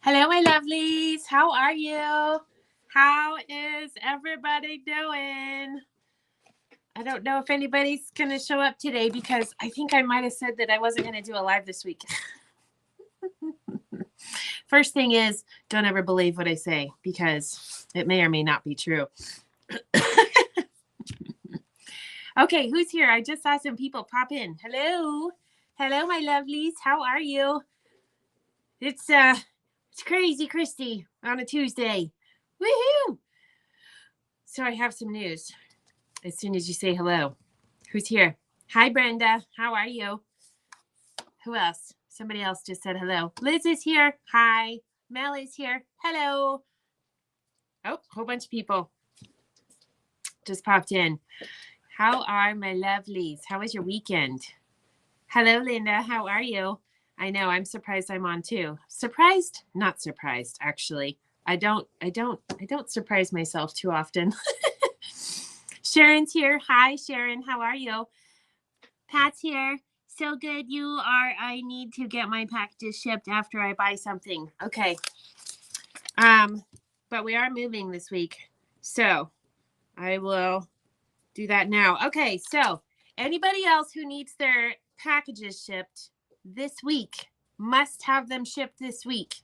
Hello, my lovelies. How are you? How is everybody doing? I don't know if anybody's going to show up today because I think I might have said that I wasn't going to do a live this week. First thing is, don't ever believe what I say because it may or may not be true. Okay, who's here? I just saw some people pop in. Hello. Hello, my lovelies. How are you? It's crazy, Christy, on a Tuesday. Woohoo! So I have some news as soon as you say hello. Who's here? Hi, Brenda. How are you? Who else? Somebody else just said hello. Liz is here. Hi. Mel is here. Hello. Oh, a whole bunch of people just popped in. How are my lovelies? How was your weekend? Hello, Linda. How are you? I know. I'm surprised I'm on too. Surprised? Not surprised, actually. I don't surprise myself too often. Sharon's here. Hi, Sharon. How are you? Pat's here. So good you are. I need to get my packages shipped after I buy something. Okay. But we are moving this week. So I will do that now. Okay. So anybody else who needs their packages shipped this week must have them shipped this week.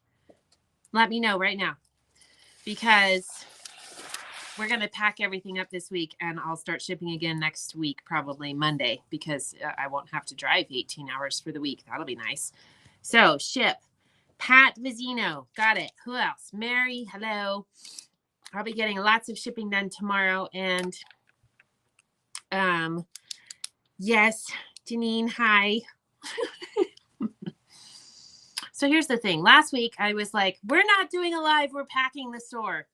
Let me know right now because we're going to pack everything up this week and I'll start shipping again next week, probably Monday, because I won't have to drive 18 hours for the week. That'll be nice. So ship. Pat Vizino. Got it. Who else? Mary. Hello. I'll be getting lots of shipping done tomorrow. And yes, Janine. Hi. So here's the thing. Last week I was like, we're not doing a live. We're packing the store.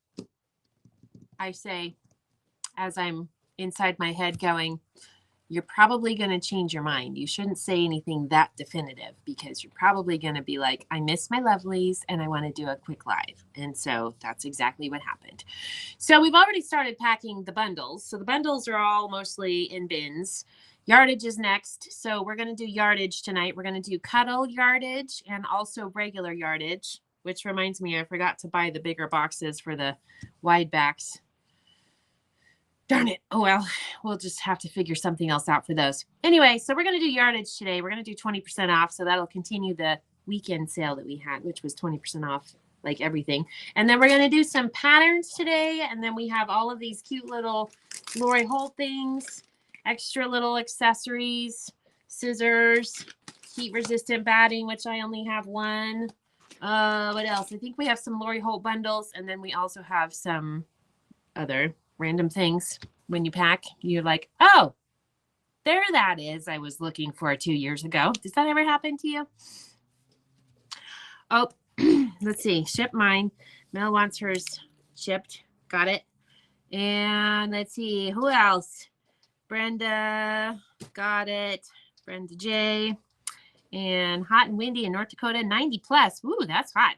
I say, as I'm inside my head going, you're probably going to change your mind. You shouldn't say anything that definitive because you're probably going to be like, I miss my lovelies and I want to do a quick live. And so that's exactly what happened. So we've already started packing the bundles. So the bundles are all mostly in bins. Yardage is next. So we're going to do yardage tonight. We're going to do cuddle yardage and also regular yardage, which reminds me, I forgot to buy the bigger boxes for the wide backs. Darn it. Oh, well, we'll just have to figure something else out for those. Anyway, so we're going to do yardage today. We're going to do 20% off. So that'll continue the weekend sale that we had, which was 20% off, like everything. And then we're going to do some patterns today. And then we have all of these cute little Lori Holt things, extra little accessories, scissors, heat resistant batting, which I only have one. What else? I think we have some Lori Holt bundles. And then we also have some other random things. When you pack, you're like, oh, there that is. I was looking for 2 years ago. Does that ever happen to you? Oh, let's see. Ship mine. Mel wants hers shipped. Got it. And let's see. Who else? Brenda. Got it. Brenda J. And hot and windy in North Dakota. 90 plus. Ooh, that's hot.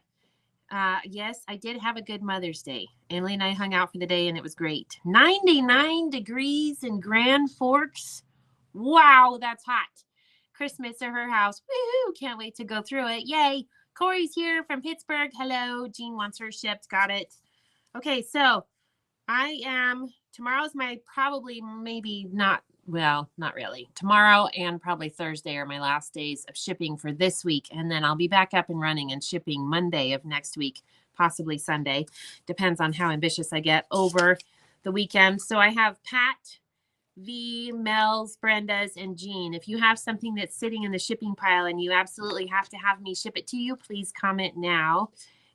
Yes, I did have a good Mother's Day. Emily and I hung out for the day and it was great. 99 degrees in Grand Forks. Wow, that's hot. Christmas at her house. Woohoo! Can't wait to go through it. Yay. Corey's here from Pittsburgh. Hello. Jean wants her shipped. Got it. Okay, so tomorrow's my probably maybe not, well, not really. Tomorrow and probably Thursday are my last days of shipping for this week. And then I'll be back up and running and shipping Monday of next week, possibly Sunday. Depends on how ambitious I get over the weekend. So I have Pat, V, Mel's, Brenda's, and Jean. If you have something that's sitting in the shipping pile and you absolutely have to have me ship it to you, please comment now.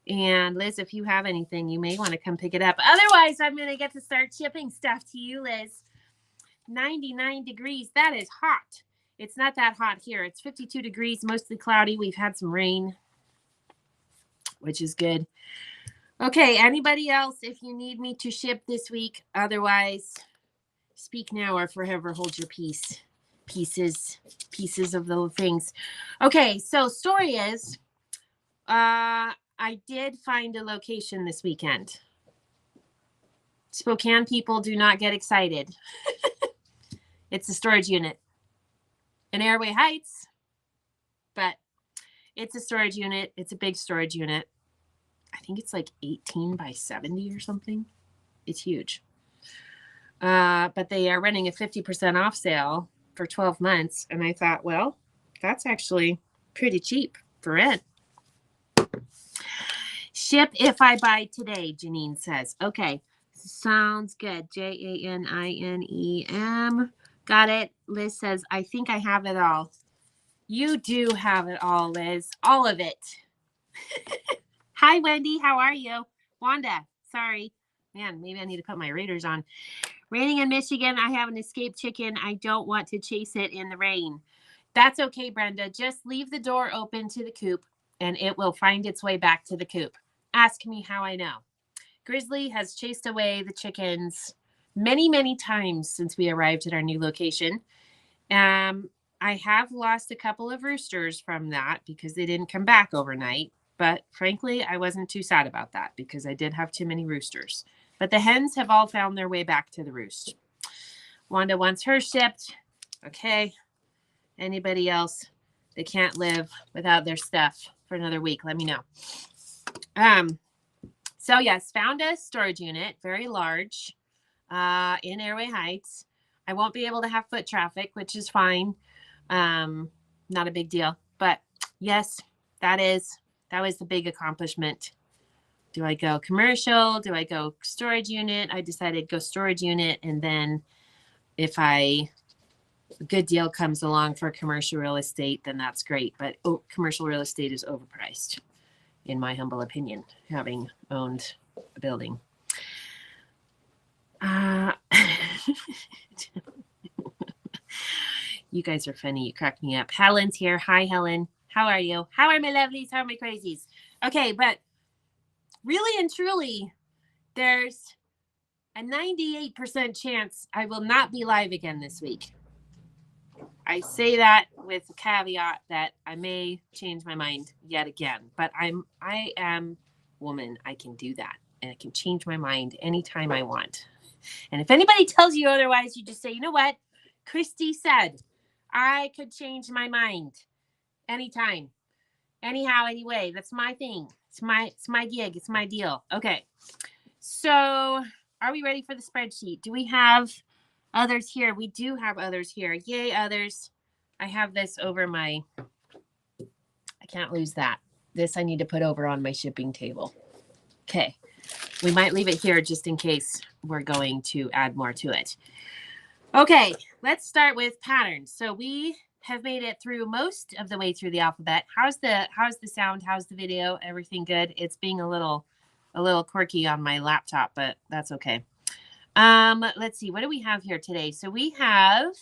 And Liz, if you have anything, you may want to come pick it up. Otherwise, I'm going to get to start shipping stuff to you, Liz. 99 degrees. That is hot. It's not that hot here. It's 52 degrees, mostly cloudy. We've had some rain, which is good. Okay, anybody else if you need me to ship this week? Otherwise, speak now or forever hold your peace. Pieces of the things. Okay, so story is, I did find a location this weekend. Spokane people do not get excited. It's a storage unit in Airway Heights, but it's a storage unit. It's a big storage unit. I think it's like 18 by 70 or something. It's huge. But they are running a 50% off sale for 12 months. And I thought, well, that's actually pretty cheap for it. Ship if I buy today, Janine says. Okay, sounds good. JANINEM. Got it. Liz says, I think I have it all. You do have it all, Liz. All of it. Hi, Wendy. How are you? Wanda, sorry. Man, maybe I need to put my readers on. Raining in Michigan. I have an escaped chicken. I don't want to chase it in the rain. That's okay, Brenda. Just leave the door open to the coop and it will find its way back to the coop. Ask me how I know. Grizzly has chased away the chickens many, many times since we arrived at our new location. I have lost a couple of roosters from that because they didn't come back overnight. But frankly, I wasn't too sad about that because I did have too many roosters. But the hens have all found their way back to the roost. Wanda wants hers shipped. Okay. Anybody else that can't live without their stuff for another week, let me know. So yes, found a storage unit, very large, in Airway Heights. I won't be able to have foot traffic, which is fine. Not a big deal. But yes, that was the big accomplishment. Do I go commercial? Do I go storage unit? I decided go storage unit. And then if a good deal comes along for commercial real estate, then that's great. But commercial real estate is overpriced, in my humble opinion, having owned a building. You guys are funny. You crack me up. Helen's here. Hi, Helen. How are you? How are my lovelies? How are my crazies? Okay, but really and truly, there's a 98% chance I will not be live again this week. I say that with the caveat that I may change my mind yet again, but I am woman. I can do that, and I can change my mind anytime I want. And if anybody tells you otherwise, you just say, you know what? Christy said I could change my mind anytime, anyhow, anyway. That's my thing. It's my gig. It's my deal. Okay. So are we ready for the spreadsheet? Do we have others here? We do have others here. Yay, others. I have this over I can't lose that. This I need to put over on my shipping table. Okay. We might leave it here just in case we're going to add more to it. Okay, let's start with patterns. So we have made it through most of the way through the alphabet. How's the sound? How's the video? Everything good? It's being a little quirky on my laptop, but that's okay. Let's see. What do we have here today? So we have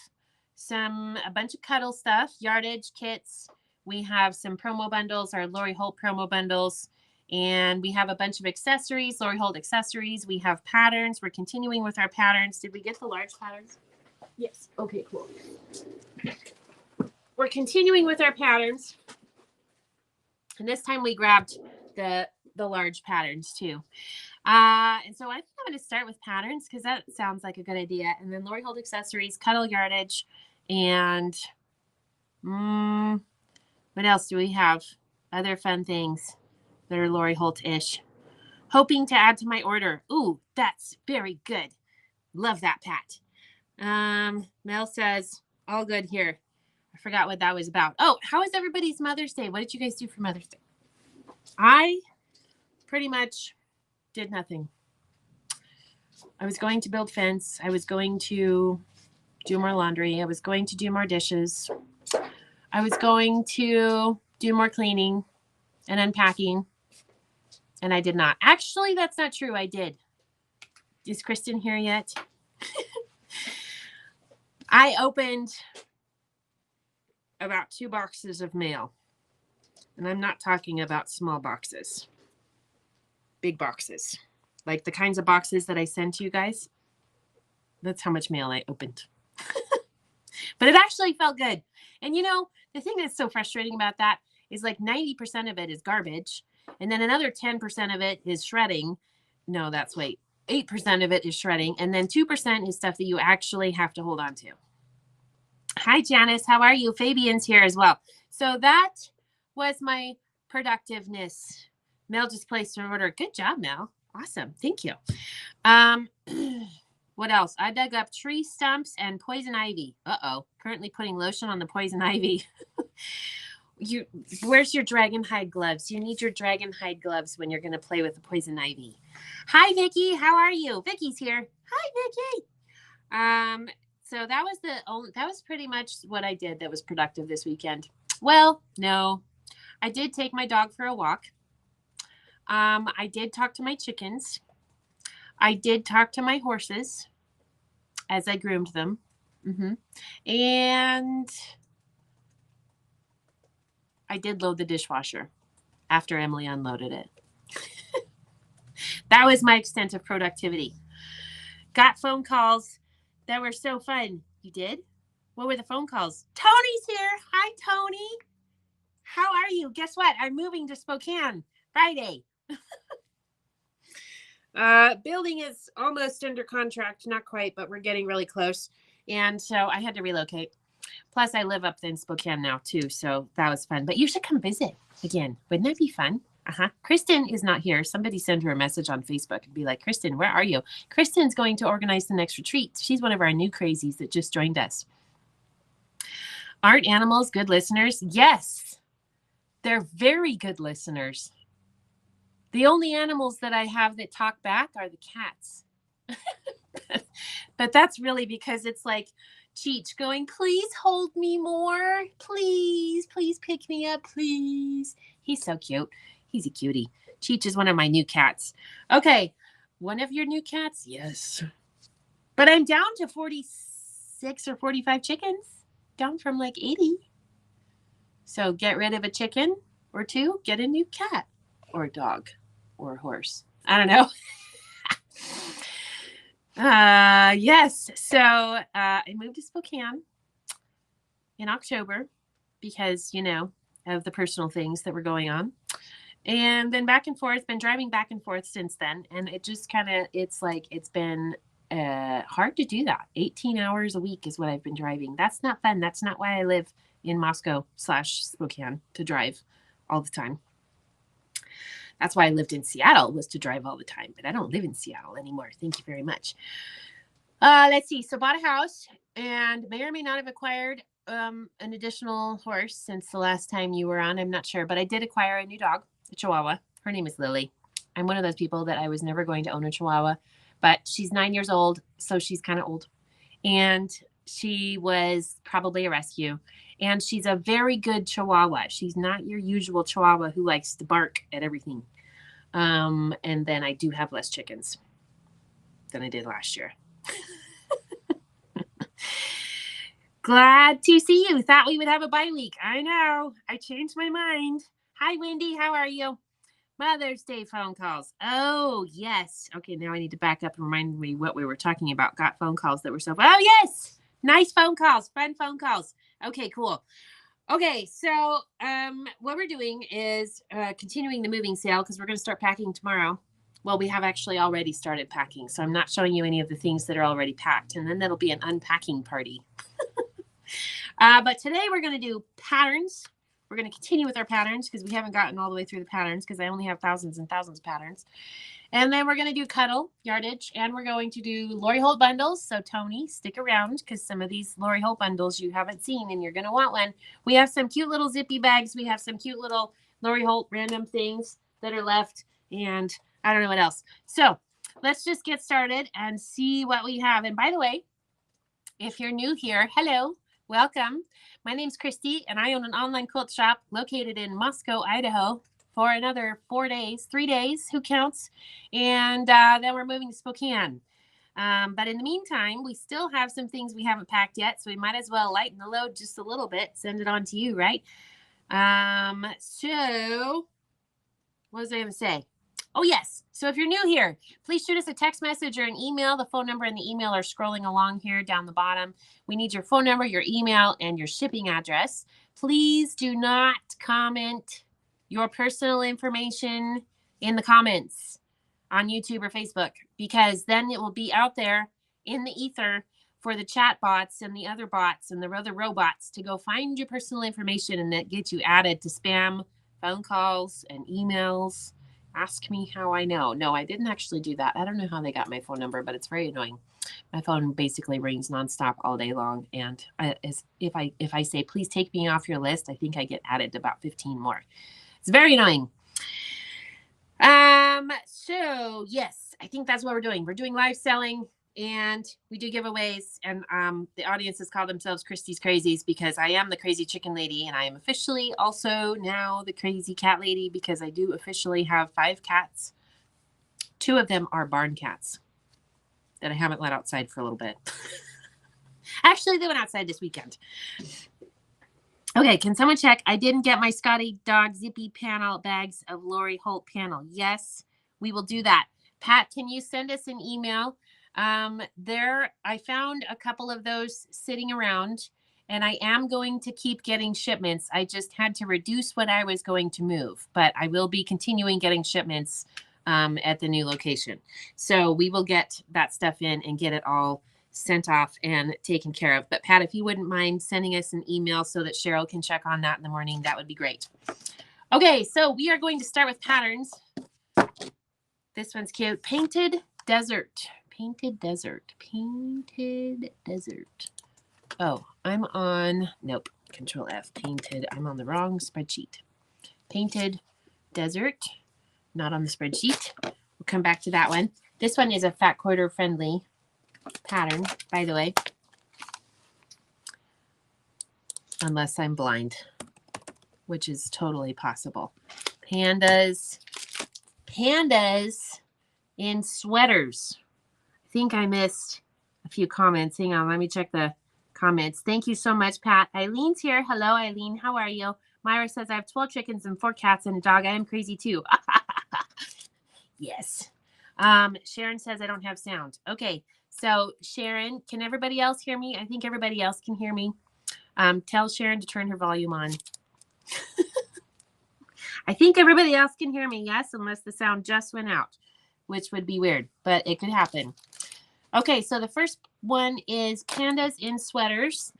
a bunch of cuddle stuff, yardage kits. We have some promo bundles, our Lori Holt promo bundles. And we have a bunch of accessories, Lori Holt accessories. We have patterns. We're continuing with our patterns. Did we get the large patterns? Yes. Okay, cool. We're continuing with our patterns. And this time we grabbed the large patterns too. And so I think I'm going to start with patterns because that sounds like a good idea. And then Lori Holt accessories, cuddle yardage, and what else do we have? Other fun things that are Lori Holt-ish. Hoping to add to my order. Ooh, that's very good. Love that, Pat. Mel says, all good here. I forgot what that was about. Oh, how was everybody's Mother's Day? What did you guys do for Mother's Day? I pretty much did nothing. I was going to build fence. I was going to do more laundry. I was going to do more dishes. I was going to do more cleaning and unpacking. And I did not. Actually, that's not true. I did. Is Kristen here yet? I opened about 2 boxes of mail. And I'm not talking about small boxes. Big boxes. Like the kinds of boxes that I send to you guys. That's how much mail I opened. But it actually felt good. And you know, the thing that's so frustrating about that is like 90% of it is garbage. And then another 10% of it is shredding. No, 8% of it is shredding. And then 2% is stuff that you actually have to hold on to. Hi, Janice. How are you? Fabian's here as well. So that was my productiveness Mel just placed an order. Good job, Mel. Awesome. Thank you. What else? I dug up tree stumps and poison ivy. Uh-oh. Currently putting lotion on the poison ivy. Where's your dragon hide gloves? You need your dragon hide gloves when you're going to play with the poison ivy. Hi, Vicky. How are you? Vicky's here. Hi, Vicky. So that was pretty much what I did that was productive this weekend. Well, no. I did take my dog for a walk. I did talk to my chickens. I did talk to my horses as I groomed them. And I did load the dishwasher after Emily unloaded it. That was my extent of productivity. Got phone calls that were so fun. You did? What were the phone calls? Tony's here. Hi, Tony. How are you? Guess what? I'm moving to Spokane Friday. Building is almost under contract. Not quite, but we're getting really close. And so I had to relocate. Plus, I live up in Spokane now, too. So that was fun. But you should come visit again. Wouldn't that be fun? Kristen is not here. Somebody send her a message on Facebook and be like, Kristen, where are you? Kristen's going to organize the next retreat. She's one of our new crazies that just joined us. Aren't animals good listeners? Yes. They're very good listeners. The only animals that I have that talk back are the cats. But that's really because it's like Cheech going, please hold me more. Please pick me up, please. He's so cute. He's a cutie. Cheech is one of my new cats. Okay. One of your new cats? Yes. But I'm down to 46 or 45 chickens. Down from like 80. So get rid of a chicken or two. Get a new cat or a dog or a horse. I don't know. Yes. So I moved to Spokane in October because, of the personal things that were going on. And then back and forth, been driving back and forth since then. And it just it's been hard to do that. 18 hours a week is what I've been driving. That's not fun. That's not why I live in Moscow/Spokane, to drive all the time. That's why I lived in Seattle, was to drive all the time. But I don't live in Seattle anymore. Thank you very much. Let's see. So bought a house and may or may not have acquired an additional horse since the last time you were on. I'm not sure. But I did acquire a new dog, a Chihuahua. Her name is Lily. I'm one of those people that I was never going to own a Chihuahua. But she's 9 years old, so she's kind of old. And she was probably a rescue. And she's a very good Chihuahua. She's not your usual Chihuahua who likes to bark at everything. And then I do have less chickens than I did last year. Glad to see you. Thought we would have a bye week. I know. I changed my mind. Hi, Wendy. How are you? Mother's Day phone calls. Oh, yes. Okay, now I need to back up and remind me what we were talking about. Got phone calls that were so fun. Oh, yes. Nice phone calls. Fun phone calls. Okay, cool. Okay, so what we're doing is continuing the moving sale because we're going to start packing tomorrow. Well, we have actually already started packing, so I'm not showing you any of the things that are already packed, and then that'll be an unpacking party. But today we're going to do patterns. We're going to continue with our patterns because we haven't gotten all the way through the patterns because I only have thousands and thousands of patterns. And then we're going to do cuddle, yardage, and we're going to do Lori Holt bundles. So Tony, stick around because some of these Lori Holt bundles you haven't seen and you're going to want one. We have some cute little zippy bags. We have some cute little Lori Holt random things that are left. And I don't know what else. So let's just get started and see what we have. And by the way, if you're new here, hello, welcome. My name's Christy, and I own an online quilt shop located in Moscow, Idaho, for another 3 days, who counts? And then we're moving to Spokane. But in the meantime, we still have some things we haven't packed yet, so we might as well lighten the load just a little bit, send it on to you, right? So what was I going to say? Oh, yes. So if you're new here, please shoot us a text message or an email. The phone number and the email are scrolling along here down the bottom. We need your phone number, your email, and your shipping address. Please do not comment your personal information in the comments on YouTube or Facebook, because then it will be out there in the ether for the chat bots and the other bots and the other robots to go find your personal information and that get you added to spam phone calls and emails Ask me how I know. No, I didn't actually do that. I don't know how they got my phone number, but it's very annoying. My phone basically rings nonstop all day long, and if I say please take me off your list, I think I get added to about 15 more. It's very annoying. So yes, I think that's what we're doing. We're doing live selling and we do giveaways. And the audiences call themselves Christy's Crazies because I am the crazy chicken lady, and I am officially also now the crazy cat lady because I do officially have 5 cats. 2 of them are barn cats that I haven't let outside for a little bit. Actually, they went outside this weekend. Okay, can someone check? I didn't get my Scotty Dog Zippy panel bags of Lori Holt panel. Yes, we will do that. Pat, can you send us an email? I found a couple of those sitting around, and I am going to keep getting shipments. I just had to reduce what I was going to move, but I will be continuing getting shipments at the new location. So we will get that stuff in and get it all sent off and taken care of. But Pat, if you wouldn't mind sending us an email so that Cheryl can check on that in the morning, that would be great. Okay, so we are going to start with patterns. This one's cute. Painted Desert. Painted Desert. Painted Desert. Oh, I'm on, nope, Control F, Painted. I'm on the wrong spreadsheet. Painted Desert. Not on the spreadsheet. We'll come back to that one. This one is a fat quarter friendly pattern, by the way, unless I'm blind, which is totally possible. Pandas in sweaters. I think I missed a few comments. Hang on, let me check the comments. Thank you so much, Pat. Eileen's here. Hello, Eileen. How are you? Myra says, I have 12 chickens and 4 cats and a dog. I am crazy too. Yes. Sharon says I don't have sound. Okay. So Sharon, can everybody else hear me? I think everybody else can hear me. Tell Sharon to turn her volume on. I think everybody else can hear me. Yes, unless the sound just went out, which would be weird, but it could happen. Okay, so the first one is Pandas in Sweaters.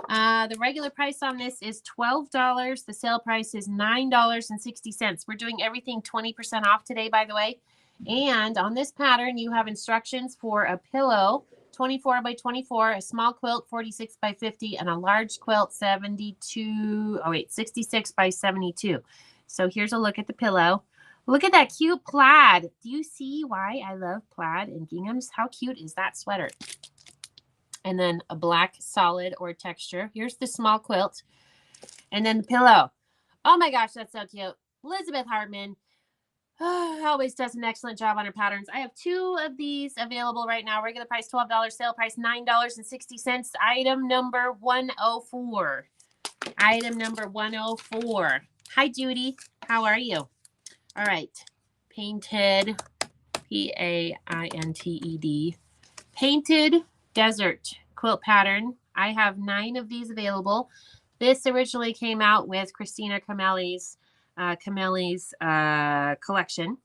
The regular price on this is $12. The sale price is $9.60. We're doing everything 20% off today, by the way. And on this pattern, you have instructions for a pillow, 24 by 24, a small quilt, 46 by 50, and a large quilt, 66 by 72. So here's a look at the pillow. Look at that cute plaid. Do you see why I love plaid and ginghams? How cute is that sweater? And then a black solid or texture. Here's the small quilt. And then the pillow. Oh my gosh, that's so cute. Elizabeth Hartman always does an excellent job on her patterns. I have 2 of these available right now. Regular price $12, sale price $9.60. Item number 104. Item number 104. Hi, Judy. How are you? All right. Painted, P-A-I-N-T-E-D. Painted Desert quilt pattern. I have 9 of these available. This originally came out with Christina Camelli's collection.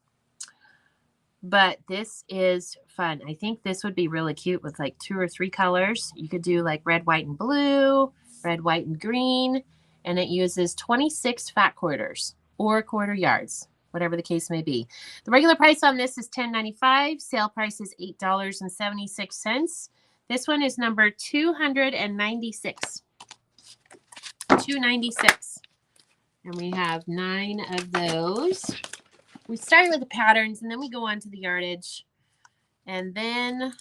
But this is fun. I think this would be really cute with like 2 or 3 colors. You could do like red, white, and blue, red, white, and green. And it uses 26 fat quarters or quarter yards, whatever the case may be. The regular price on this is $10.95. Sale price is $8.76. This one is number 296. 296. And we have 9 of those. We start with the patterns, and then we go on to the yardage. And then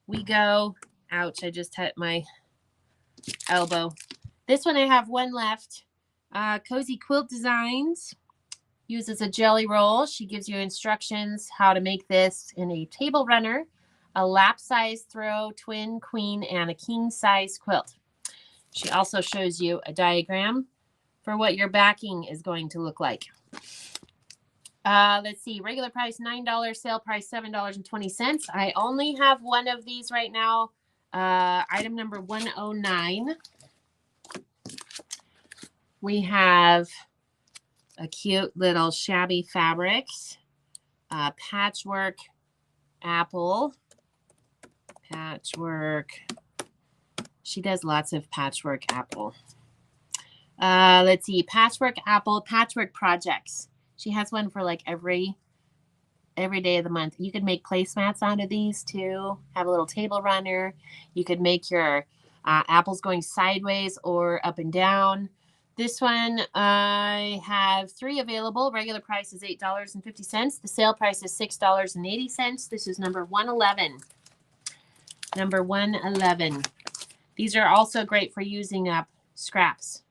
we go, ouch, I just hit my elbow. This one I have 1 left. Cozy Quilt Designs uses a jelly roll. She gives you instructions how to make this in a table runner, a lap size throw, twin, queen, and a king size quilt. She also shows you a diagram for what your backing is going to look like. Let's see, regular price $9, sale price $7.20. I only have 1 of these right now. Item number 109. We have a cute little shabby fabrics, patchwork apple, patchwork. She does lots of patchwork apple. Let's see, patchwork apple, patchwork projects. She has one for like every every day of the month. You could make placemats out of these too. Have a little table runner. You could make your apples going sideways or up and down. This one, I have 3 available. Regular price is $8.50. The sale price is $6.80. This is number 111. Number 111. These are also great for using up scraps.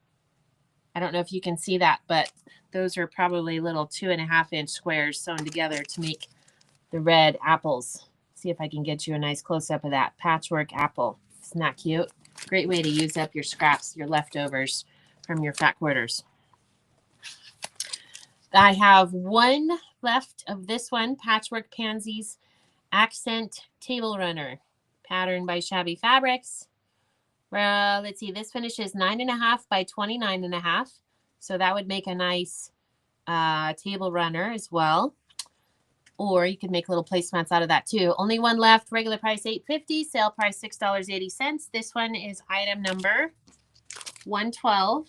I don't know if you can see that, but those are probably little 2.5-inch squares sewn together to make the red apples. See if I can get you a nice close-up of that patchwork apple. Isn't that cute? Great way to use up your scraps, your leftovers from your fat quarters. I have 1 left of this one, Patchwork Pansies Accent Table Runner, pattern by Shabby Fabrics. Well, let's see, this finishes 9.5 by 29.5. So that would make a nice table runner as well. Or you could make little placemats out of that too. Only 1 left. Regular price $8.50. Sale price $6.80. This one is item number 112.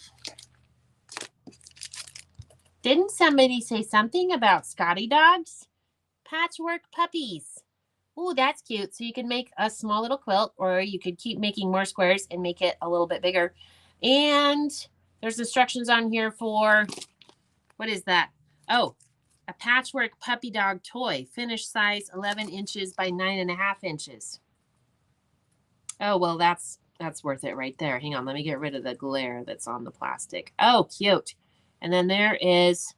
Didn't somebody say something about Scotty dogs? Patchwork puppies. Oh, that's cute. So you can make a small little quilt, or you could keep making more squares and make it a little bit bigger. And there's instructions on here for, what is that? Oh, a patchwork puppy dog toy. Finished size 11 inches by 9.5 inches. Oh, well, that's worth it right there. Hang on, let me get rid of the glare that's on the plastic. Oh, cute. And then there is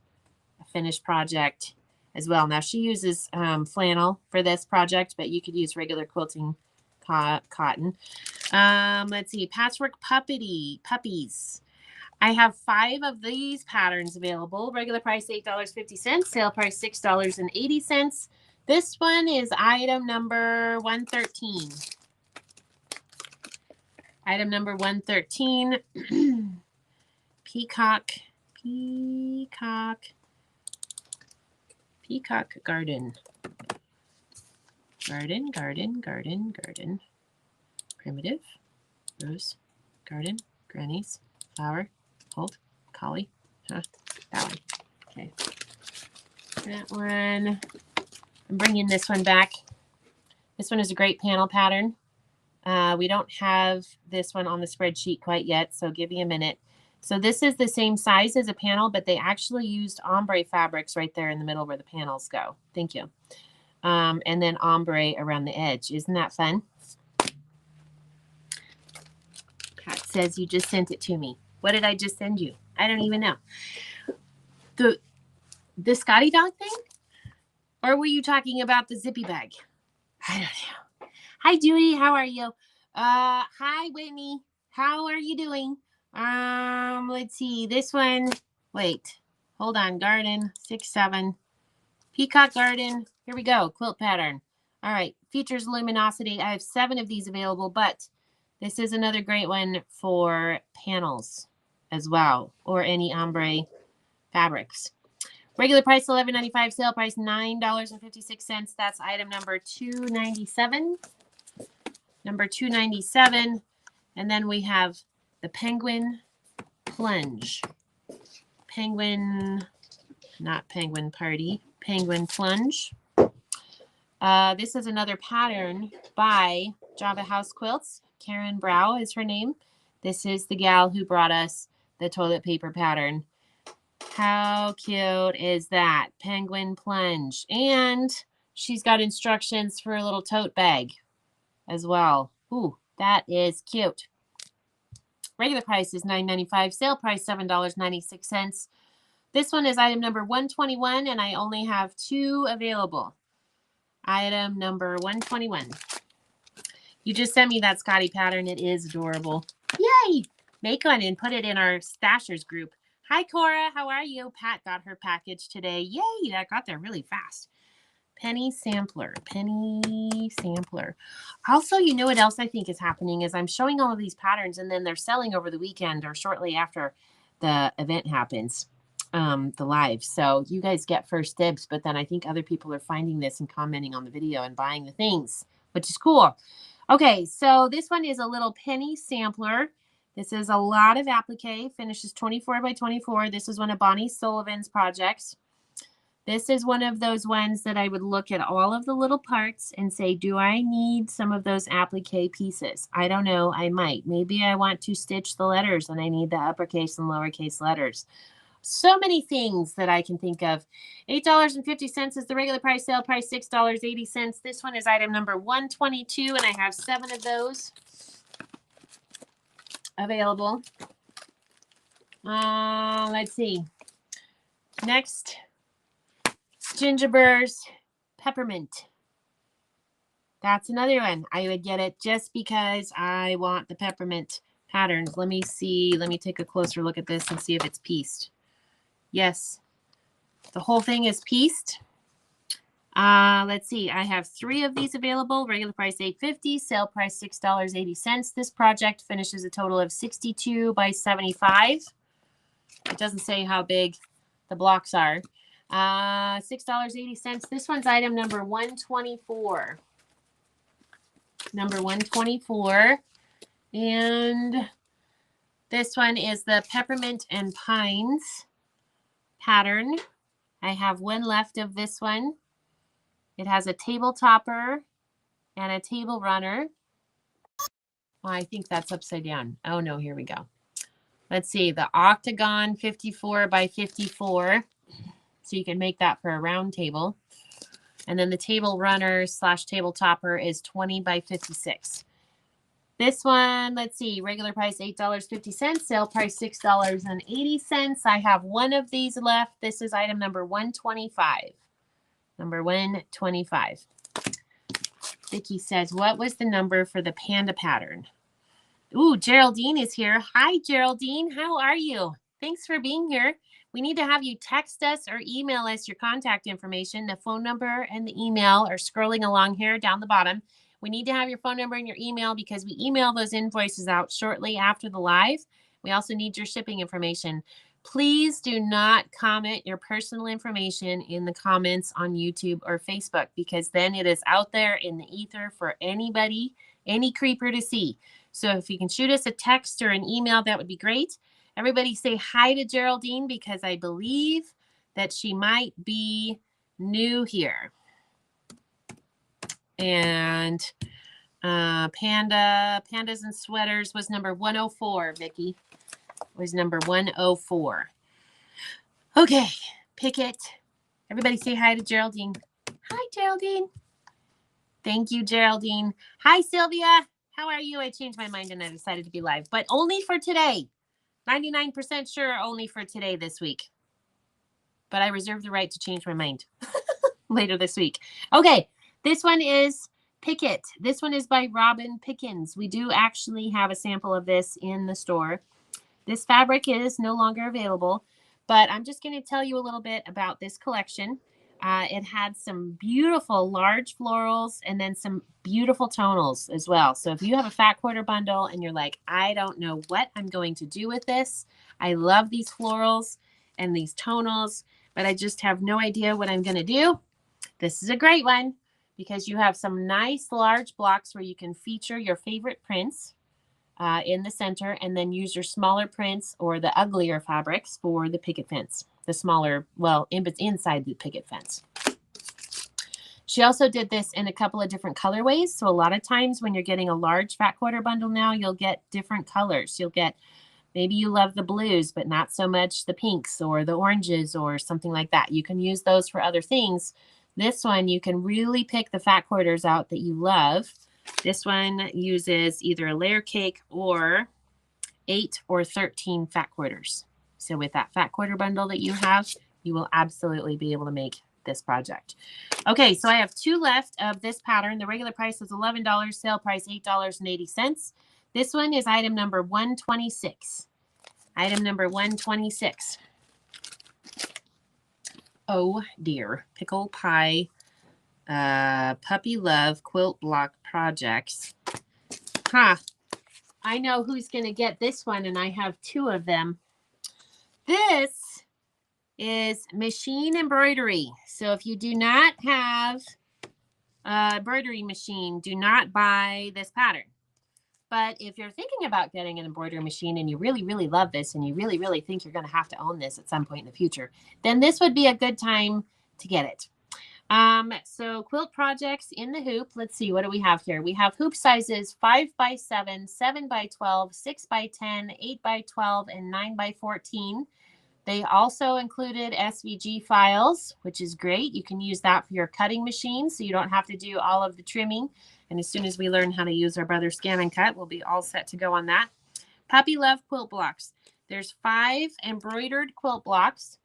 a finished project as well. Now she uses flannel for this project, but you could use regular quilting cotton. Let's see, patchwork puppies. I have 5 of these patterns available. Regular price $8.50. Sale price $6.80. This one is item number 113. Item number 113. Peacock garden. Garden. Primitive. Rose. Garden. Grannies. Flower. Hold. Collie. Huh? That one. Okay. That one. I'm bringing this one back. This one is a great panel pattern. We don't have this one on the spreadsheet quite yet, so give me a minute. So this is the same size as a panel, but they actually used ombre fabrics right there in the middle where the panels go. Thank you. And then ombre around the edge. Isn't that fun? Pat says you just sent it to me. What did I just send you? I don't even know. The Scotty dog thing? Or were you talking about the zippy bag? I don't know. Hi, Judy. How are you? Hi, Whitney. How are you doing? Let's see. This one. Wait. Hold on. Garden. 6, 7. Peacock garden. Here we go. Quilt pattern. All right. Features luminosity. I have 7 of these available, but this is another great one for panels as well, or any ombre fabrics. Regular price $11.95. Sale price $9.56. That's item number 297. Number 297. And then we have the penguin plunge. Not penguin party. Penguin plunge. This is another pattern by Java House Quilts. Karen Brow is her name. This is the gal who brought us the toilet paper pattern. How cute is that? Penguin plunge. And she's got instructions for a little tote bag as well. Ooh, that is cute. Regular price is $9.95. Sale price $7.96. This one is item number 121, and I only have 2 available. Item number 121. You just sent me that Scotty pattern. It is adorable. Yay! Make one and put it in our stashers group. Hi, Cora. How are you? Pat got her package today. Yay! That got there really fast. Penny sampler. Also, you know what else I think is happening is I'm showing all of these patterns, and then they're selling over the weekend or shortly after the event happens, the live. So you guys get first dibs, but then I think other people are finding this and commenting on the video and buying the things, which is cool. Okay, so this one is a little penny sampler. This is a lot of applique, finishes 24 by 24. This is one of Bonnie Sullivan's projects. This is one of those ones that I would look at all of the little parts and say, do I need some of those applique pieces? I don't know. I might. Maybe I want to stitch the letters and I need the uppercase and lowercase letters. So many things that I can think of. $8.50 is the regular price, sale price $6.80. This one is item number 122, and I have 7 of those available. Let's see. Next, Gingerbread's Peppermint. That's another one. I would get it just because I want the peppermint patterns. Let me see. Let me take a closer look at this and see if it's pieced. Yes, the whole thing is pieced. Let's see. I have 3 of these available. Regular price $8.50, sale price $6.80. This project finishes a total of 62 by 75. It doesn't say how big the blocks are. $6.80. This one's item number 124. Number 124. And this one is the Peppermint and Pines pattern. I have 1 left of this one. It has a table topper and a table runner. Well, I think that's upside down. Oh no, here we go. Let's see, the octagon 54 by 54. So you can make that for a round table. And then the table runner / table topper is 20 by 56. This one, let's see, regular price $8.50, sale price $6.80. I have 1 of these left. This is item number 125. Number 125. Vicki says, what was the number for the panda pattern? Ooh, Geraldine is here. Hi, Geraldine. How are you? Thanks for being here. We need to have you text us or email us your contact information. The phone number and the email are scrolling along here down the bottom. We need to have your phone number and your email because we email those invoices out shortly after the live. We also need your shipping information. Please do not comment your personal information in the comments on YouTube or Facebook because then it is out there in the ether for anybody, any creeper to see. So if you can shoot us a text or an email, that would be great. Everybody say hi to Geraldine because I believe that she might be new here. And Pandas and Sweaters was number 104, Vicki. Was number 104. Okay, Picket. Everybody say hi to Geraldine. Hi, Geraldine. Thank you, Geraldine. Hi, Sylvia. How are you? I changed my mind and I decided to be live, but only for today. 99% sure only for today this week. But I reserve the right to change my mind later this week. Okay, this one is Picket. This one is by Robin Pickens. We do actually have a sample of this in the store. This fabric is no longer available, but I'm just going to tell you a little bit about this collection. It had some beautiful large florals and then some beautiful tonals as well. So if you have a fat quarter bundle and you're like, I don't know what I'm going to do with this. I love these florals and these tonals, but I just have no idea what I'm going to do. This is a great one because you have some nice large blocks where you can feature your favorite prints in the center and then use your smaller prints or the uglier fabrics for the picket fence. The smaller, well, inside the picket fence. She also did this in a couple of different colorways. So a lot of times when you're getting a large fat quarter bundle now, you'll get different colors. You'll get, maybe you love the blues, but not so much the pinks or the oranges or something like that. You can use those for other things. This one, you can really pick the fat quarters out that you love. This one uses either a layer cake or 8 or 13 fat quarters. So with that fat quarter bundle that you have, you will absolutely be able to make this project. Okay, so I have 2 left of this pattern. The regular price is $11, sale price $8.80. This one is item number 126. Item number 126. Oh dear, pickle pie, puppy love quilt block projects. I know who's going to get this one, and I have 2 of them. This is machine embroidery. So if you do not have a embroidery machine, do not buy this pattern. But if you're thinking about getting an embroidery machine and you really, really love this and you really, really think you're going to have to own this at some point in the future, then this would be a good time to get it. So quilt projects in the hoop. Let's see, what do we have here? We have hoop sizes 5x7, 7x12, 6x10, 8x12, and 9x14. They also included SVG files, which is great. You can use that for your cutting machine, so you don't have to do all of the trimming. And as soon as we learn how to use our Brother Scan and Cut, we'll be all set to go on that. Puppy Love quilt blocks. There's 5 embroidered quilt blocks.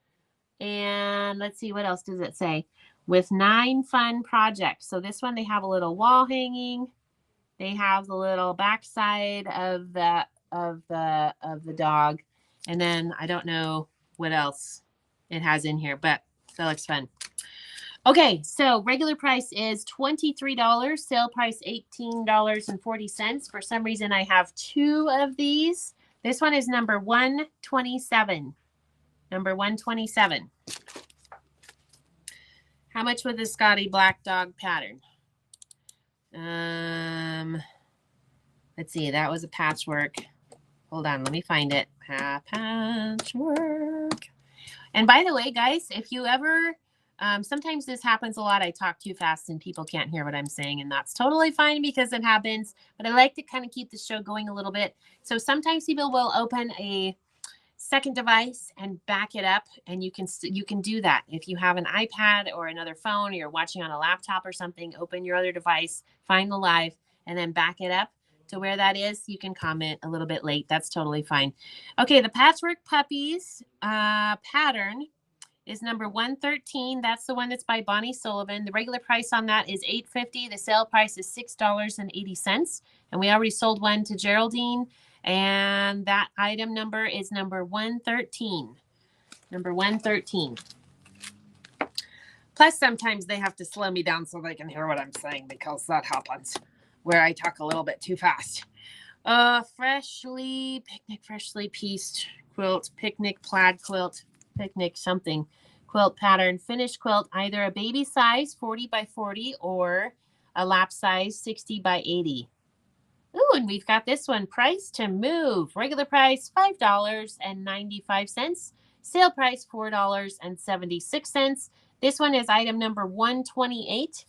And let's see, what else does it say? With 9 fun projects. So this one, they have a little wall hanging. They have the little backside of the dog. And then I don't know what else it has in here, but that looks fun. Okay, so regular price is $23, sale price $18.40. For some reason, I have 2 of these. This one is number 127. Number 127. How much would the Scotty Black Dog pattern? Let's see, that was a patchwork. Hold on, let me find it. Patchwork. And by the way, guys, if you ever, sometimes this happens a lot. I talk too fast and people can't hear what I'm saying, and that's totally fine because it happens. But I like to kind of keep the show going a little bit. So sometimes people will open a second device and back it up, and you can do that. If you have an iPad or another phone, or you're watching on a laptop or something, open your other device, find the live, and then back it up to where that is. You can comment a little bit late. That's totally fine. Okay, the Patchwork Puppies pattern is number 113. That's the one that's by Bonnie Sullivan. The regular price on that is $8.50. The sale price is $6.80. And we already sold one to Geraldine. And that item number is number 113. Number 113. Plus, sometimes they have to slow me down so they can hear what I'm saying, because that happens where I talk a little bit too fast. Freshly pieced quilt, picnic plaid quilt, picnic something quilt pattern, finished quilt, either a baby size 40 by 40 or a lap size 60 by 80. Ooh, and we've got this one, price to move. Regular price, $5.95. Sale price, $4.76. This one is item number 128.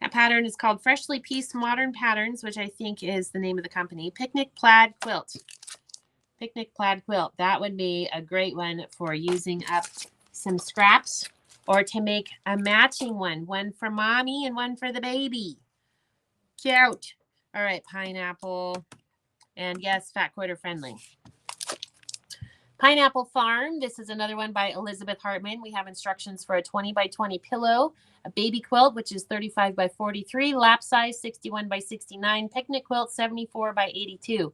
That pattern is called Freshly Pieced Modern Patterns, which I think is the name of the company. Picnic Plaid Quilt. Picnic Plaid Quilt. That would be a great one for using up some scraps, or to make a matching one. One for mommy and one for the baby. Cute. All right, pineapple, and yes, fat quarter friendly. Pineapple Farm. This is another one by Elizabeth Hartman. We have instructions for a 20 by 20 pillow, a baby quilt, which is 35 by 43, lap size 61 by 69, picnic quilt 74 by 82.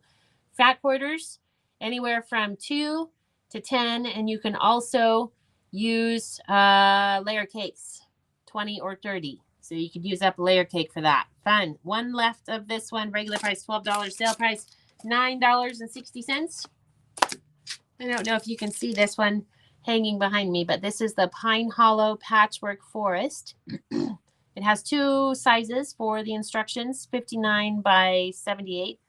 Fat quarters, anywhere from 2 to 10, and you can also use layer cakes, 20 or 30. So you could use up a layer cake for that. Fun. One left of this one. Regular price $12. Sale price $9.60. I don't know if you can see this one hanging behind me, but this is the Pine Hollow Patchwork Forest. It has 2 sizes for the instructions, 59 by 78.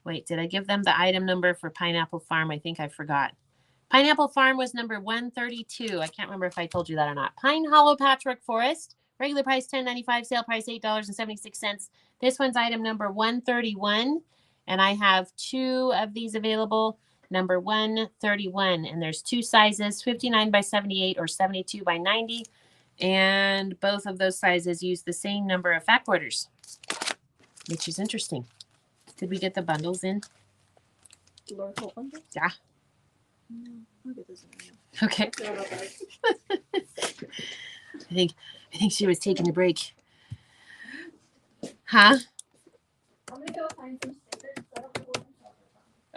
Wait, did I give them the item number for Pineapple Farm? I think I forgot. Pineapple Farm was number 132. I can't remember if I told you that or not. Pine Hollow Patchwork Forest. Regular price $10.95, sale price $8.76. This one's item number 131, and I have 2 of these available. Number 131, and there's 2 sizes, 59 by 78 or 72 by 90, and both of those sizes use the same number of fat quarters, which is interesting. Did we get the bundles in? Yeah. Okay. I think she was taking a break. Huh? I'm gonna go find some stickers.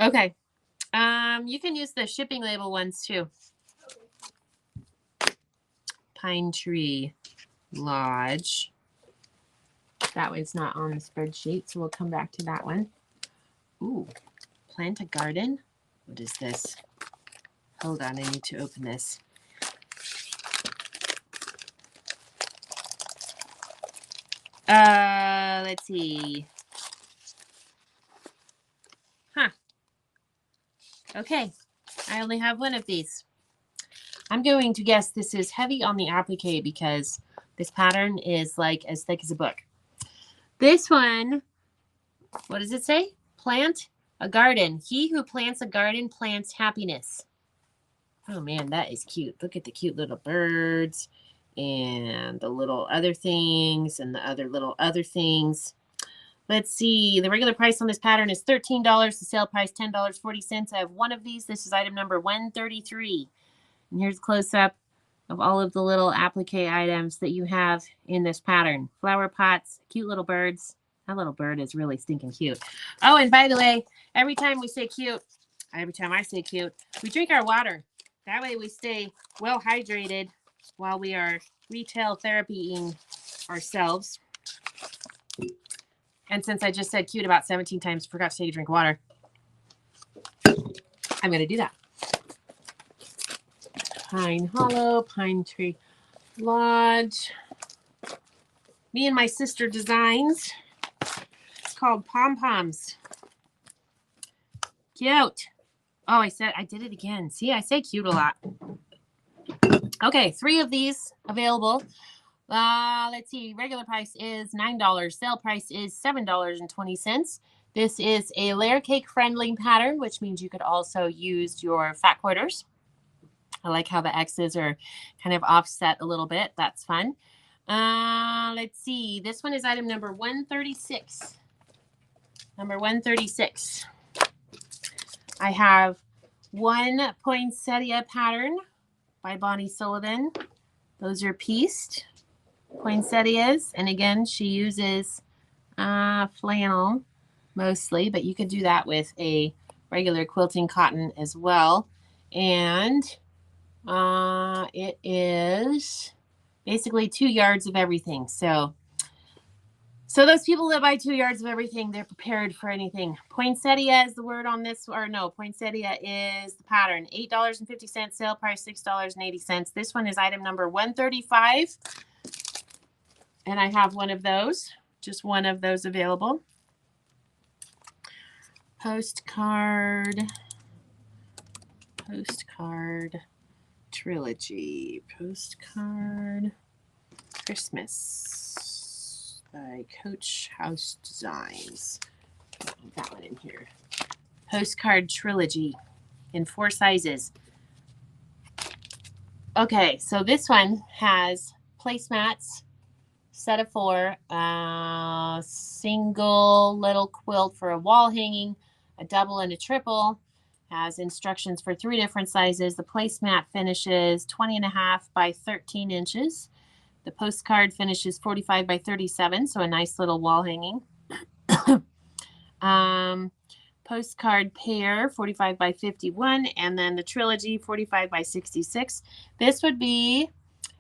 Okay. You can use the shipping label ones too. Okay. Pine Tree Lodge. That one's not on the spreadsheet, so we'll come back to that one. Ooh, plant a garden. What is this? Hold on, I need to open this. Let's see. Huh. Okay, I only have one of these. I'm going to guess this is heavy on the applique because this pattern is like as thick as a book. This one, what does it say? Plant a garden. He who plants a garden plants happiness. Oh man, that is cute. Look at the cute little birds and the little other things and the other things. Let's see. The regular price on this pattern is $13. The sale price, $10.40. I have one of these. This is item number 133. And here's a close-up of all of the little applique items that you have in this pattern. Flower pots, cute little birds. That little bird is really stinking cute. Oh, and by the way, every time I say cute, we drink our water. That way we stay well hydrated while we are retail therapying ourselves. And since I just said cute about 17 times, forgot to say you drink water, I'm going to do that. Pine Hollow, Pine Tree Lodge. Me and my sister designs. It's called Pom Poms. Cute. Oh, I did it again. See, I say cute a lot. Okay, 3 of these available. Let's see. Regular price is $9. Sale price is $7.20. This is a layer cake friendly pattern, which means you could also use your fat quarters. I like how the X's are kind of offset a little bit. That's fun. Let's see. This one is item number 136. Number 136. I have one poinsettia pattern by Bonnie Sullivan. Those are pieced poinsettias. And again, she uses flannel mostly, but you could do that with a regular quilting cotton as well. And it is basically 2 yards of everything. So those people that buy 2 yards of everything, they're prepared for anything. Poinsettia is the word on this, or no, poinsettia is the pattern. $8.50, sale price $6.80. This one is item number 135. And I have one of those, just one of those available. Postcard Trilogy. Postcard Christmas by Coach House Designs. That one in here. Postcard Trilogy in 4 sizes. Okay, so this one has placemats, set of 4, single little quilt for a wall hanging, a double and a triple. Has instructions for 3 different sizes. The placemat finishes 20.5 by 13 inches. The postcard finishes 45 by 37, so a nice little wall hanging. Postcard pair, 45 by 51, and then the trilogy, 45 by 66. This would be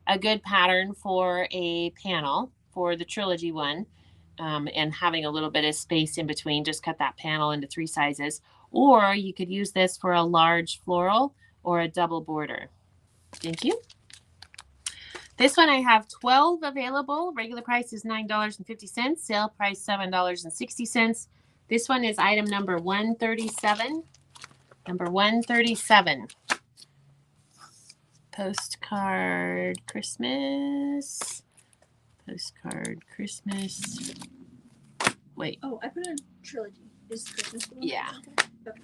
a good pattern for a panel for the trilogy one, and having a little bit of space in between. Just cut that panel into 3 sizes. Or you could use this for a large floral or a double border. Thank you. This one I have 12 available. Regular price is $9.50. Sale price $7.60. This one is item number 137. Number 137. Postcard Christmas. Postcard Christmas. Wait. Oh, I put in trilogy. Is Christmas one? Yeah. Okay.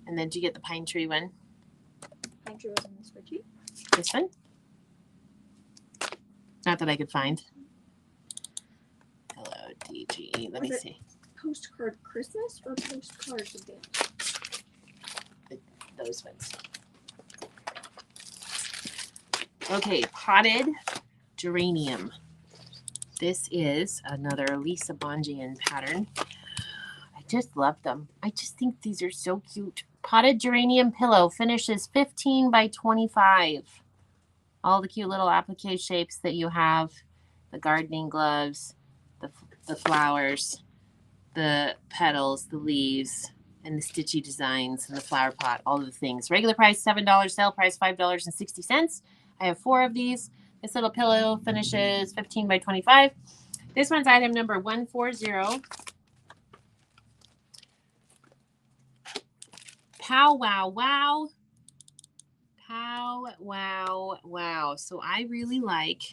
And then did you get the pine tree one? Pine tree was in the spreadsheet. This one? Not that I could find. Hello, DG. Let me see. Postcard Christmas or postcard something? Those ones. Okay, potted geranium. This is another Lisa Bongian pattern. I just love them. I just think these are so cute. Potted geranium pillow finishes 15 by 25. All the cute little applique shapes that you have. The gardening gloves, the flowers, the petals, the leaves, and the stitchy designs, and the flower pot, all of the things. Regular price $7, sale price $5.60. I have 4 of these. This little pillow finishes 15 by 25. This one's item number 140. Pow Wow Wow. How, wow, wow. So I really like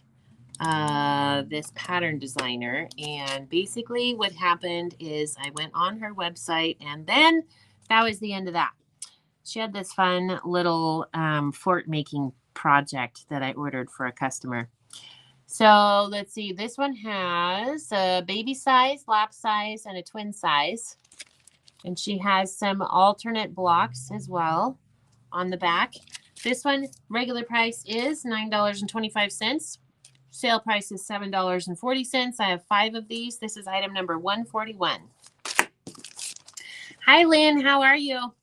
this pattern designer. And basically what happened is I went on her website and then that was the end of that. She had this fun little fort making project that I ordered for a customer. So let's see. This one has a baby size, lap size, and a twin size. And she has some alternate blocks as well on the back. This one, regular price is $9.25. Sale price is $7.40. I have 5 of these. This is item number 141. Hi, Lynn. How are you?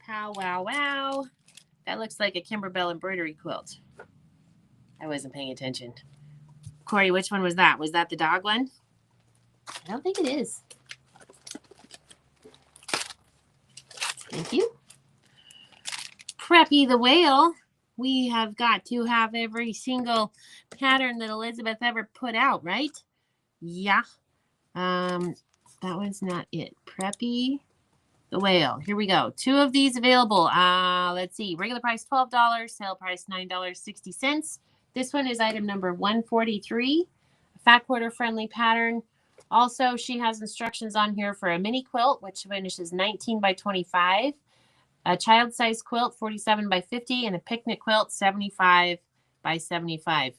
Pow, wow, wow. That looks like a Kimberbell embroidery quilt. I wasn't paying attention. Corey, which one was that? Was that the dog one? I don't think it is. Thank you. Preppy the whale. We have got to have every single pattern that Elizabeth ever put out, right? Yeah. That one's not it. Preppy the whale. Here we go. 2 of these available. Let's see. Regular price $12. Sale price $9.60. This one is item number 143. A fat quarter friendly pattern. Also, she has instructions on here for a mini quilt, which finishes 19 by 25. A child size quilt, 47 by 50, and a picnic quilt, 75 by 75.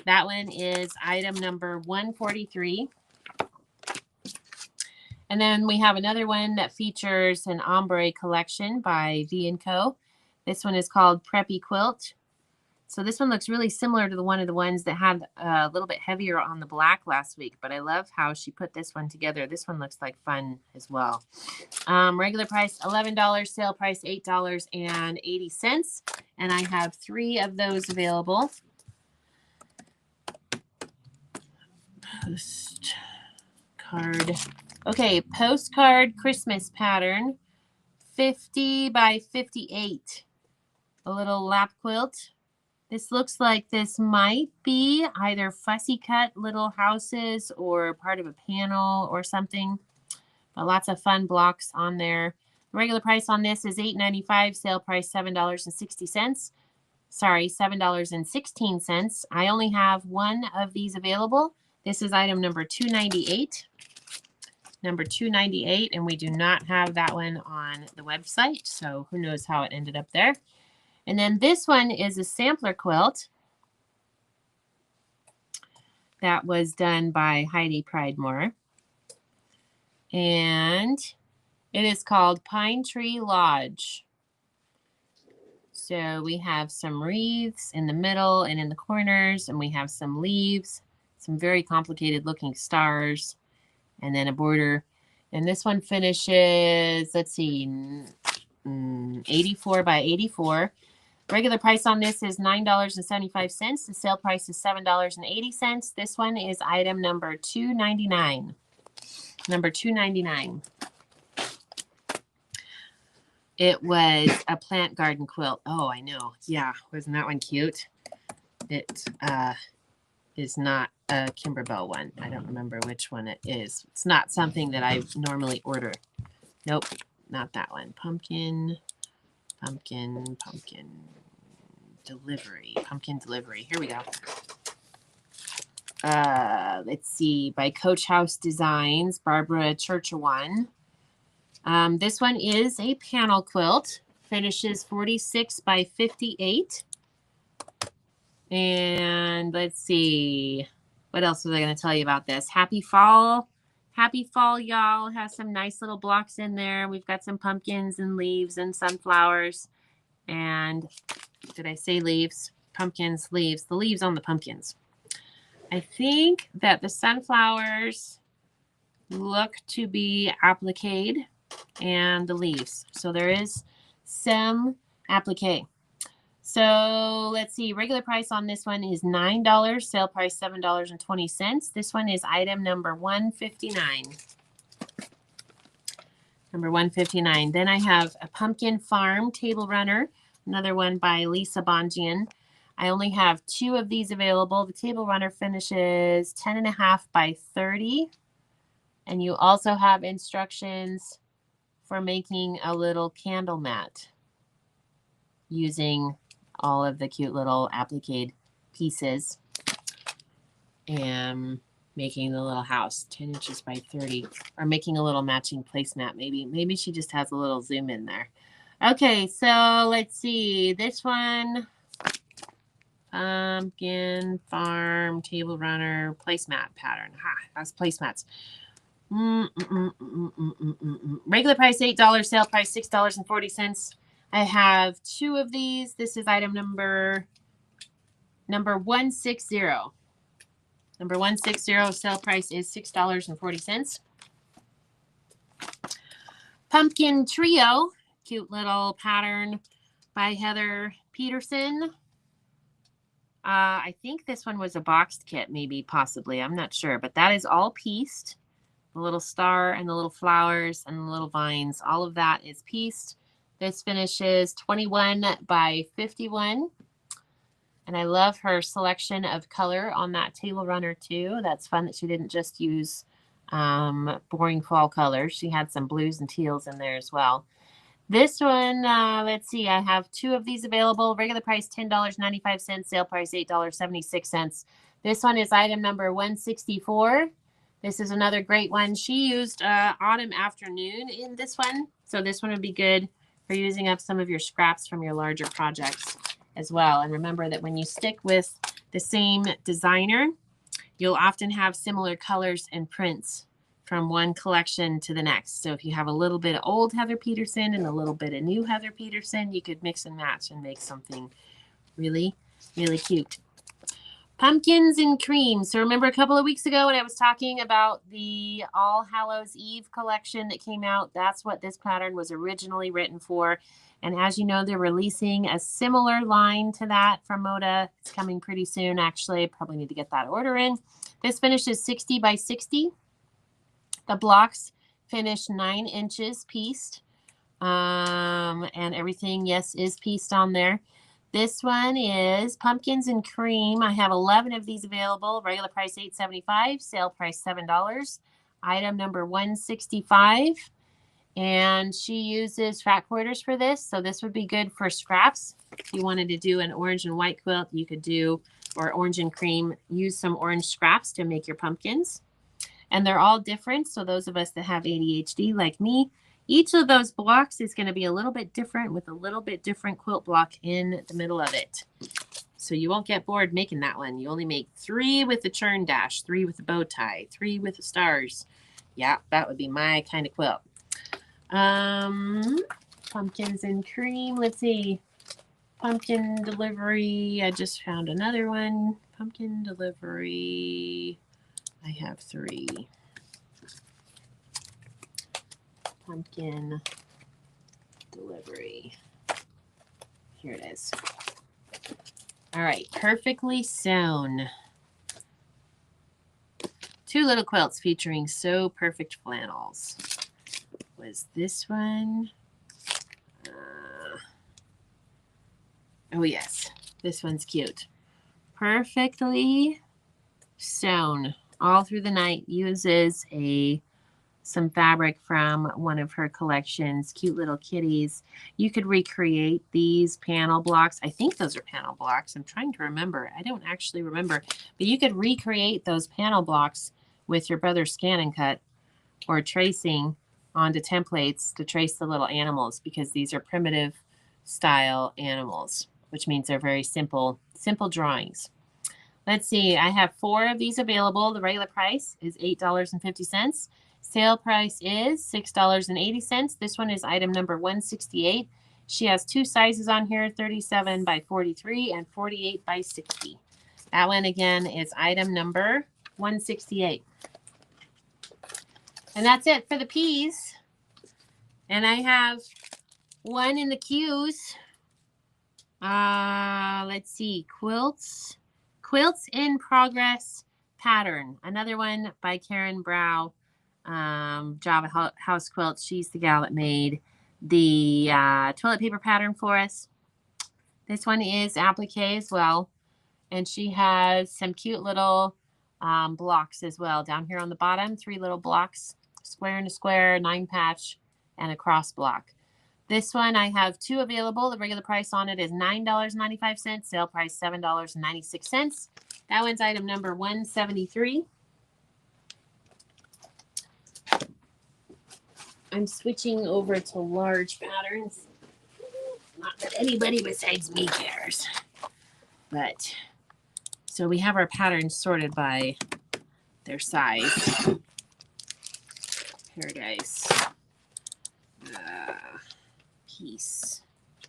That one is item number 143. And then we have another one that features an ombre collection by V&Co. This one is called Preppy Quilt. So this one looks really similar to the one of the ones that had a little bit heavier on the black last week, but I love how she put this one together. This one looks like fun as well. Regular price $11, sale price $8.80, and I have 3 of those available. Postcard. Okay, postcard Christmas pattern, 50 by 58. A little lap quilt. This looks like this might be either fussy cut little houses or part of a panel or something. But lots of fun blocks on there. The regular price on this is $8.95. Sale price $7.60. Sorry, $7.16. I only have 1 of these available. This is item number 298. Number 298, and we do not have that one on the website, so who knows how it ended up there. And then this one is a sampler quilt that was done by Heidi Pridemore. And it is called Pine Tree Lodge. So we have some wreaths in the middle and in the corners, and we have some leaves, some very complicated looking stars, and then a border. And this one finishes, let's see, 84 by 84. Regular price on this is $9.75. The sale price is $7.80. This one is item number 299. Number 299. It was a plant garden quilt. Oh, I know. Yeah, wasn't that one cute? It is not a Kimberbell one. I don't remember which one it is. It's not something that I normally order. Nope, not that one. Pumpkin delivery. Pumpkin delivery. Here we go. Let's see. By Coach House Designs, Barbara Churchawan. This one is a panel quilt. Finishes 46 by 58. And let's see. What else was I going to tell you about this? Happy fall. Happy fall, y'all. Has some nice little blocks in there. We've got some pumpkins and leaves and sunflowers. And did I say leaves? Pumpkins, leaves. The leaves on the pumpkins. I think that the sunflowers look to be appliqued and the leaves. So there is some applique. So let's see. Regular price on this one is $9. Sale price $7.20. This one is item number 159. Number 159. Then I have a Pumpkin Farm Table Runner. Another one by Lisa Bongian. I only have 2 of these available. The Table Runner finishes 10.5 by 30. And you also have instructions for making a little candle mat using all of the cute little applique pieces and making the little house 10 inches by 30, or making a little matching placemat. Maybe she just has a little zoom in there. Okay, so let's see this one. Pumpkin farm table runner placemat pattern. That's placemats. Regular price $8, sale price $6.40. I have 2 of these. This is item number 160. Number 160, sale price is $6.40. Pumpkin Trio, cute little pattern by Heather Peterson. I think this one was a boxed kit, maybe, possibly. I'm not sure, but that is all pieced. The little star and the little flowers and the little vines, all of that is pieced. This finishes 21 by 51. And I love her selection of color on that table runner too. That's fun that she didn't just use boring fall colors. She had some blues and teals in there as well. This one, let's see, I have 2 of these available. Regular price $10.95, sale price $8.76. This one is item number 164. This is another great one. She used autumn afternoon in this one. So this one would be good for using up some of your scraps from your larger projects as well. And remember that when you stick with the same designer, you'll often have similar colors and prints from one collection to the next. So if you have a little bit of old Heather Peterson and a little bit of new Heather Peterson, you could mix and match and make something really, really cute. Pumpkins and cream. So remember a couple of weeks ago when I was talking about the All Hallows Eve collection that came out, that's what this pattern was originally written for. And as you know, they're releasing a similar line to that from Moda. It's coming pretty soon, actually. Probably need to get that order in. This finishes 60 by 60. The blocks finish 9 inches pieced. And everything, yes, is pieced on there. This one is pumpkins and cream. I have 11 of these available. Regular price $8.75, sale price $7. Item number 165. And she uses fat quarters for this. So this would be good for scraps. If you wanted to do an orange and white quilt, you could do, or orange and cream, use some orange scraps to make your pumpkins. And they're all different. So those of us that have ADHD like me, each of those blocks is going to be a little bit different with a little bit different quilt block in the middle of it. So you won't get bored making that one. You only make 3 with the churn dash, 3 with the bow tie, 3 with the stars. Yeah, that would be my kind of quilt. Pumpkins and cream. Let's see. Pumpkin delivery. I just found another one. Pumpkin delivery. I have 3. Pumpkin delivery. Here it is. All right, perfectly sewn. 2 little quilts featuring So Perfect flannels. Was this one? Oh yes, this one's cute. Perfectly sewn all through the night. Uses some fabric from one of her collections, cute little kitties. You could recreate these panel blocks. I think those are panel blocks. I'm trying to remember. I don't actually remember. But you could recreate those panel blocks with your brother's Scan and Cut or tracing onto templates to trace the little animals, because these are primitive style animals, which means they're very simple drawings. Let's see. I have 4 of these available. The regular price is $8.50. Sale price is $6.80. This one is item number 168. She has 2 sizes on here, 37 by 43 and 48 by 60. That one again is item number 168. And that's it for the peas. And I have one in the queues. Let's see. Quilts in Progress pattern. Another one by Karen Brow. Java House Quilts. She's the gal that made the toilet paper pattern for us. This one is applique as well. And she has some cute little blocks as well. Down here on the bottom, 3 little blocks. Square and a square, 9 patch, and a cross block. This one, I have 2 available. The regular price on it is $9.95. Sale price $7.96. That one's item number 173. I'm switching over to large patterns. Not that anybody besides me cares. But, so we have our patterns sorted by their size. Paradise. Peace.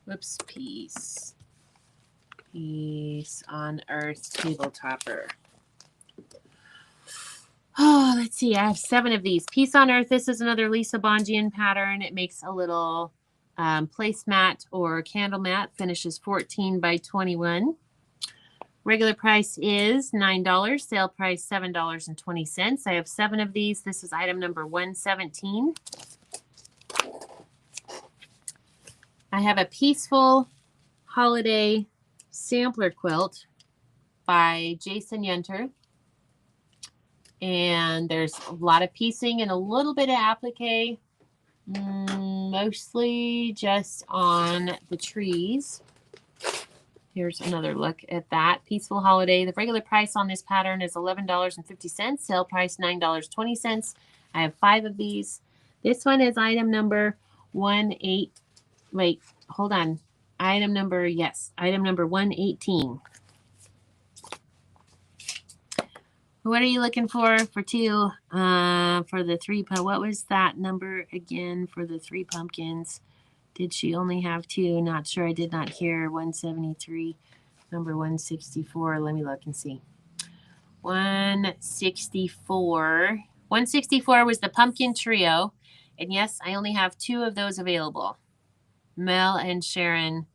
Whoops, peace. Peace on Earth table topper. Oh, let's see. I have 7 of these. Peace on Earth. This is another Lisa Bongian pattern. It makes a little placemat or candle mat. Finishes 14 by 21. Regular price is $9. Sale price $7.20. I have 7 of these. This is item number 117. I have a Peaceful Holiday Sampler Quilt by Jason Yenter. And there's a lot of piecing and a little bit of applique. Mostly just on the trees. Here's another look at that. Peaceful Holiday. The regular price on this pattern is $11.50. Sale price $9.20. I have 5 of these. This one is item number 18. Wait, hold on. Item number 118. What are you looking for 2? For the 3 what was that number again for the 3 pumpkins? Did she only have 2? Not sure. I did not hear. 173, number 164. Let me look and see. 164. 164 was the pumpkin trio. And yes, I only have 2 of those available. Mel and Sharon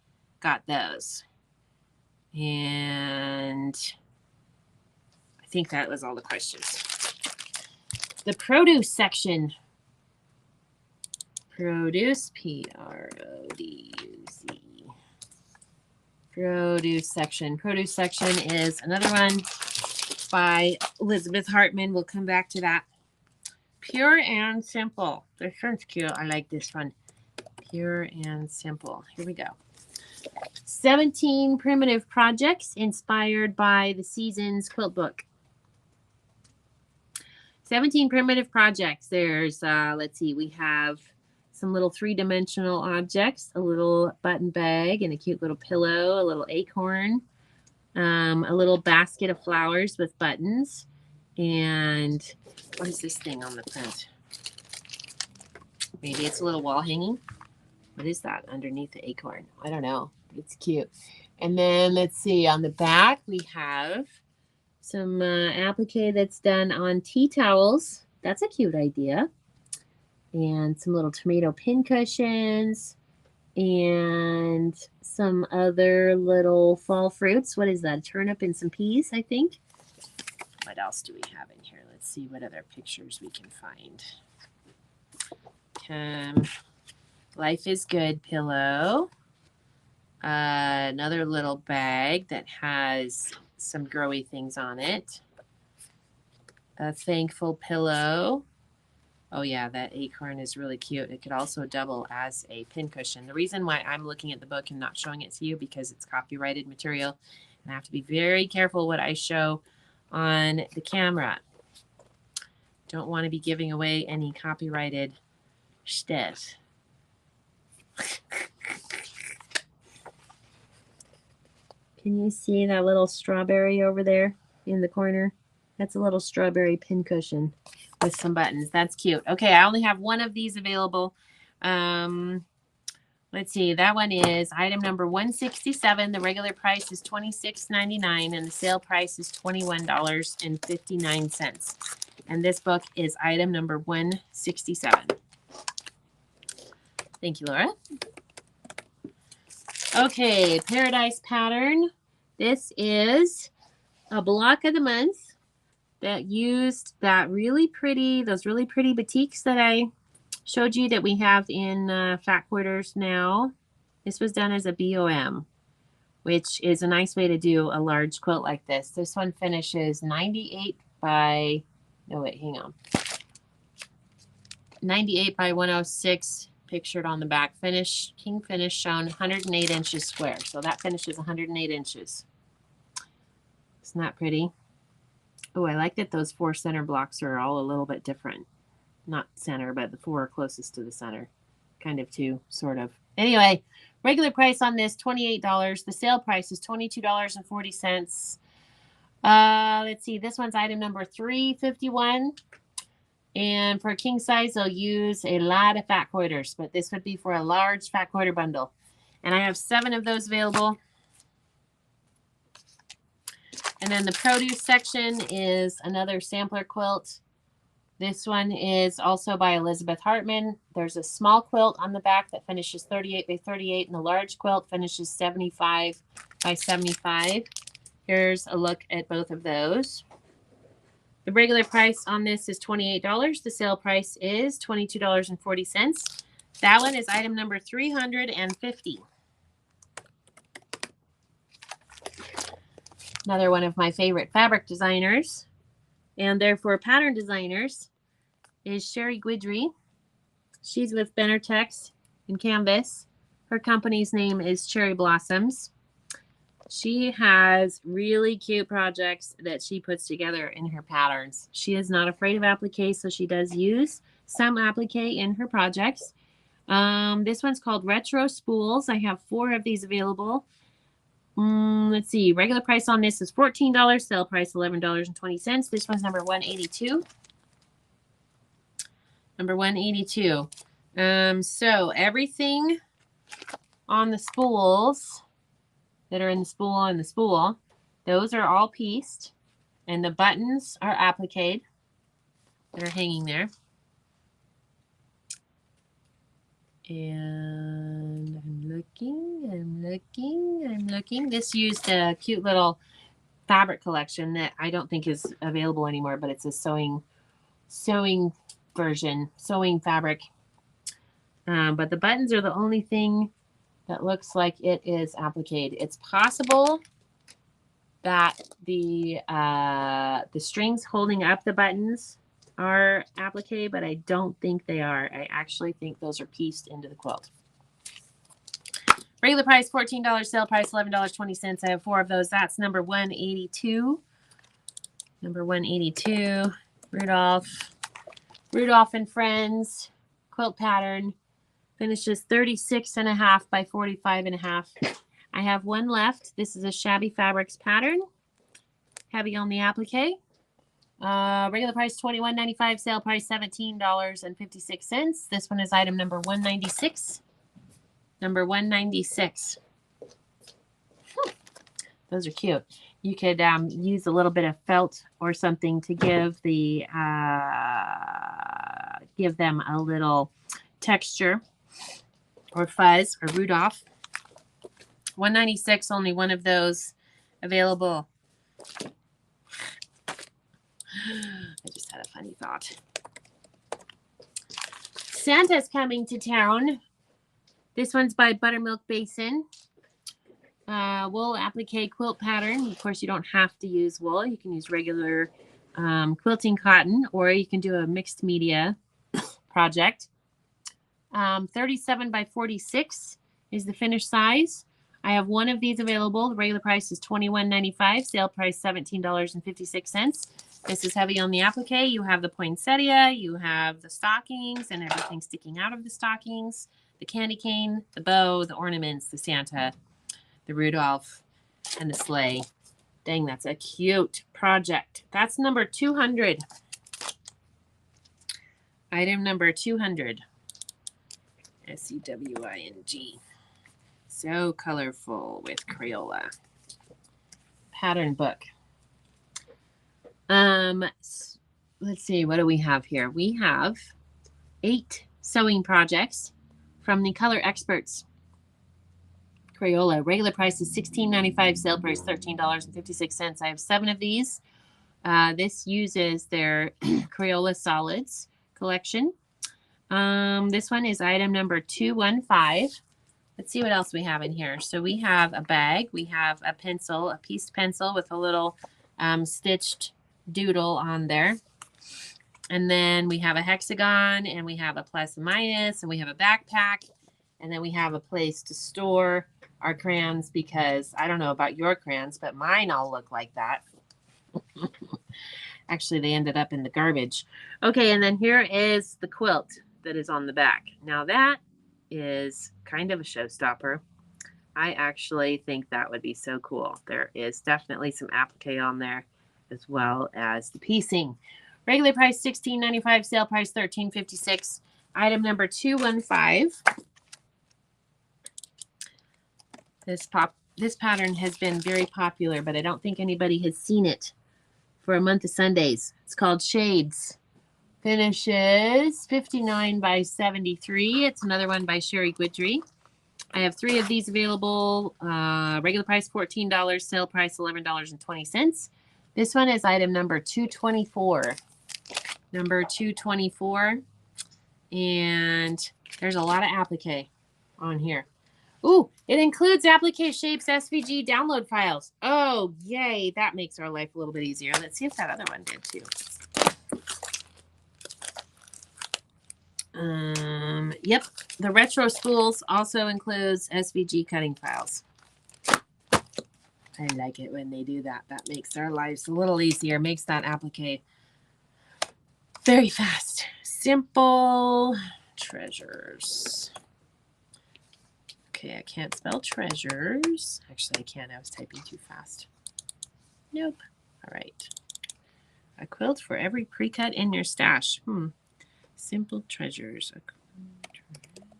got those. And I think that was all the questions. The produce section. Produce, P-R-O-D-U-C. Produce section. Produce section is another one by Elizabeth Hartman. We'll come back to that. Pure and Simple. This one's cute. I like this one. Pure and Simple. Here we go. 17 primitive projects inspired by the Seasons quilt book. 17 primitive projects. There's, let's see, we have some little 3-dimensional objects, a little button bag and a cute little pillow, a little acorn, a little basket of flowers with buttons, and what is this thing on the print? Maybe it's a little wall hanging. What is that underneath the acorn? I don't know, but it's cute. And then let's see, on the back we have some applique that's done on tea towels. That's a cute idea. And some little tomato pin cushions and some other little fall fruits. What is that? A turnip and some peas, I think. What else do we have in here? Let's see what other pictures we can find. Life is Good pillow. Another little bag that has some growy things on it. A Thankful pillow. Oh yeah, that acorn is really cute. It could also double as a pincushion. The reason why I'm looking at the book and not showing it to you because it's copyrighted material. And I have to be very careful what I show on the camera. Don't want to be giving away any copyrighted stuff. Can you see that little strawberry over there in the corner? That's a little strawberry pincushion with some buttons. That's cute. Okay, I only have 1 of these available. Let's see. That one is item number 167. The regular price is $26.99 and the sale price is $21.59. And this book is item number 167. Thank you, Laura. Okay, Paradise Pattern. This is a block of the month that used that those really pretty batiks that I showed you that we have in Fat Quarters now. This was done as a BOM, which is a nice way to do a large quilt like this. This one finishes 98 by 106 pictured on the back. Finish, king finish shown 108 inches square. So that finish is 108 inches. Isn't that pretty? Oh, I like that those 4 center blocks are all a little bit different. Not center, but the 4 closest to the center. Kind of two, sort of. Anyway, regular price on this, $28. The sale price is $22.40. Let's see. This one's item number 351. And for king size, they'll use a lot of fat quarters, but this would be for a large fat quarter bundle. And I have 7 of those available. And then the produce section is another sampler quilt. This one is also by Elizabeth Hartman. There's a small quilt on the back that finishes 38 by 38, and the large quilt finishes 75 by 75. Here's a look at both of those. The regular price on this is $28. The sale price is $22.40. That one is item number 350. Another one of my favorite fabric designers, and therefore pattern designers, is Sherry Guidry. She's with Benartex in Canvas. Her company's name is Cherry Blossoms. She has really cute projects that she puts together in her patterns. She is not afraid of applique, so she does use some applique in her projects. This one's called Retro Spools. I have 4 of these available. Let's see. Regular price on this is $14. Sale price $11.20. This one's number 182. Number 182. So everything on the spools that are in the spool, those are all pieced, and the buttons are appliqued that are hanging there. And I'm looking. This used a cute little fabric collection that I don't think is available anymore, but it's a sewing version, sewing fabric. But the buttons are the only thing that looks like it is appliqued. It's possible that the strings holding up the buttons are applique, but I don't think they are. I actually think those are pieced into the quilt. Regular price $14, sale price $11.20. I have 4 of those. That's number 182. Number 182, Rudolph and Friends quilt pattern. Finishes 36.5 by 45.5. I have 1 left. This is a Shabby Fabrics pattern. Heavy on the applique. Regular price $21.95, sale price $17.56. This one is item number 196. Number 196. Those are cute. You could use a little bit of felt or something to give them a little texture or fuzz or Rudolph. 196, only 1 of those available. I just had a funny thought. Santa's coming to town. This one's by Buttermilk Basin. Wool applique quilt pattern. Of course, you don't have to use wool. You can use regular quilting cotton, or you can do a mixed media project. 37 by 46 is the finished size. I have 1 of these available. The regular price is $21.95. Sale price $17.56. This is heavy on the applique. You have the poinsettia, you have the stockings and everything sticking out of the stockings, the candy cane, the bow, the ornaments, the Santa, the Rudolph, and the sleigh. Dang, that's a cute project. That's number 200. Item number 200. SEWING. So colorful with Crayola. Pattern book. Let's see, what do we have here? We have 8 sewing projects from the Color Experts Crayola. Regular price is $16.95, sale price $13.56. I have 7 of these. This uses their Crayola Solids collection. This one is item number 215. Let's see what else we have in here. So we have a bag. We have a pencil, a pieced pencil with a little stitched doodle on there. And then we have a hexagon, and we have a plus and minus, and we have a backpack, and then we have a place to store our crayons, because I don't know about your crayons, but mine all look like that. Actually, they ended up in the garbage. Okay, and then here is the quilt that is on the back. Now that is kind of a showstopper. I actually think that would be so cool. There is definitely some applique on there, as well as the piecing. Regular price $16.95, sale price $13.56. Item number 215. This pattern has been very popular, but I don't think anybody has seen it for a month of Sundays. It's called Shades. Finishes 59 by 73. It's another one by Sherry Guidry. I have 3 of these available. Regular price $14, sale price $11.20. This one is item number 224. Number 224. And there's a lot of applique on here. Ooh, it includes applique shapes SVG download files. Oh, yay. That makes our life a little bit easier. Let's see if that other one did too. Yep. The retro spools also includes SVG cutting files. I like it when they do that. That makes our lives a little easier. Makes that applique very fast. Simple treasures. Okay, I can't spell treasures. Actually, I can't. I was typing too fast. Nope. All right. A quilt for every pre-cut in your stash. Simple treasures.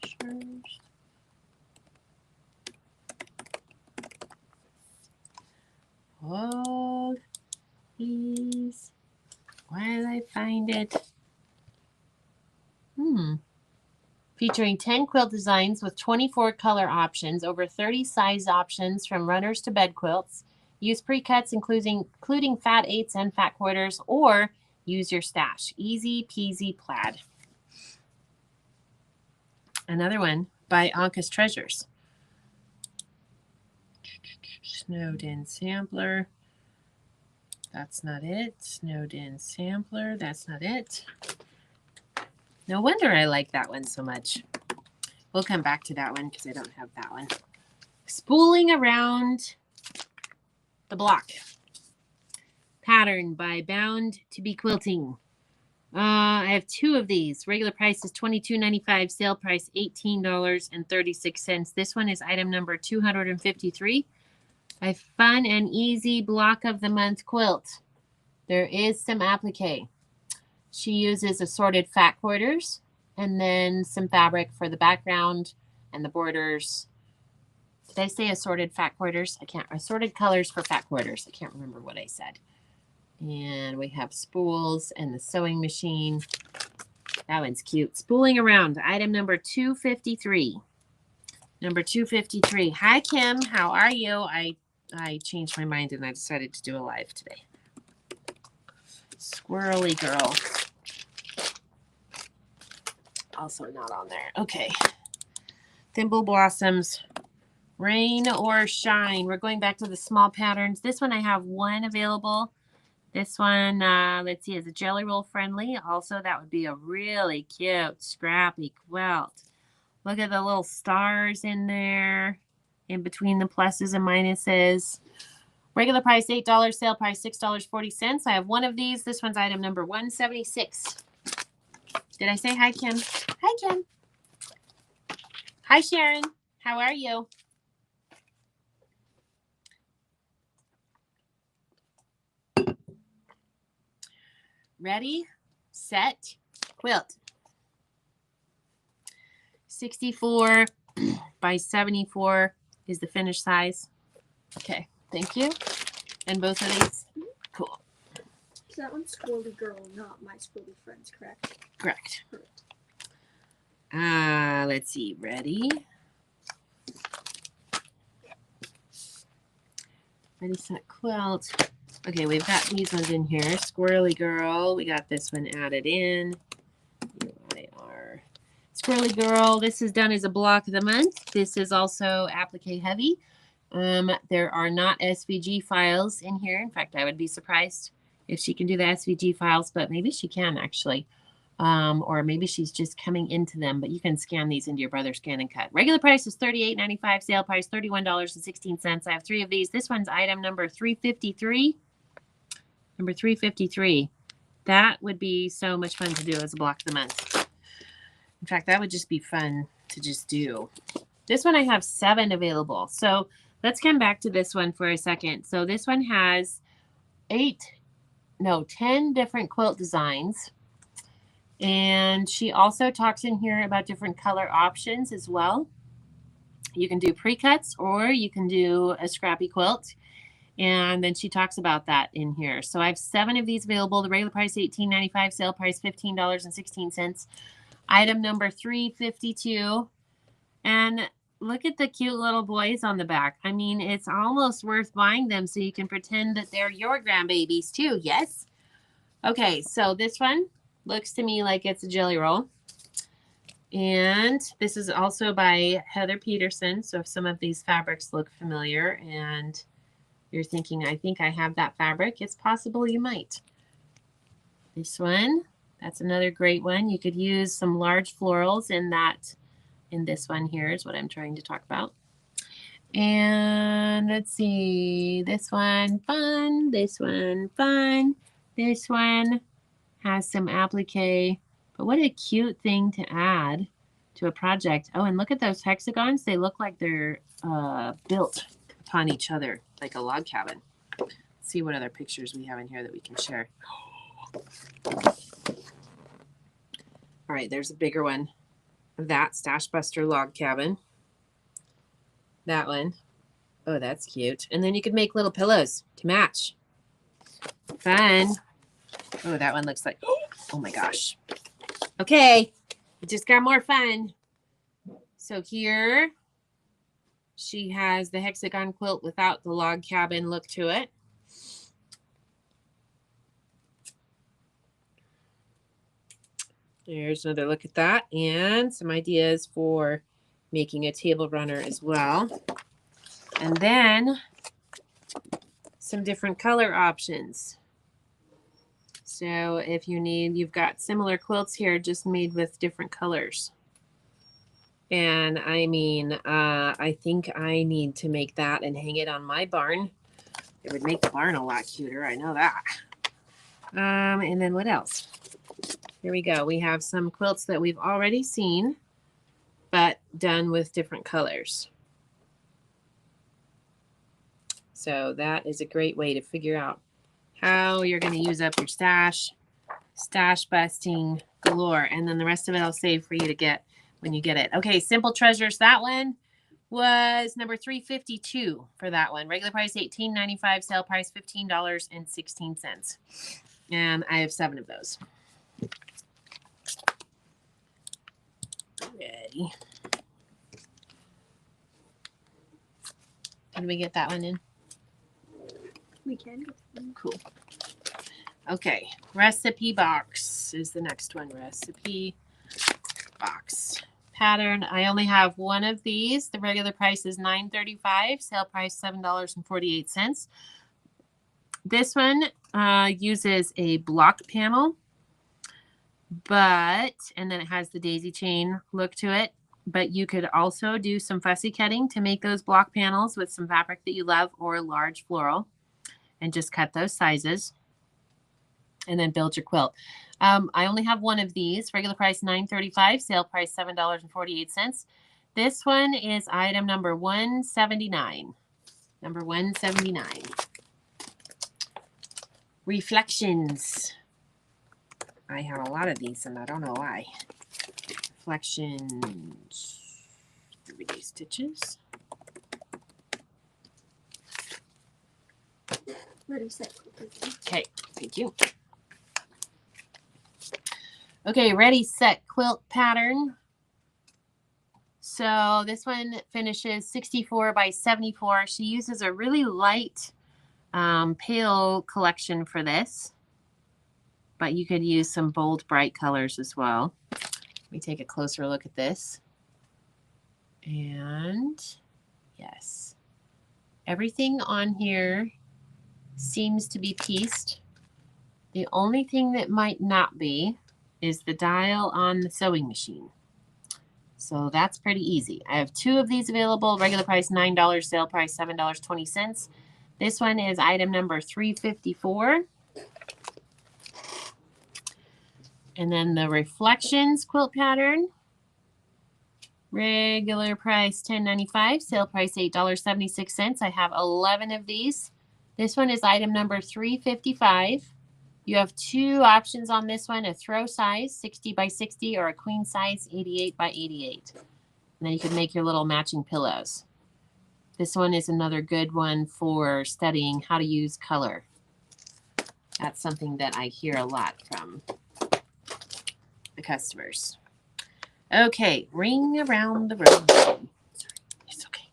Treasures. Oh, please. Why did I find it? Featuring 10 quilt designs with 24 color options, over 30 size options from runners to bed quilts. Use pre-cuts including fat 8s and fat quarters, or use your stash. Easy peasy plaid. Another one by Anka's Treasures. Snowed in sampler. That's not it. Snowed in sampler. That's not it. No wonder I like that one so much. We'll come back to that one because I don't have that one. Spooling around the block. Pattern by Bound to Be Quilting. I have 2 of these. Regular price is $22.95. Sale price $18.36. This one is item number 253. A fun and easy block of the month quilt. There is some applique. She uses assorted fat quarters and then some fabric for the background and the borders. Did I say assorted fat quarters? Assorted colors for fat quarters. I can't remember what I said. And we have spools and the sewing machine. That one's cute. Spooling around. Item number 253. Number 253. Hi, Kim. How are you? I changed my mind and I decided to do a live today. Squirrely girl. Also not on there. Okay. Thimble Blossoms. Rain or shine. We're going back to the small patterns. This one I have 1 available. This one, let's see, is a jelly roll friendly. Also, that would be a really cute, scrappy quilt. Look at the little stars in there, in between the pluses and minuses. Regular price $8, sale price $6.40. I have 1 of these. This one's item number 176. Did I say hi, Kim? Hi, Kim. Hi, Sharon. How are you? Ready, set, quilt. 64 by 74 is the finished size. Okay, thank you. And both of these? Cool. So that one's Squirrely Girl, not My Squirrely Friends, correct? Correct. Correct. Let's see. Ready? Ready, set, quilt. Okay, we've got these ones in here. Squirrely Girl. We got this one added in. Here they are. Squirrely Girl. This is done as a block of the month. This is also applique heavy. There are not SVG files in here. In fact, I would be surprised if she can do the SVG files, but maybe she can actually. Or maybe she's just coming into them, but you can scan these into your brother Scan and Cut. Regular price is $38.95, sale price $31.16. I have 3 of these. This one's item number 353. Number 353. That would be so much fun to do as a block of the month. In fact, that would just be fun to just do. This one I have 7 available. So let's come back to this one for a second. So this one has 10 different quilt designs. And she also talks in here about different color options as well. You can do pre-cuts or you can do a scrappy quilt. And then she talks about that in here. So I have 7 of these available. The regular price $18.95, sale price $15.16. Item number 352. And look at the cute little boys on the back. I mean, it's almost worth buying them so you can pretend that they're your grandbabies too. Yes? Okay, so this one looks to me like it's a jelly roll. And this is also by Heather Peterson. So if some of these fabrics look familiar and you're thinking, I think I have that fabric, it's possible you might. This one, that's another great one. You could use some large florals in that. In this one here is what I'm trying to talk about. And let's see, this one fun, this one fun, this one has some applique, but what a cute thing to add to a project. Oh, and look at those hexagons. They look like they're built upon each other like a log cabin. Let's see what other pictures we have in here that we can share. All right, there's a bigger one of that Stash Buster log cabin. That one. Oh, that's cute. And then you could make little pillows to match. Fun. Oh, that one looks like, oh my gosh. Okay, it just got more fun. So here she has the hexagon quilt without the log cabin look to it. There's another look at that and some ideas for making a table runner as well. And then some different color options. So if you need, you've got similar quilts here just made with different colors. And I mean, I think I need to make that and hang it on my barn. It would make the barn a lot cuter. I know that. And then what else? Here we go. We have some quilts that we've already seen, but done with different colors. So that is a great way to figure out how you're going to use up your stash busting galore. And then the rest of it I'll save for you to get when you get it. Okay, Simple Treasures. That one was number 352 for that one. Regular price $18.95, sale price $15.16. And I have 7 of those. Ready. Did we get that one in? We can. Cool. Okay, recipe box is the next one. Recipe box pattern. I only have 1 of these. The regular price is $9.35. Sale price $7.48. This one uses a block panel, and then it has the daisy chain look to it. But you could also do some fussy cutting to make those block panels with some fabric that you love or large floral. And just cut those sizes and then build your quilt. I only have 1 of these. Regular price $9.35, sale price $7.48. This one is item number 179. Number 179. Reflections. I have a lot of these and I don't know why. Reflections. Everyday stitches. Ready, set. Okay, thank you. Okay, ready, set, quilt pattern. So this one finishes 64 by 74. She uses a really light pale collection for this, but you could use some bold, bright colors as well. Let me take a closer look at this. And yes, everything on here seems to be pieced The only thing that might not be is the dial on the sewing machine. So that's pretty easy. I have 2 of these available. Regular price $9, sale price $7.20. This one is item number 354. And then the Reflections quilt pattern. Regular price $10.95, sale price $8.76. I have 11 of these. This one is item number 355. You have 2 options on this one, a throw size 60 by 60 or a queen size 88 by 88. And then you can make your little matching pillows. This one is another good one for studying how to use color. That's something that I hear a lot from the customers. Okay, ring around the rosy. Sorry, it's okay.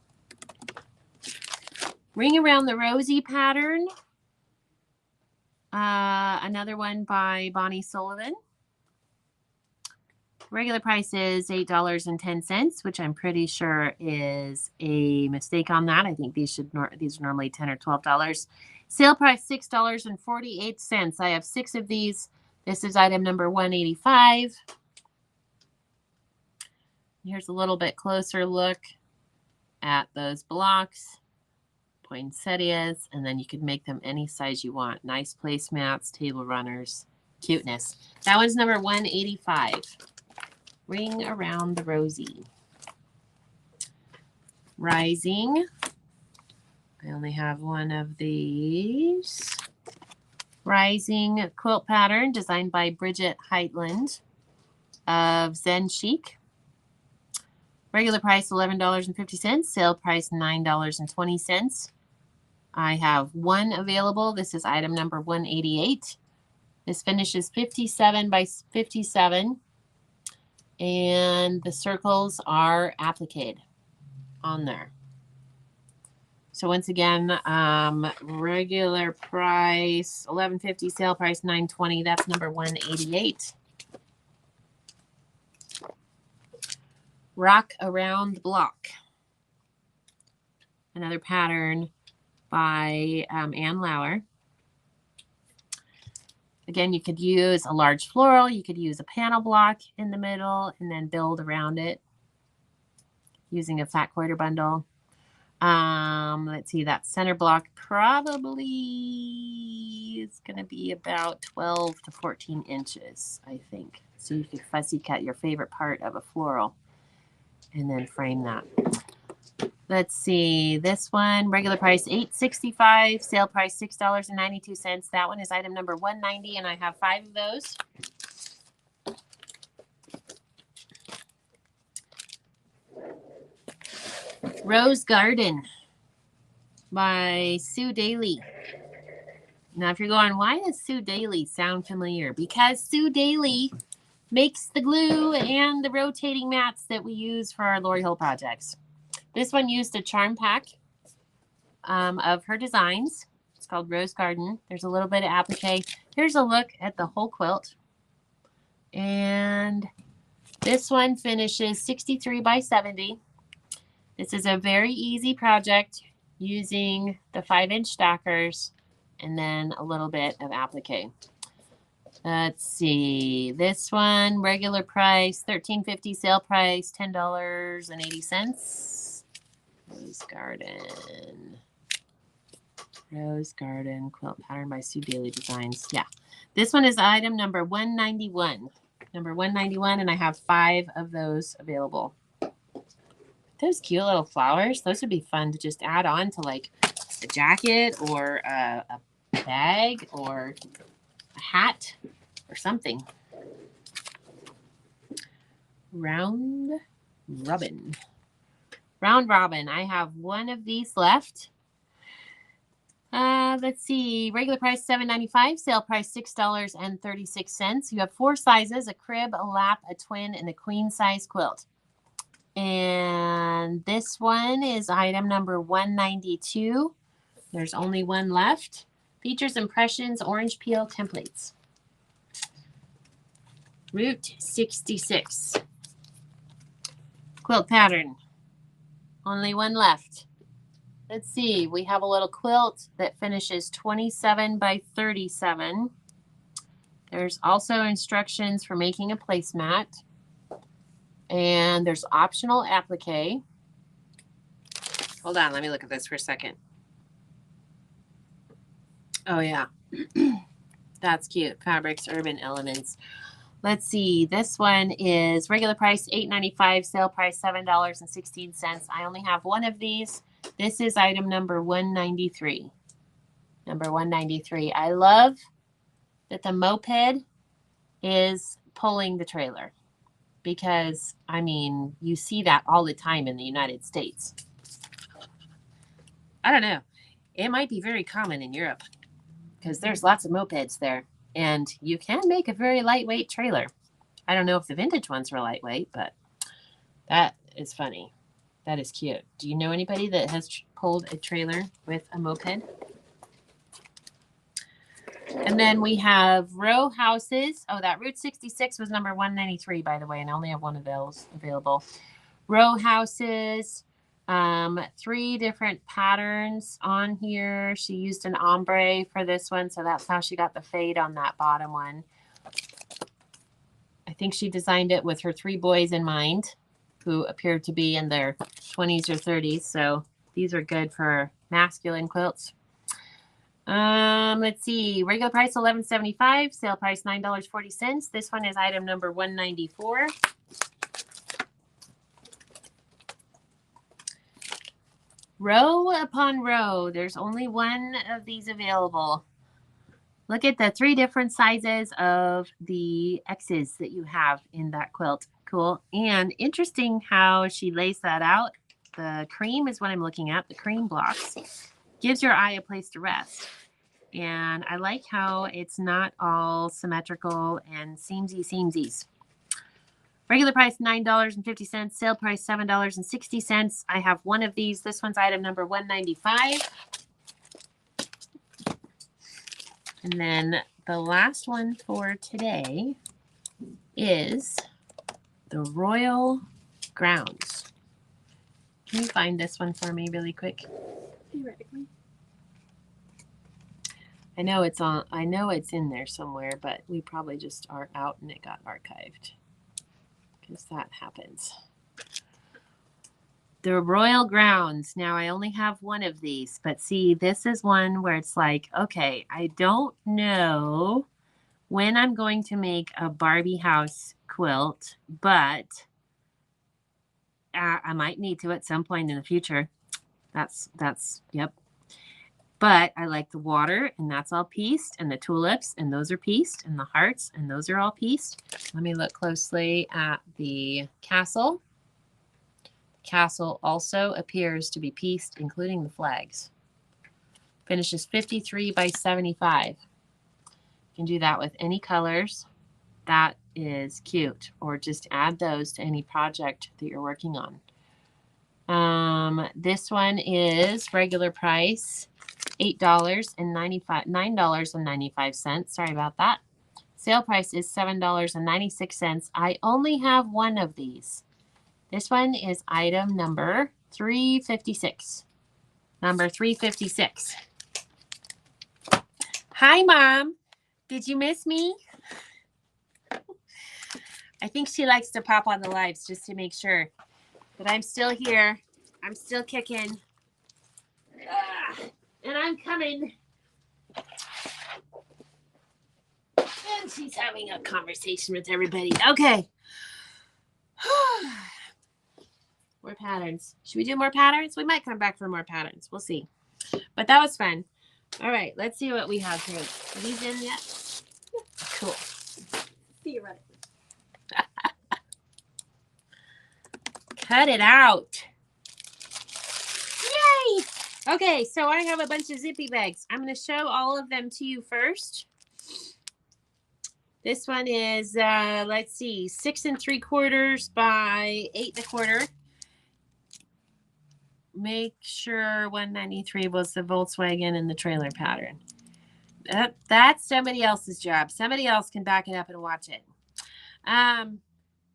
Ring around the rosy pattern. Another one by Bonnie Sullivan. Regular price is $8.10, which I'm pretty sure is a mistake on that. I think these are normally $10 or $12. Sale price $6.48. I have 6 of these. This is item number 185. Here's a little bit closer look at those blocks, poinsettias, and then you can make them any size you want. Nice placemats, table runners, cuteness. That one's number 185. Ring around the rosy. Rising. I only have 1 of these. Rising quilt pattern designed by Bridget Heitland of Zen Chic. Regular price $11.50. Sale price $9.20. I have 1 available. This is item number 188. This finishes 57 by 57. And the circles are appliqued on there. So once again, regular price $11.50, sale price $9.20. That's number 188. Rock Around the Block. Another pattern by Ann Lauer. Again, you could use a large floral. You could use a panel block in the middle and then build around it using a flat quarter bundle. Let's see, that center block probably is going to be about 12 to 14 inches, I think. So you could fussy cut your favorite part of a floral and then frame that. Let's see, this one, regular price $8.65, sale price $6.92. That one is item number 190, and I have 5 of those. Rose Garden by Sue Daly. Now, if you're going, why does Sue Daly sound familiar? Because Sue Daly makes the glue and the rotating mats that we use for our Lori Hill projects. This one used a charm pack of her designs. It's called Rose Garden. There's a little bit of applique. Here's a look at the whole quilt. And this one finishes 63 by 70. This is a very easy project using the 5-inch stackers and then a little bit of applique. Let's see. This one, regular price $13.50, sale price $10.80. Rose Garden quilt pattern by Sue Daly Designs. Yeah. This one is item number 191. Number 191, and I have 5 of those available. Those cute little flowers, those would be fun to just add on to like a jacket or a bag or a hat or something. Round Robin. I have 1 of these left. Let's see. Regular price $7.95. Sale price $6.36. You have 4 sizes: a crib, a lap, a twin, and a queen size quilt. And this one is item number 192. There's only 1 left. Features Impressions Orange Peel Templates. Route 66. Quilt pattern. Only 1 left. Let's see. We have a little quilt that finishes 27 by 37. There's also instructions for making a placemat. And there's optional applique. Hold on, let me look at this for a second. Oh, yeah. That's cute. Fabrics, Urban Elements. Let's see. This one is regular price $8.95, sale price $7.16. I only have one of these. This is item number 193. Number 193. I love that the moped is pulling the trailer because, I mean, you see that all the time in the United States. I don't know. It might be very common in Europe because there's lots of mopeds there, and you can make a very lightweight trailer. I don't know if the vintage ones were lightweight, but that is funny. That is cute. Do you know anybody that has pulled a trailer with a moped? And then we have row houses. Oh, that Route 66 was number 193, by the way, and I only have one of those available. Row houses, 3 different patterns on here. She used an ombre for this one, so that's how she got the fade on that bottom one. I think she designed it with her 3 boys in mind, who appeared to be in their 20s or 30s. So these are good for masculine quilts. Let's see. Regular price $11.75. Sale price $9.40. This one is item number 194. Row upon row. There's only one of these available. Look at the 3 different sizes of the X's that you have in that quilt. Cool. And interesting how she lays that out. The cream is what I'm looking at. The cream blocks. Gives your eye a place to rest. And I like how it's not all symmetrical and seamsies. Regular price $9.50. Sale price $7.60. I have one of these. This one's item number 195. And then the last one for today is the Royal Grounds. Can you find this one for me really quick? Theoretically. I know it's in there somewhere, but we probably just are out and it got archived. Because that happens. The Royal Grounds. Now I only have one of these, but see, this is one where it's like, okay, I don't know when I'm going to make a Barbie house quilt, but I might need to at some point in the future. Yep. But I like the water, and that's all pieced, and the tulips, and those are pieced, and the hearts, and those are all pieced. Let me look closely at the castle. Castle also appears to be pieced, including the flags. Finishes 53 by 75. You can do that with any colors. That is cute. Or just add those to any project that you're working on. This one is regular price $9.95. Sorry about that. Sale price is $7.96. I only have one of these. This one is item number 356. Number 356. Hi, Mom. Did you miss me? I think she likes to pop on the lives just to make sure that I'm still here. I'm still kicking. And I'm coming. And she's having a conversation with everybody. Okay. More patterns. Should we do more patterns? We might come back for more patterns. We'll see. But that was fun. All right. Let's see what we have here. Are these in yet? Cool. Theoretically. Cut it out. Yay! Okay, so I have a bunch of zippy bags. I'm going to show all of them to you first. This one is, let's see, 6 3/4 by 8 1/4. Make sure 193 was the Volkswagen and the trailer pattern. That's somebody else's job. Somebody else can back it up and watch it.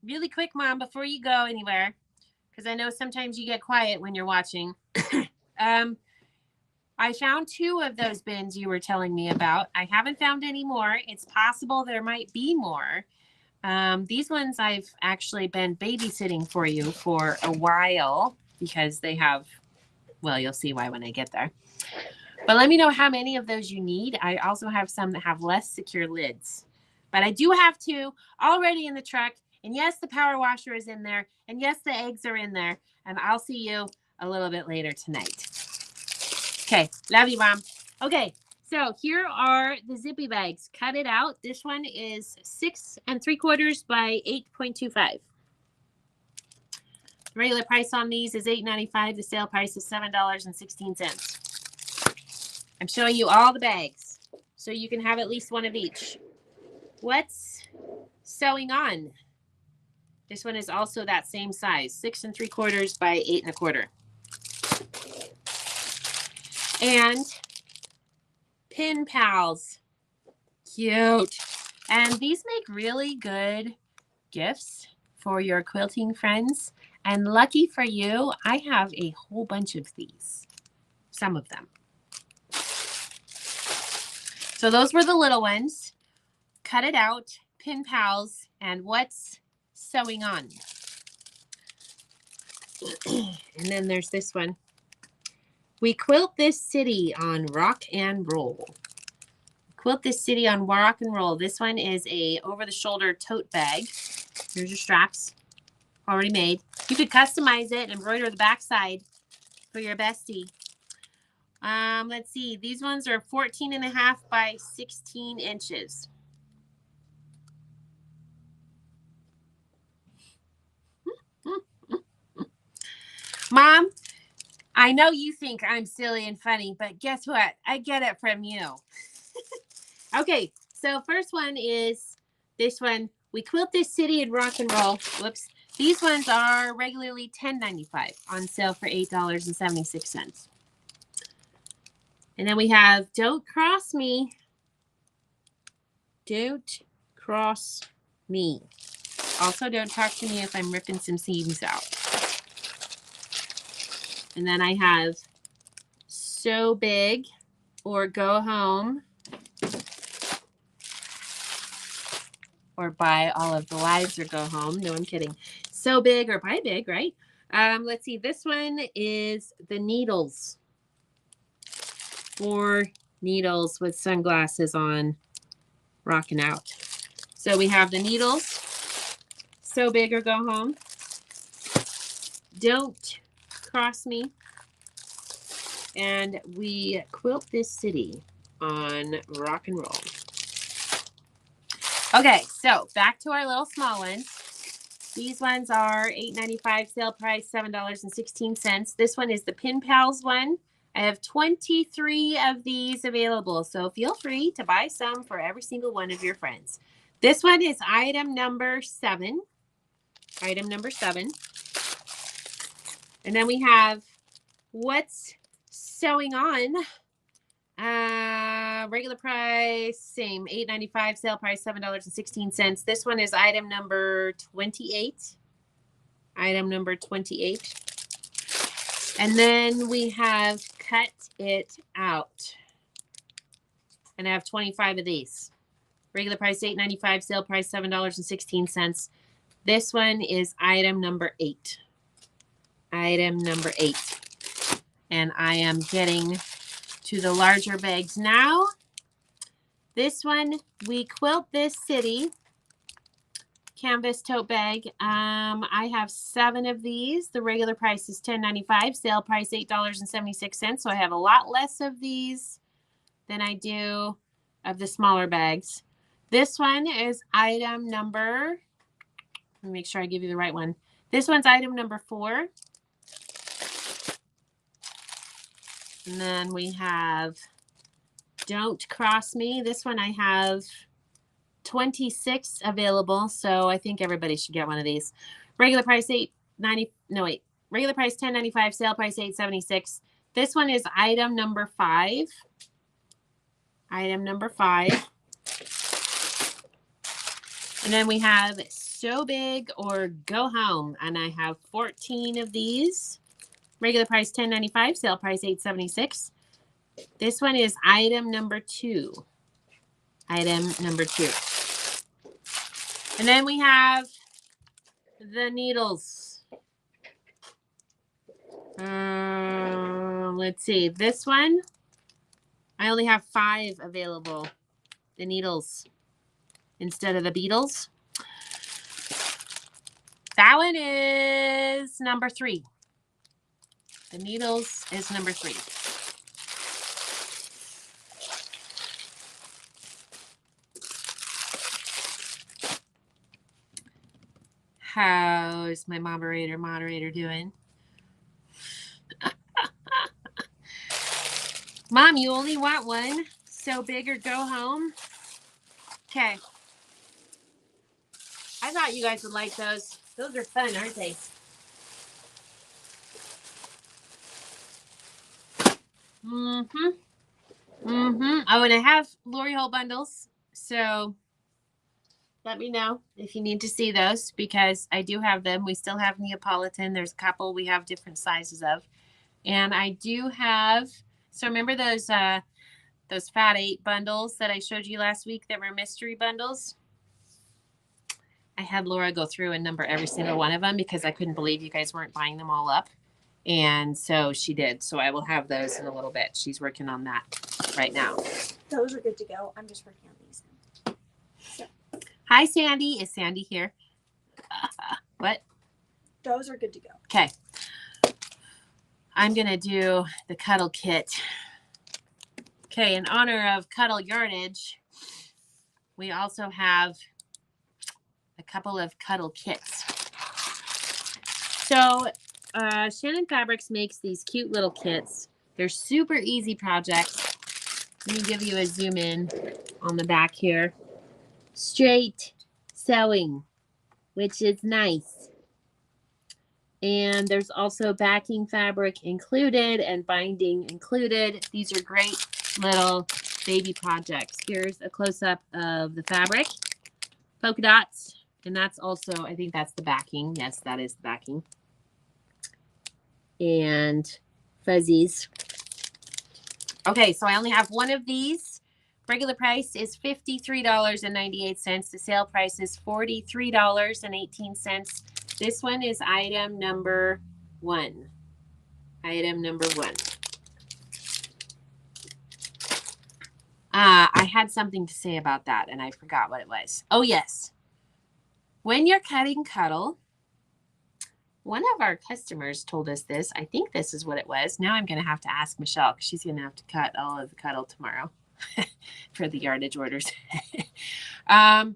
Really quick, Mom, before you go anywhere, because I know sometimes you get quiet when you're watching. I found 2 of those bins you were telling me about. I haven't found any more. It's possible there might be more. These ones I've actually been babysitting for you for a while because they have, well, you'll see why when I get there. But let me know how many of those you need. I also have some that have less secure lids. But I do have 2 already in the truck. And yes, the power washer is in there. And yes, the eggs are in there. And I'll see you a little bit later tonight. Okay, love you, Mom. Okay, so here are the zippy bags. Cut it out. This one is 6 3/4 by 8.25. The regular price on these is $8.95. The sale price is $7.16. I'm showing you all the bags, so you can have at least one of each. What's sewing on? This one is also that same size, 6 3/4 by 8 1/4. And Pin Pals. Cute. And these make really good gifts for your quilting friends. And lucky for you, I have a whole bunch of these. Some of them. So those were the little ones. Cut it out, Pin Pals, and what's sewing on? And then there's this one. We quilt this city on rock and roll. Quilt this city on rock and roll. This one is a over-the-shoulder tote bag. Here's your straps, already made. You could customize it and embroider the backside for your bestie. Let's see. These ones are 14.5 by 16 inches. Mom, I know you think I'm silly and funny, but guess what? I get it from you. Okay, so first one is this one. We quilt this city in rock and roll. Whoops. These ones are regularly $10.95, on sale for $8.76. And then we have Don't Cross Me. Don't cross me. Also, don't talk to me if I'm ripping some seams out. And then I have So Big or Go Home or Buy All of the Lives or Go Home. No, I'm kidding. So Big or Buy Big, right? Let's see. This one is the Needles. 4 needles with sunglasses on, rocking out. So we have the Needles, So Big or Go Home, Don't Cross Me, and we quilt this city on rock and roll. Okay, so back to our little small ones. These ones are $8.95, sale price $7.16. This one is the Pin Pals one. I have 23 of these available, so feel free to buy some for every single one of your friends. This one is item number 7. Item number 7. And then we have What's Sewing On? Regular price, same, $8.95, sale price $7.16. This one is item number 28. Item number 28. And then we have Cut It Out. And I have 25 of these. Regular price $8.95, sale price $7.16. This one is item number 8. Item number 8. And I am getting to the larger bags now. This one, we quilt this city canvas tote bag. I have 7 of these. The regular price is $10.95, sale price $8.76. So I have a lot less of these than I do of the smaller bags. This one is item number, let me make sure I give you the right one. This one's item number 4. And then we have Don't Cross Me. This one I have 26 available, so I think everybody should get one of these. Regular price regular price $10.95, sale price $8.76. This one is item number 5. Item number 5. And then we have So Big or Go Home, and I have 14 of these. Regular price $10.95, sale price $8.76. This one is item number 2. Item number 2. And then we have the needles. Let's see. This one, I only have 5 available. The needles instead of the beetles. That one is number 3. The needles is number 3. How's my moderator doing? Mom, you only want one? So big or go home? Okay. I thought you guys would like those. Those are fun, aren't they? Oh, and I have Lori Hole bundles. So let me know if you need to see those because I do have them. We still have Neapolitan. There's a couple we have different sizes of. And I do have, so remember those Fat 8 bundles that I showed you last week that were mystery bundles? I had Laura go through and number every single one of them because I couldn't believe you guys weren't buying them all up. And so she did. So I will have those in a little bit. She's working on that right now. Those are good to go. I'm just working on these. So. Hi, Sandy. Is Sandy here? What? Those are good to go. Okay. I'm going to do the cuddle kit. Okay, in honor of cuddle yardage, we also have a couple of cuddle kits. So Shannon Fabrics makes these cute little kits. They're super easy projects. Let me give you a zoom in on the back here. Straight sewing, which is nice. And there's also backing fabric included and binding included. These are great little baby projects. Here's a close-up of the fabric. Polka dots. And that's also, I think that's the backing. Yes, that is the backing. And fuzzies. Okay, so I only have one of these. Regular price is $53.98. The sale price is $43.18. This one is item number 1. Item number 1. I had something to say about that, and I forgot what it was. Oh, yes. When you're cutting cuddle, one of our customers told us this. I think this is what it was. Now I'm going to have to ask Michelle because she's going to have to cut all of the cuddle tomorrow for the yardage orders. I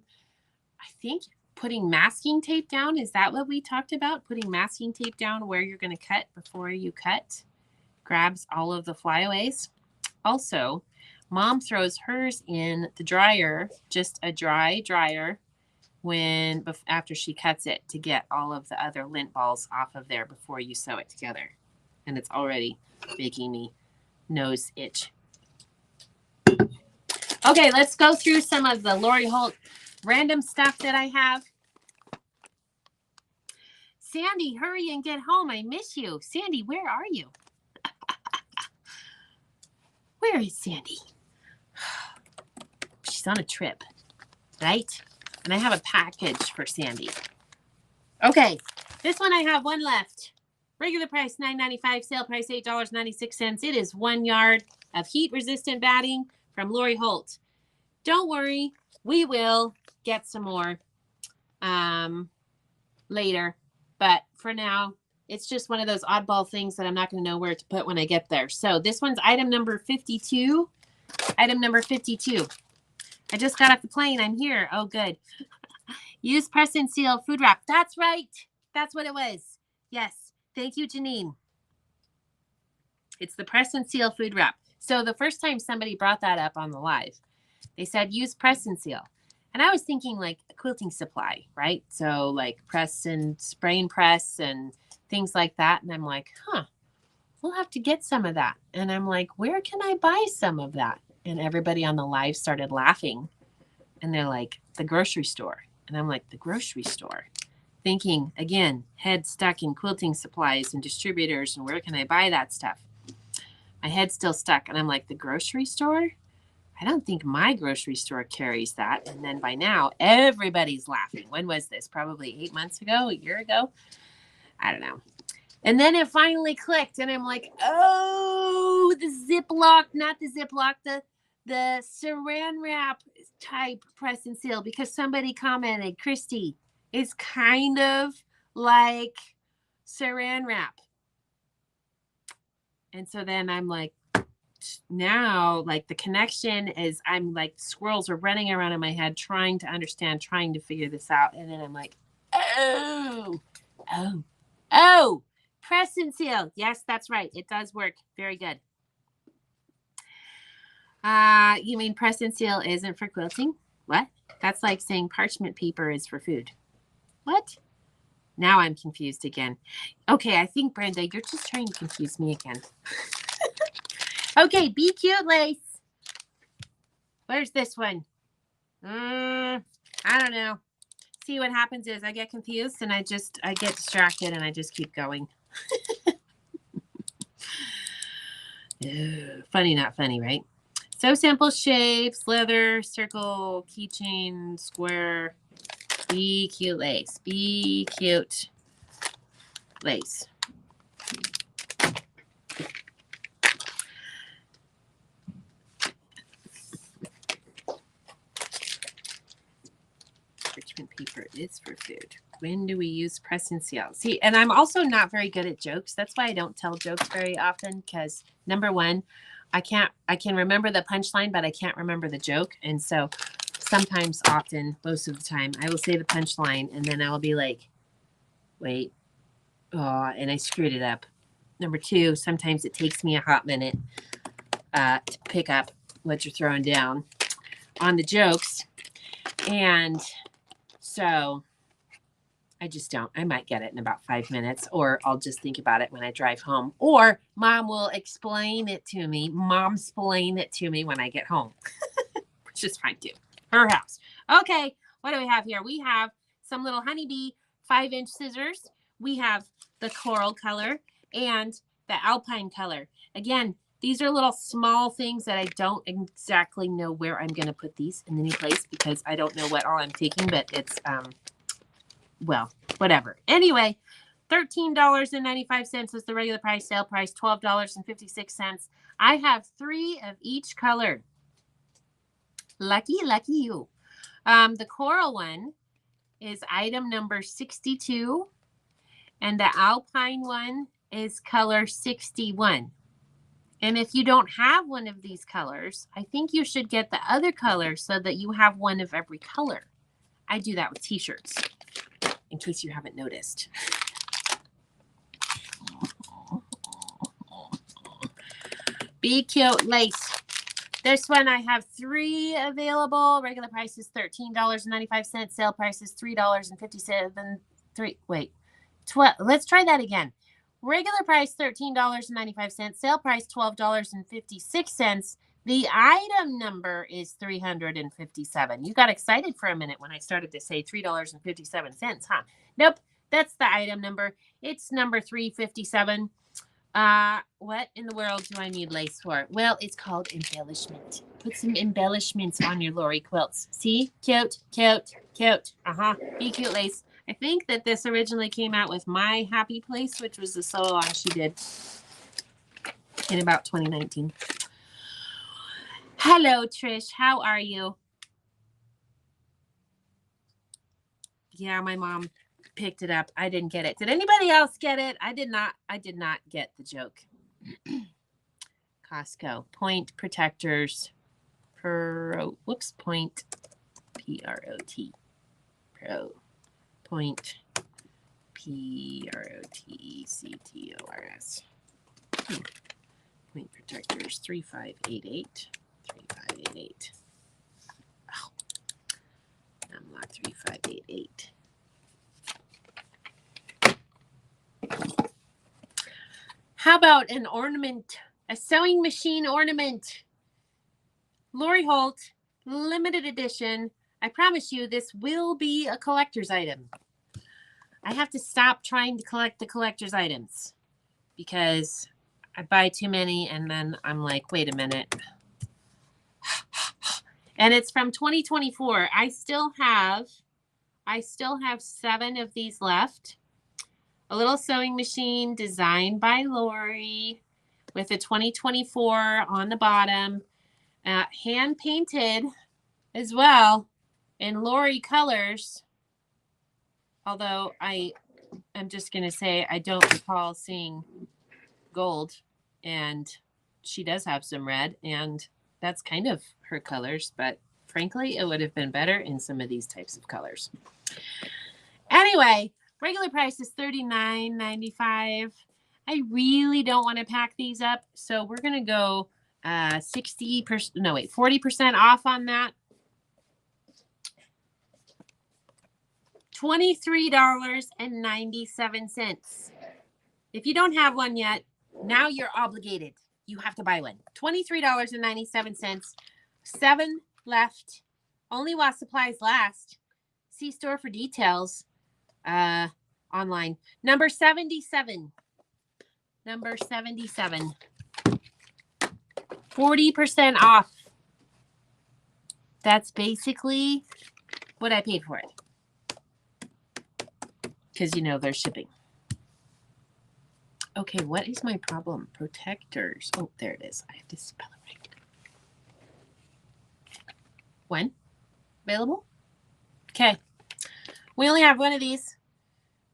think putting masking tape down, is that what we talked about? Putting masking tape down where you're going to cut before you cut grabs all of the flyaways. Also, Mom throws hers in the dryer, just a dry dryer, after she cuts it to get all of the other lint balls off of there before you sew it together. And it's already making me nose itch. Okay, let's go through some of the Lori Holt random stuff that I have. Sandy, hurry and get home. I miss you. Sandy, where are you? Where is Sandy? She's on a trip, right? And I have a package for Sandy. Okay, this one I have one left. Regular price $9.95, sale price $8.96. It is 1 yard of heat-resistant batting from Lori Holt. Don't worry, we will get some more later. But for now, it's just one of those oddball things that I'm not going to know where to put when I get there. So this one's item number 52. Item number 52. I just got off the plane. I'm here. Oh, good. Use press and seal food wrap. That's right. That's what it was. Yes. Thank you, Janine. It's the press and seal food wrap. So the first time somebody brought that up on the live, they said use press and seal. And I was thinking like a quilting supply, right? So like press and spray and press and things like that. And I'm like, we'll have to get some of that. And I'm like, where can I buy some of that? And everybody on the live started laughing. And they're like, the grocery store. And I'm like, the grocery store. Thinking, again, head stuck in quilting supplies and distributors and where can I buy that stuff? My head's still stuck. And I'm like, the grocery store? I don't think my grocery store carries that. And then by now, everybody's laughing. When was this? Probably 8 months ago, a year ago? I don't know. And then it finally clicked, and I'm like, oh, the Ziploc, not the Ziploc, the saran wrap type press and seal, because somebody commented, Christy, it's kind of like saran wrap. And so then I'm like, now, like, the connection is, I'm like, squirrels are running around in my head, trying to understand, trying to figure this out. And then I'm like, oh, press and seal. Yes, that's right. It does work. Very good. You mean press and seal isn't for quilting? What? That's like saying parchment paper is for food. What? Now I'm confused again. Okay, I think, Brenda, you're just trying to confuse me again. Okay, be cute, Lace. Where's this one? I don't know. See, what happens is I get confused and I get distracted and I just keep going. Funny, not funny, right? So simple shapes, leather, circle, keychain, square. Be cute, Lace. Be cute, Lace. Parchment paper is for food. When do we use press and seal? See, and I'm also not very good at jokes. That's why I don't tell jokes very often, because number one, I can remember the punchline, but I can't remember the joke. And so sometimes, often, most of the time, I will say the punchline and then I will be like, wait, oh, and I screwed it up. Number two, sometimes it takes me a hot minute to pick up what you're throwing down on the jokes. And so I just don't. I might get it in about 5 minutes, or I'll just think about it when I drive home, or Mom will explain it to me. Momsplain it to me when I get home, which is fine too. Her house. Okay, what do we have here? We have some little honeybee 5-inch scissors. We have the coral color and the alpine color. Again, these are little small things that I don't exactly know where I'm going to put these in any place, because I don't know what all I'm taking, but it's, well, whatever. Anyway, $13.95 is the regular price. Sale price, $12.56. I have 3 of each color. Lucky you. The coral one is item number 62, and the alpine one is color 61. And if you don't have one of these colors, I think you should get the other color so that you have one of every color. I do that with t-shirts, in case you haven't noticed. Be cute, Lace. This one, I have 3 available. Regular price is $13.95. Sale price is $3.57. Let's try that again. Regular price, $13.95. Sale price, $12.56. The item number is 357. You got excited for a minute when I started to say $3.57, huh? Nope, that's the item number. It's number 357. What in the world do I need lace for? Well, it's called embellishment. Put some embellishments on your Lori quilts. See? Cute. Be cute, Lace. I think that this originally came out with My Happy Place, which was the sew along she did in about 2019. Hello, Trish. How are you? Yeah, my mom picked it up. I didn't get it. Did anybody else get it? I did not get the joke. Costco. Point protectors. Point. P-R-O-T. Pro. Point. P-R-O-T-E-C-T-O-R-S. Point protectors. 3588. 3588. Oh. Unlock 3588. How about an ornament? A sewing machine ornament. Lori Holt, limited edition. I promise you this will be a collector's item. I have to stop trying to collect the collector's items because I buy too many and then I'm like, wait a minute. And it's from 2024. I still have 7 of these left. A little sewing machine designed by Lori with a 2024 on the bottom. Hand painted as well in Lori colors. Although I'm just going to say I don't recall seeing gold, and she does have some red, and that's kind of her colors, but frankly, it would have been better in some of these types of colors. Anyway, regular price is $39.95. I really don't want to pack these up, so we're going to go 40% off on that. $23.97. If you don't have one yet, now you're obligated. You have to buy one. $23.97. 7 left. Only while supplies last. See store for details online. Number 77. 40% off. That's basically what I paid for it. Because you know there's shipping. Okay, what is my problem? Protectors. Oh, there it is. I have to spell it right. When? Available? Okay. We only have one of these.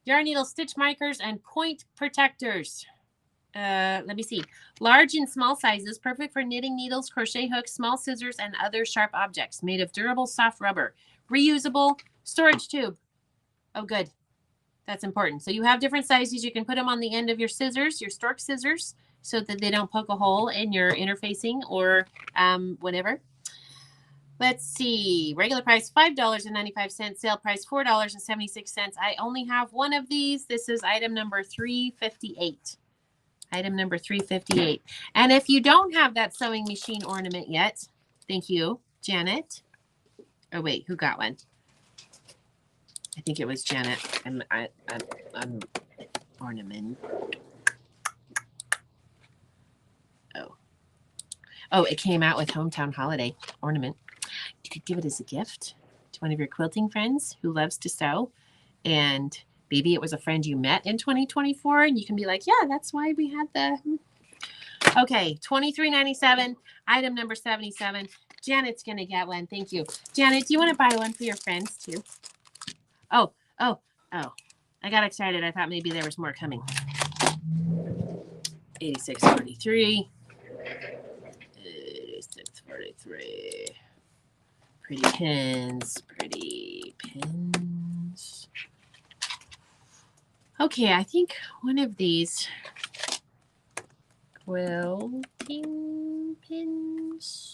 Yarn needle stitch markers and point protectors. Let me see. Large and small sizes, perfect for knitting needles, crochet hooks, small scissors, and other sharp objects. Made of durable, soft rubber. Reusable storage tube. Oh, good. That's important. So you have different sizes. You can put them on the end of your scissors, your stork scissors, so that they don't poke a hole in your interfacing or whatever. Let's see. Regular price $5.95. Sale price $4.76. I only have one of these. This is item number 358. Item number 358. And if you don't have that sewing machine ornament yet, thank you, Janet. Oh, wait, who got one? I think it was Janet. I'm ornament. Oh, it came out with Hometown Holiday ornament. You could give it as a gift to one of your quilting friends who loves to sew. And maybe it was a friend you met in 2024, and you can be like, yeah, that's why we had the. Okay, $23.97. Item number 77. Janet's going to get one. Thank you. Janet, do you want to buy one for your friends too? Oh. I got excited. I thought maybe there was more coming. 86.43. 86.43. Pretty pins. Okay, I think one of these quilting pins.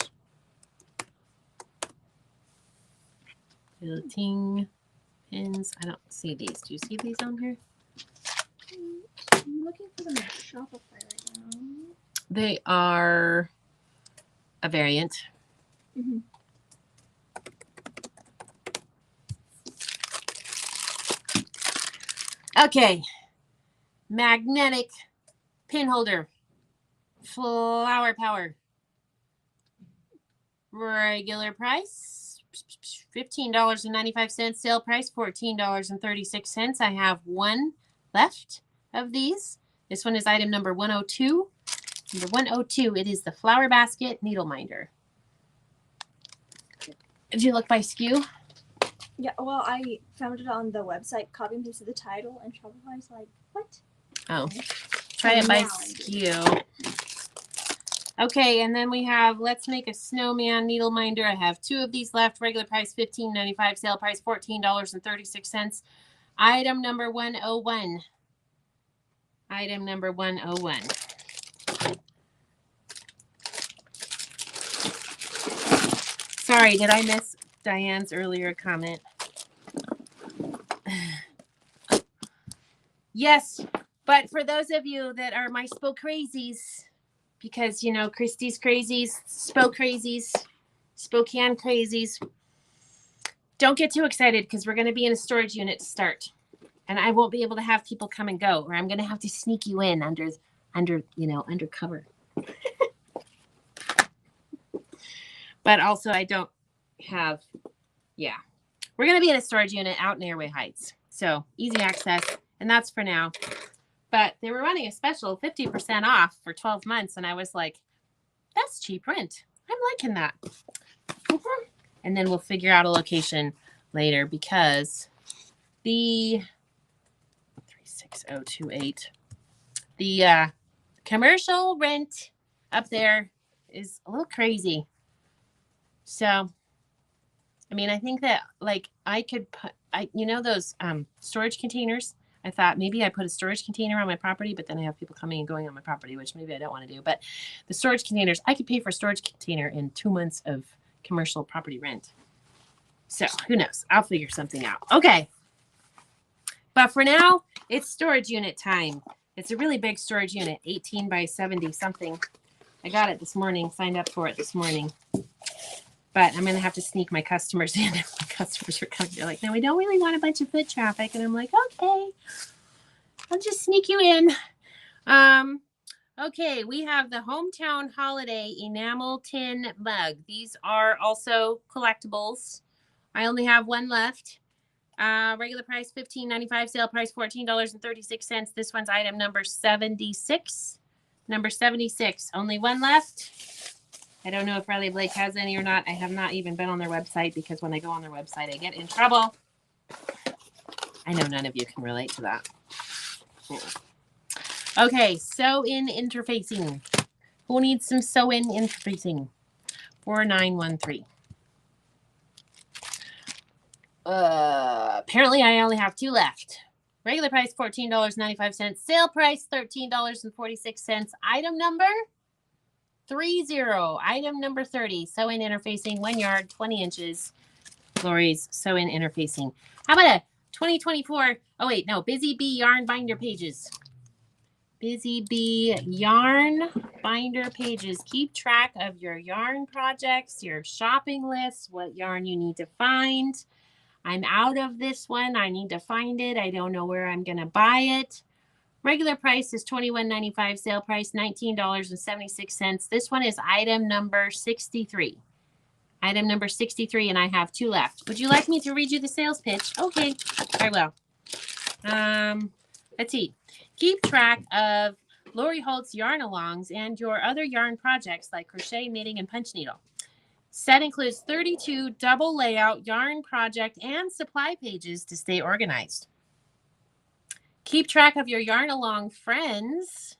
Quilting pins. I don't see these. Do you see these on here? I'm looking for them on Shopify right now. They are a variant. Mm-hmm. Okay. Magnetic pin holder. Flower power. Regular price $15.95. Sale price $14.36. I have one left of these. This one is item number 102. Number 102, it is the flower basket needle minder. Did you look by SKU? Yeah, well, I found it on the website, copy and pasted the title, and Shopify's like, what? Oh, try it by SKU. Okay, and then we have Let's Make a Snowman needle minder. I have 2 of these left. Regular price $15.95. Sale price $14.36. Item number 101. Item number 101. Sorry, did I miss Diane's earlier comment? Yes, but for those of you that are my Spoke crazies, because, you know, Christy's crazies, Spoke crazies, Spokane crazies, don't get too excited because we're going to be in a storage unit to start. And I won't be able to have people come and go, or I'm going to have to sneak you in under undercover. But also I don't have, we're going to be in a storage unit out in Airway Heights. So easy access. And that's for now. But they were running a special 50% off for 12 months. And I was like, that's cheap rent. I'm liking that. And then we'll figure out a location later because the 36028, the commercial rent up there is a little crazy. So, I mean, I think that like I could put, those storage containers. I thought maybe I put a storage container on my property, but then I have people coming and going on my property, which maybe I don't want to do. But the storage containers, I could pay for a storage container in 2 months of commercial property rent. So who knows? I'll figure something out. Okay. But for now, it's storage unit time. It's a really big storage unit, 18 by 70 something. I got it this morning, signed up for it this morning. But I'm going to have to sneak my customers in. My customers are coming. They're like, no, we don't really want a bunch of foot traffic. And I'm like, okay, I'll just sneak you in. Okay, we have the Hometown Holiday enamel tin mug. These are also collectibles. I only have one left. Regular price $15.95, sale price $14.36. This one's item number 76. Number 76. Only one left. I don't know if Riley Blake has any or not. I have not even been on their website because when I go on their website, I get in trouble. I know none of you can relate to that. Okay, sew-in interfacing. Who needs some sew-in interfacing? 4913. Apparently I only have 2 left. Regular price $14.95. Sale price $13.46. Item number 30. Item number 30. Sew-in interfacing, 1 yard, 20 inches. Lori's sew-in interfacing. How about a 2024? Oh wait, no. Busy Bee yarn binder pages. Busy Bee yarn binder pages. Keep track of your yarn projects, your shopping lists, what yarn you need to find. I'm out of this one. I need to find it. I don't know where I'm going to buy it. Regular price is $21.95. Sale price $19.76. This one is item number 63. Item number 63, and I have 2 left. Would you like me to read you the sales pitch? Okay, I will. Let's see. Keep track of Lori Holt's yarn alongs and your other yarn projects like crochet, knitting, and punch needle. Set includes 32 double layout yarn project and supply pages to stay organized. Keep track of your yarn along friends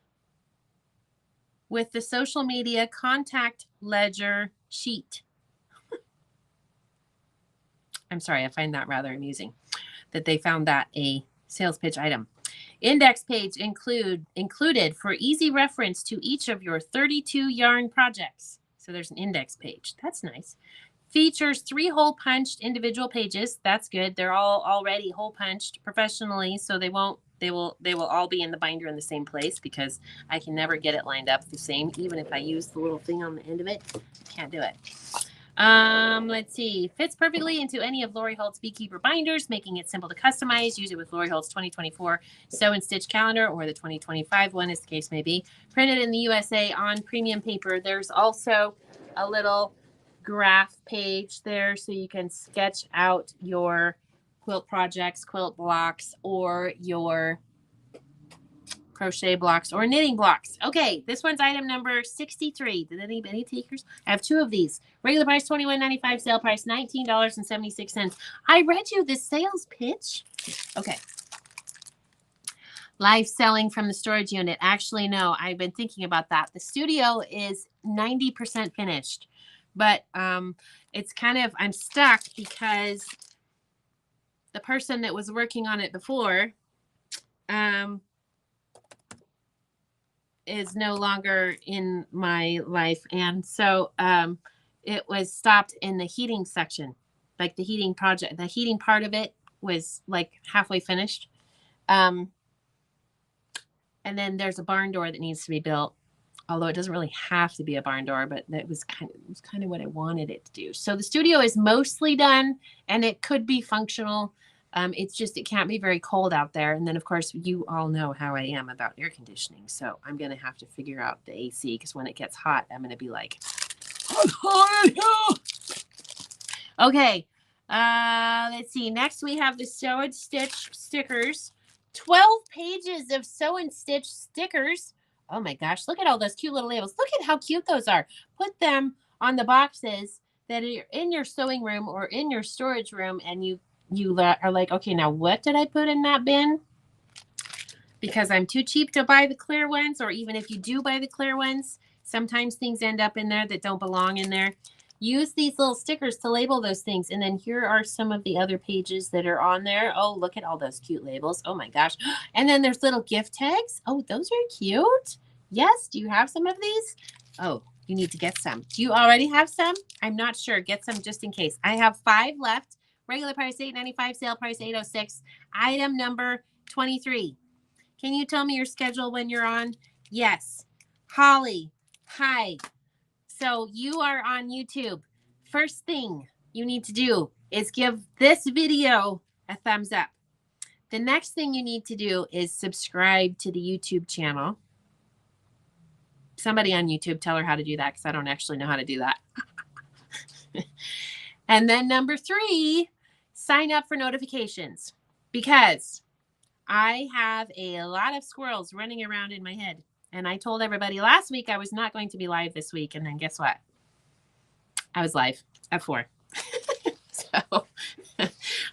with the social media contact ledger sheet. I'm sorry, I find that rather amusing that they found that a sales pitch item. Index page included for easy reference to each of your 32 yarn projects. So there's an index page. That's nice. Features 3 hole punched individual pages. That's good. They're all already hole punched professionally, so they will all be in the binder in the same place because I can never get it lined up the same. Even if I use the little thing on the end of it, I can't do it. Let's see. Fits perfectly into any of Lori Holt's Beekeeper binders, making it simple to customize. Use it with Lori Holt's 2024 Sew and Stitch calendar or the 2025 one, as the case may be. Printed in the USA on premium paper. There's also a little graph page there so you can sketch out your quilt projects, quilt blocks, or your crochet blocks or knitting blocks. Okay, this one's item number 63. Did any takers? I have 2 of these. Regular price $21.95, sale price $19.76. I read you this sales pitch. Okay. Live selling from the storage unit. Actually, no, I've been thinking about that. The studio is 90% finished, but it's kind of, I'm stuck because the person that was working on it before is no longer in my life. And so it was stopped in the heating section, like the heating project. The heating part of it was like halfway finished. And then there's a barn door that needs to be built, although it doesn't really have to be a barn door, but that was kind of what I wanted it to do. So the studio is mostly done and it could be functional, It's just, it can't be very cold out there. And then, of course, you all know how I am about air conditioning. So I'm going to have to figure out the AC because when it gets hot, I'm going to be like, it's hot in here. Okay. Let's see. Next, we have the Sew and Stitch stickers. 12 pages of Sew and Stitch stickers. Oh my gosh. Look at all those cute little labels. Look at how cute those are. Put them on the boxes that are in your sewing room or in your storage room, and you are like, okay, now what did I put in that bin? Because I'm too cheap to buy the clear ones, or even if you do buy the clear ones, sometimes things end up in there that don't belong in there. Use these little stickers to label those things. And then here are some of the other pages that are on there. Oh, look at all those cute labels. Oh my gosh. And then there's little gift tags. Oh, those are cute. Yes. Do you have some of these? Oh, you need to get some. Do you already have some? I'm not sure. Get some just in case. I have 5 left. Regular price $8.95, sale price $8.06. Item number 23. Can you tell me your schedule when you're on? Yes. Holly, hi. So you are on YouTube. First thing you need to do is give this video a thumbs up. The next thing you need to do is subscribe to the YouTube channel. Somebody on YouTube, tell her how to do that because I don't actually know how to do that. And then number 3, sign up for notifications because I have a lot of squirrels running around in my head. And I told everybody last week I was not going to be live this week. And then guess what? I was live at 4. So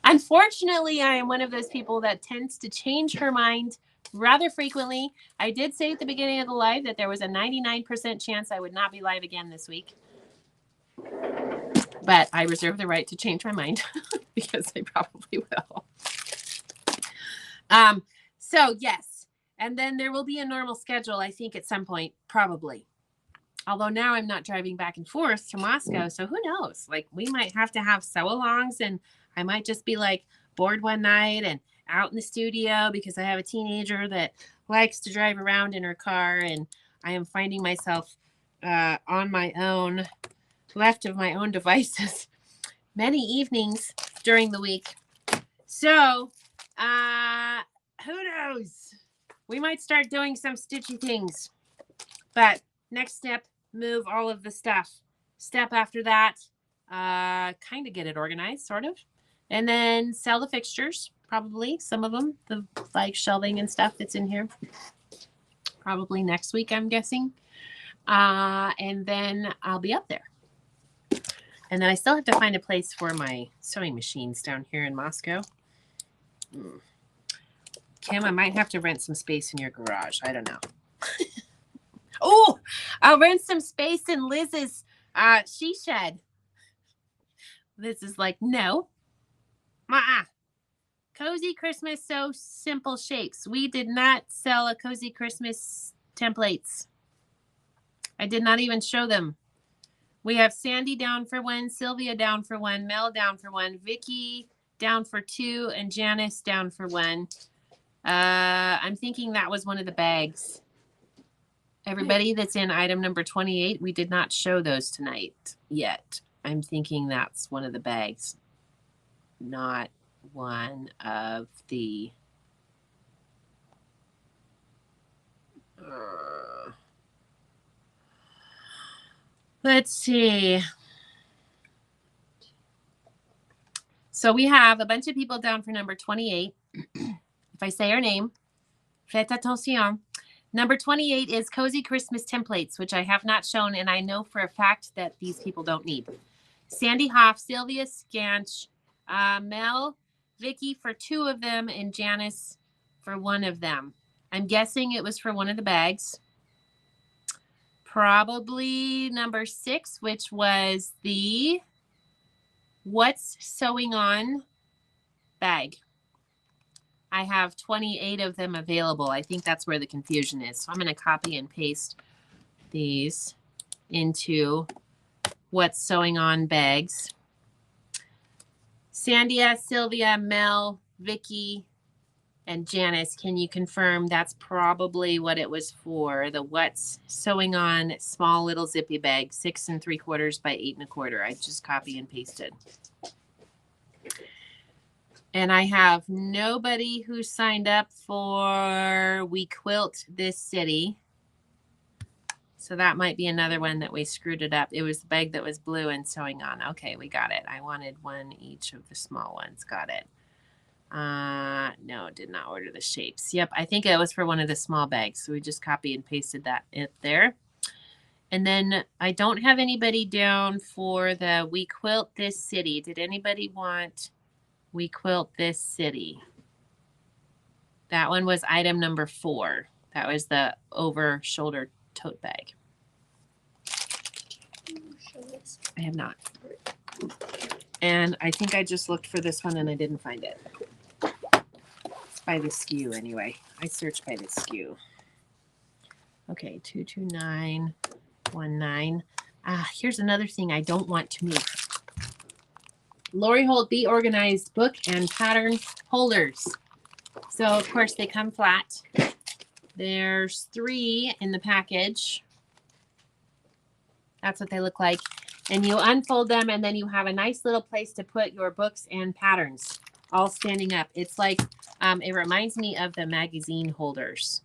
unfortunately, I am one of those people that tends to change her mind rather frequently. I did say at the beginning of the live that there was a 99% chance I would not be live again this week. But I reserve the right to change my mind because I probably will. So yes. And then there will be a normal schedule, I think, at some point, probably. Although now I'm not driving back and forth to Moscow. So who knows? Like, we might have to have sew-alongs, and I might just be like bored one night and out in the studio because I have a teenager that likes to drive around in her car, and I am finding myself on my own, left of my own devices many evenings during the week. So who knows? We might start doing some stitchy things. But next step, move all of the stuff. Step after that, kind of get it organized, sort of. And then sell the fixtures, probably. Some of them, the like shelving and stuff that's in here. Probably next week, I'm guessing. And then I'll be up there. And then I still have to find a place for my sewing machines down here in Moscow. Kim, I might have to rent some space in your garage. I don't know. Oh, I'll rent some space in Liz's she shed. Liz is like, no. Cozy Christmas So Simple Shapes. We did not sell a Cozy Christmas templates. I did not even show them. We have Sandy down for 1, Sylvia down for 1, Mel down for 1, Vicky down for 2, and Janice down for 1. I'm thinking that was one of the bags. Everybody that's in item number 28, we did not show those tonight yet. I'm thinking that's one of the bags, not one of the... let's see. So we have a bunch of people down for number 28. If I say her name, faites attention. Number 28 is Cozy Christmas Templates, which I have not shown, and I know for a fact that these people don't need. Sandy Hoff, Sylvia Scanch, Mel, Vicky for 2 of them, and Janice for 1 of them. I'm guessing it was for one of the bags. Probably number 6, which was the What's Sewing On bag. I have 28 of them available. I think that's where the confusion is. So I'm going to copy and paste these into What's Sewing On bags. Sandia, Sylvia, Mel, Vicky, and Janice, can you confirm that's probably what it was for? The What's Sewing On small little zippy bag, 6 3/4 by 8 1/4. I just copy and pasted. And I have nobody who signed up for We Quilt This City. So that might be another one that we screwed it up. It was the bag that was blue and sewing on. Okay, we got it. I wanted one each of the small ones. Got it. No, did not order the shapes. Yep, I think it was for one of the small bags. So we just copy and pasted that in there. And then I don't have anybody down for the We Quilt This City. Did anybody want We Quilt This City? That one was item number 4. That was the over shoulder tote bag. I have not. And I think I just looked for this one and I didn't find it. It's by the SKU anyway. I searched by the SKU. Okay, 22919. Here's another thing I don't want to move. Lori Holt Be Organized book and pattern holders. So of course they come flat. There's 3 in the package. That's what they look like. And you unfold them and then you have a nice little place to put your books and patterns all standing up. It's like, it reminds me of the magazine holders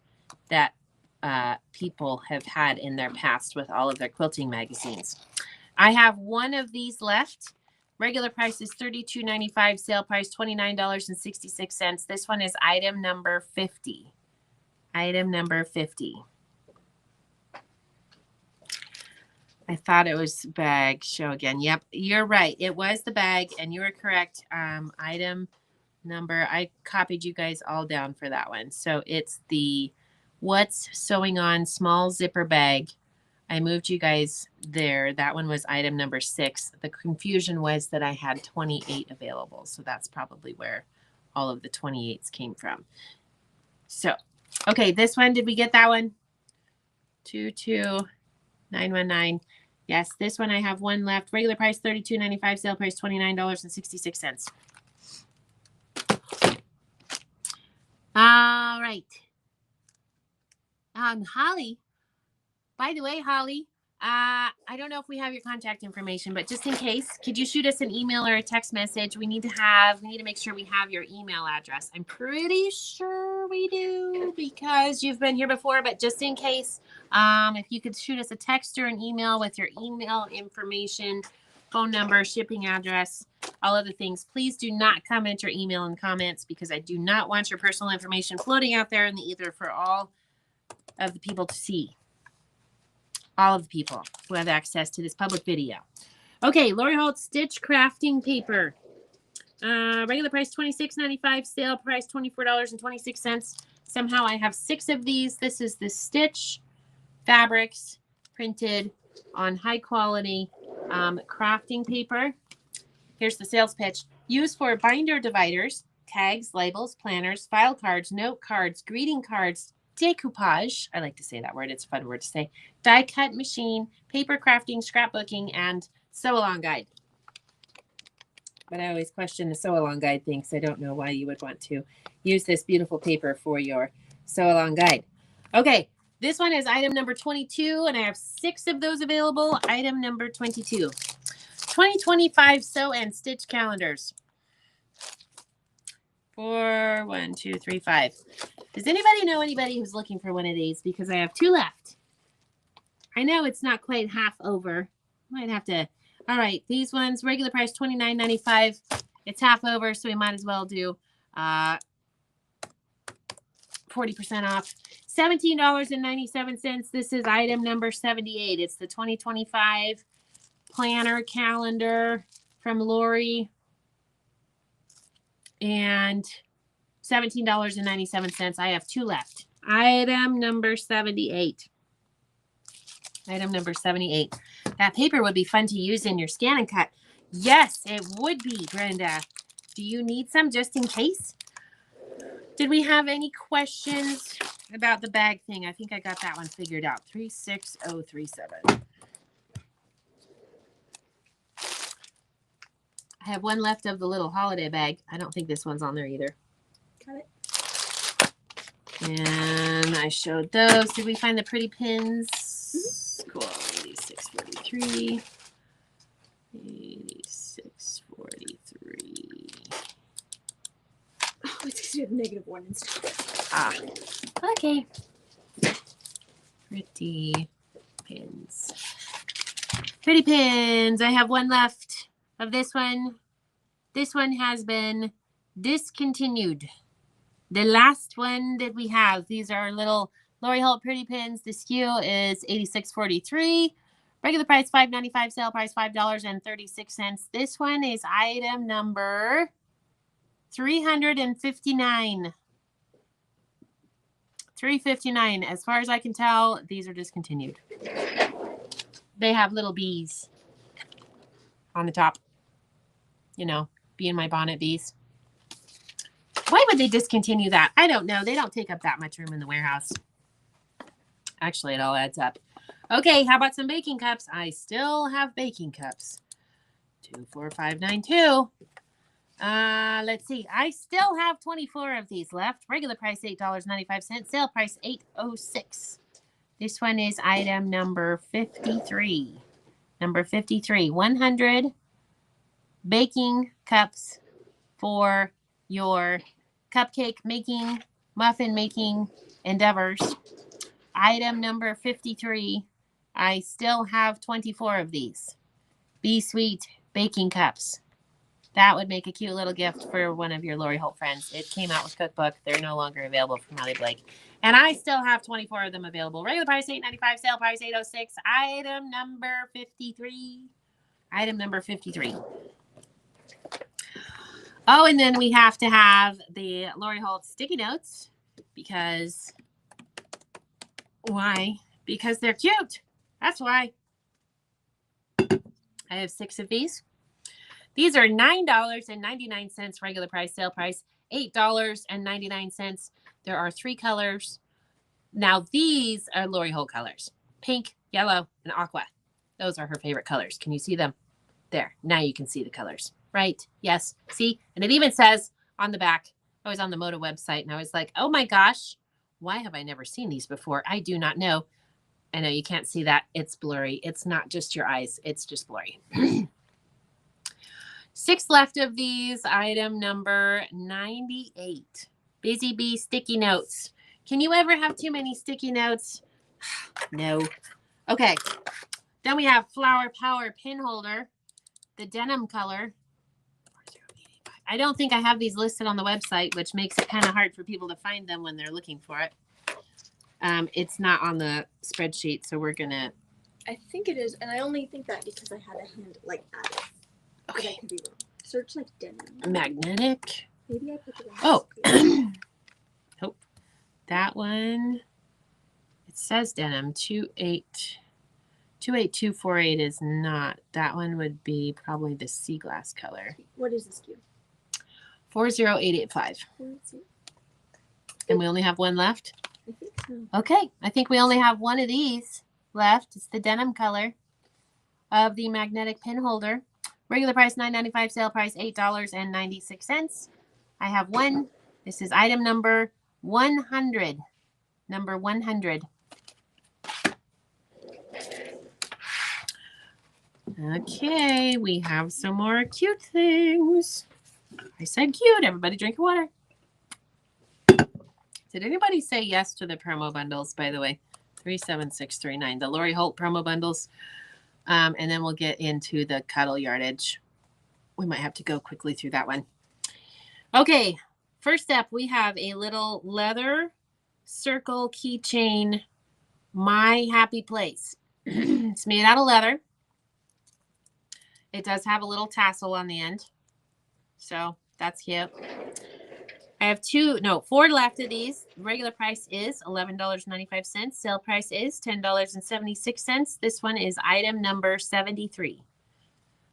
that people have had in their past with all of their quilting magazines. I have one of these left. Regular price is $32.95. Sale price $29.66. This one is item number 50. Item number 50. I thought it was bag. Show again. Yep, you're right. It was the bag, and you were correct. Item number. I copied you guys all down for that one. So it's the What's Sewing On small zipper bag. I moved you guys there. That one was item number 6. The confusion was that I had 28 available. So that's probably where all of the 28s came from. So, okay, this one, did we get that one? 22919. Yes, this one I have one left. Regular price $32.95. Sale price $29.66. All right. Holly. By the way, Holly, I don't know if we have your contact information, but just in case, could you shoot us an email or a text message? We need to make sure we have your email address. I'm pretty sure we do because you've been here before, but just in case, if you could shoot us a text or an email with your email information, phone number, shipping address, all of the things, please do not comment your email in comments because I do not want your personal information floating out there in the ether for all of the people to see. All of the people who have access to this public video. Okay, Lori Holt Stitch Crafting Paper. Regular price $26.95. Sale price $24.26. Somehow I have 6 of these. This is the Stitch fabrics printed on high quality crafting paper. Here's the sales pitch. Used for binder dividers, tags, labels, planners, file cards, note cards, greeting cards, decoupage, I like to say that word, it's a fun word to say, die cut machine, paper crafting, scrapbooking, and sew along guide. But I always question the sew along guide thing, so I don't know why you would want to use this beautiful paper for your sew along guide. Okay, this one is item number 22, and I have 6 of those available. Item number 22. 2025 sew and stitch calendars. 4, 1, 2, 3, 5. Does anybody know anybody who's looking for one of these? Because I have 2 left. I know it's not quite half over. Might have to. All right, these ones, regular price $29.95. It's half over, so we might as well do 40% off. $17.97. This is item number 78. It's the 2025 planner calendar from Lori. And $17.97. I have 2 left. Item number 78. Item number 78. That paper would be fun to use in your scan and cut. Yes, it would be, Brenda. Do you need some just in case? Did we have any questions about the bag thing? I think I got that one figured out. 36037. I have one left of the little holiday bag. I don't think this one's on there either. Got it. And I showed those. Did we find the pretty pins? Cool. 8643. 8643. It's because we have -1 in stock. Ah, okay. Pretty pins. Pretty pins. I have one left of this one. This one has been discontinued. The last one that we have, these are little Lori Holt pretty pins. The SKU is $86.43. Regular price $5.95. Sale price $5.36. This one is item number 359. 359. As far as I can tell, these are discontinued. They have little bees on the top. You know, bee in my bonnet bees. Why would they discontinue that? I don't know. They don't take up that much room in the warehouse. Actually, it all adds up. Okay, how about some baking cups? I still have baking cups. 24592. Let's see. I still have 24 of these left. Regular price $8.95. Sale price $8.06. This one is item number 53. Number 53. 100 baking cups for your cupcake making, muffin making endeavors. Item number 53. I still have 24 of these. Be Sweet baking cups. That would make a cute little gift for one of your Lori Holt friends. It came out with cookbook. They're no longer available from Holly Blake. And I still have 24 of them available. Regular price $8.95. Sale price $8.06. Item number 53. Item number 53. Oh, and then we have to have the Lori Holt sticky notes because why? Because they're cute. That's why. I have 6 of these. These are $9.99 regular price, sale price $8.99. There are 3 colors. Now these are Lori Holt colors: pink, yellow, and aqua. Those are her favorite colors. Can you see them? There. Now you can see the colors. Right? Yes. See? And it even says on the back, I was on the Moda website and I was like, oh my gosh, why have I never seen these before? I do not know. I know you can't see that. It's blurry. It's not just your eyes. It's just blurry. 6 left of these. Item number 98. Busy Bee sticky notes. Can you ever have too many sticky notes? No. Okay. Then we have Flower Power pin holder, the denim color. I don't think I have these listed on the website, which makes it kind of hard for people to find them when they're looking for it. It's not on the spreadsheet, so we're gonna. I think it is, and I only think that because I had a hand like at it. Okay. I could be wrong. Search like denim. Magnetic. Maybe I put it on. Oh. Nope. That one. It says denim 28248 is not. That one would be probably the sea glass color. What is this SKU? 40885. And we only have one left? I think so. Okay. I think we only have one of these left. It's the denim color of the magnetic pin holder. Regular price $9.95. Sale price $8.96. I have one. This is item number 100. Number 100. Okay, we have some more cute things. I said cute. Everybody drink water. Did anybody say yes to the promo bundles, by the way? 37639. The Lori Holt promo bundles. And then we'll get into the cuddle yardage. We might have to go quickly through that one. Okay, first up, we have a little leather circle keychain, My Happy Place. It's made out of leather. It does have a little tassel on the end. So that's cute. I have 4 left of these. Regular price is $11.95. Sale price is $10.76. This one is item number 73.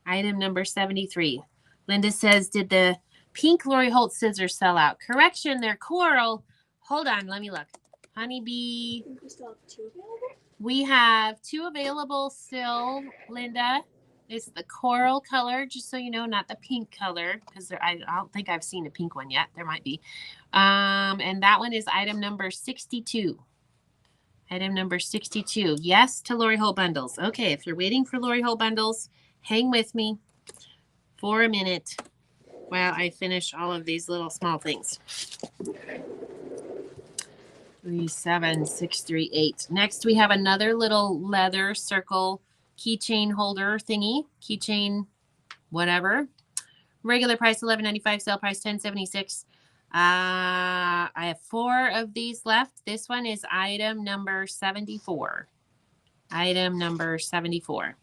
Item number 73. Linda says, did the pink Lori Holt scissors sell out? Correction, they're coral. Hold on, let me look. Honeybee. We still have 2 available? We have 2 available still, Linda. It's the coral color, just so you know, not the pink color, because I don't think I've seen a pink one yet. There might be. And that one is item number 62. Item number 62. Yes to Lori Holt bundles. Okay, if you're waiting for Lori Holt bundles, hang with me for a minute. while I finish all of these little small things. 3, 7, 6, 3, 8. Next, we have another little leather circle keychain holder thingy. Keychain, whatever. Regular price $11.95. Sale price $10.76. I have 4 of these left. This one is item number 74. Item number 74.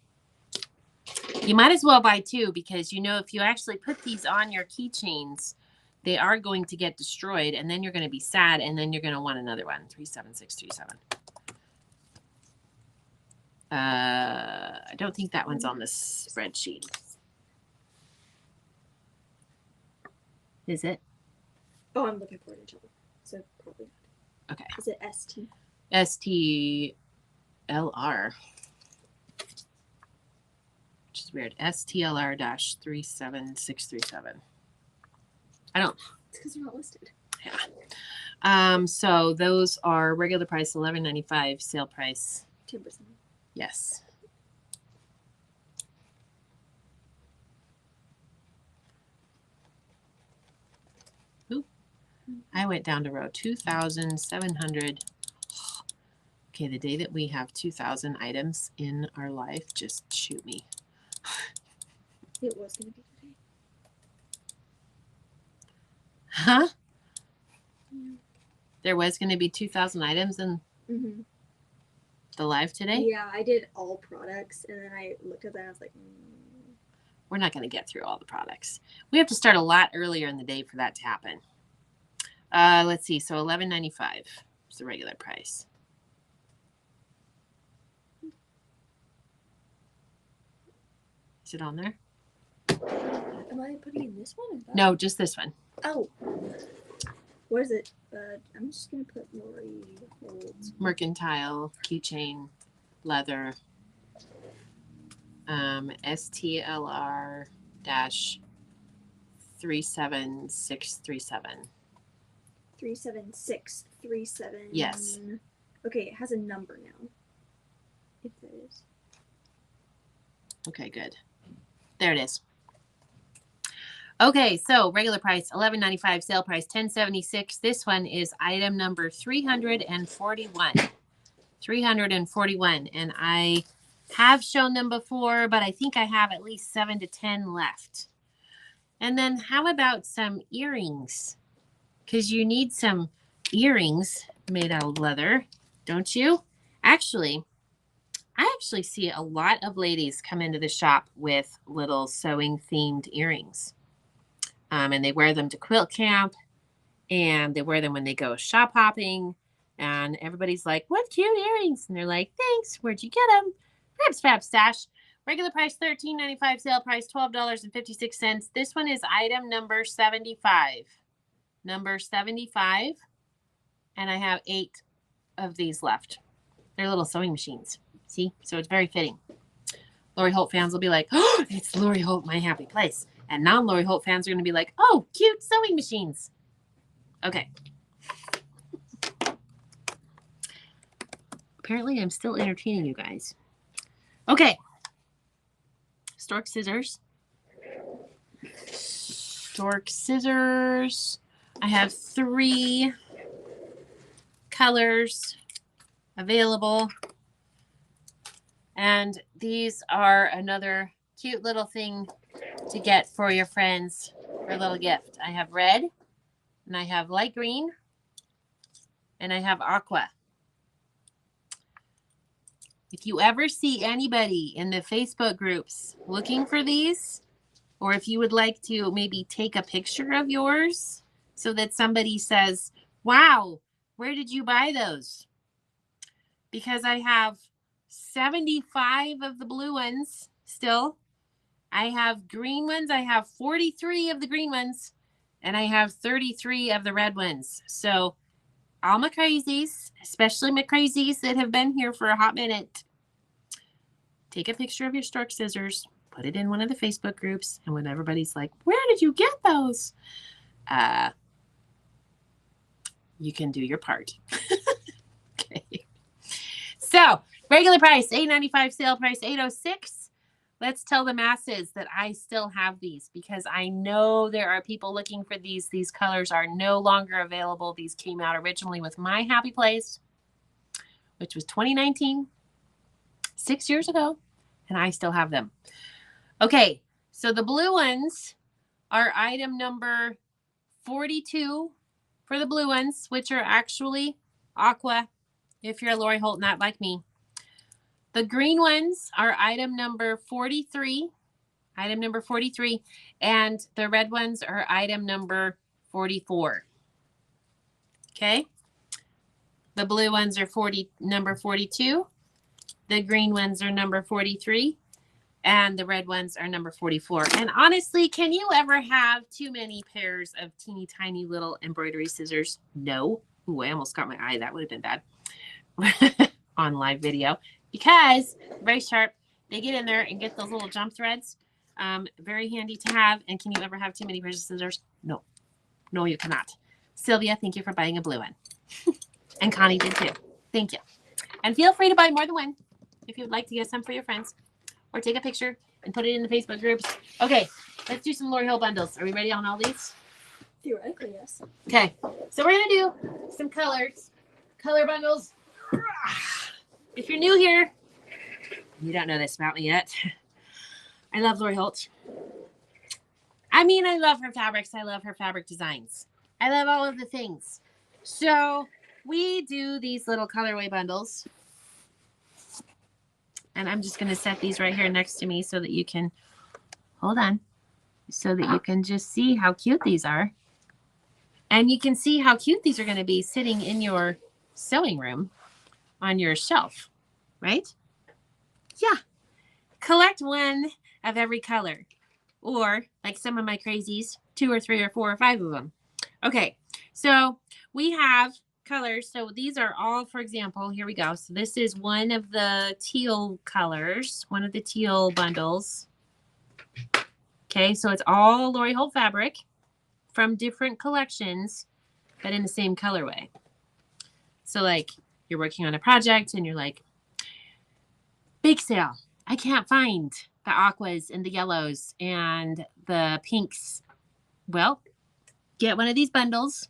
You might as well buy 2 because you know if you actually put these on your keychains, they are going to get destroyed, and then you're going to be sad, and then you're going to want another one. 37637. I don't think that one's on this spreadsheet. Is it? Oh, I'm looking for it in trouble. So probably not. Okay. Is it ST? STLR. Which is weird. STLR-37637. I don't. It's because they're not listed. Yeah. So those are regular price $11.95, sale price 10%. yes. Ooh. I went down to row 2,700. Okay, the day that we have 2,000 items in our life, just shoot me. It was going to be today. Huh? Yeah. There was going to be 2,000 items in the live today? Yeah, I did all products, and then I looked at that and I was like, We're not going to get through all the products. We have to start a lot earlier in the day for that to happen. Let's see. So $11.95 is the regular price. Is it on there? Am I putting in this one or that? No, just this one. Oh. What is it? I'm just going to put Lori Holds. Mercantile, keychain, leather, STLR-37637. 37637. Yes. Okay, it has a number now. If that is. Okay, good. There it is. Okay, so regular price $11.95, sale price $10.76. This one is item number 341. 341, and I have shown them before, but I think I have at least 7 to 10 left. And then how about some earrings? Because you need some earrings made out of leather, don't you? Actually, I actually see a lot of ladies come into the shop with little sewing themed earrings. And they wear them to quilt camp, and they wear them when they go shop hopping, and everybody's like, what cute earrings. And they're like, thanks, where'd you get them? Perhaps Fab Stash. Regular price $13.95, sale price $12.56. This one is item number 75. Number 75. And I have 8 of these left. They're little sewing machines. See? So it's very fitting. Lori Holt fans will be like, oh, it's Lori Holt, my happy place. And non-Lori Holt fans are going to be like, oh, cute sewing machines. Okay. Apparently, I'm still entertaining you guys. Okay. Stork scissors. Stork scissors. I have 3 colors available. And these are another cute little thing to get for your friends for a little gift. I have red, and I have light green, and I have aqua. If you ever see anybody in the Facebook groups looking for these, or if you would like to maybe take a picture of yours so that somebody says, wow, where did you buy those? Because I have 75 of the blue ones still. I have green ones. I have 43 of the green ones, and I have 33 of the red ones. So all my crazies, especially my crazies that have been here for a hot minute, take a picture of your stork scissors, put it in one of the Facebook groups, and when everybody's like, where did you get those? You can do your part. Okay. So regular price $8.95, sale price $8.06. Let's tell the masses that I still have these because I know there are people looking for these. These colors are no longer available. These came out originally with My Happy Place, which was 2019, 6 years ago, and I still have them. Okay, so the blue ones are item number 42 for the blue ones, which are actually aqua, if you're a Lori Holt nut like me. The green ones are item number 43, and the red ones are item number 44. Okay. The blue ones are number 42. The green ones are number 43. And the red ones are number 44. And honestly, can you ever have too many pairs of teeny tiny little embroidery scissors? No. Ooh, I almost got my eye. That would have been bad on live video. Because very sharp, they get in there and get those little jump threads. Very handy to have. And can you ever have too many pairs of scissors? No. No, you cannot. Sylvia, thank you for buying a blue one. And Connie did too. Thank you. And feel free to buy more than one if you would like to get some for your friends. Or take a picture and put it in the Facebook groups. Okay, let's do some Lori Hill bundles. Are we ready on all these? Theoretically, yes. Okay, so we're going to do some color bundles. If you're new here, you don't know this about me yet. I love Lori Holt. I mean, I love her fabrics. I love her fabric designs. I love all of the things. So we do these little colorway bundles. And I'm just going to set these right here next to me so that you can, hold on, so that you can just see how cute these are. And you can see how cute these are going to be sitting in your sewing room on your shelf, right? Yeah. Collect one of every color. Or, like some of my crazies, 2 or 3 or 4 or 5 of them. Okay, so we have colors. So these are all, for example, here we go. So this is one of the teal colors, one of the teal bundles. Okay, so it's all Lori Holt fabric from different collections, but in the same colorway. So like you're working on a project and you're like, bake sale. I can't find the aquas and the yellows and the pinks. Well, get one of these bundles.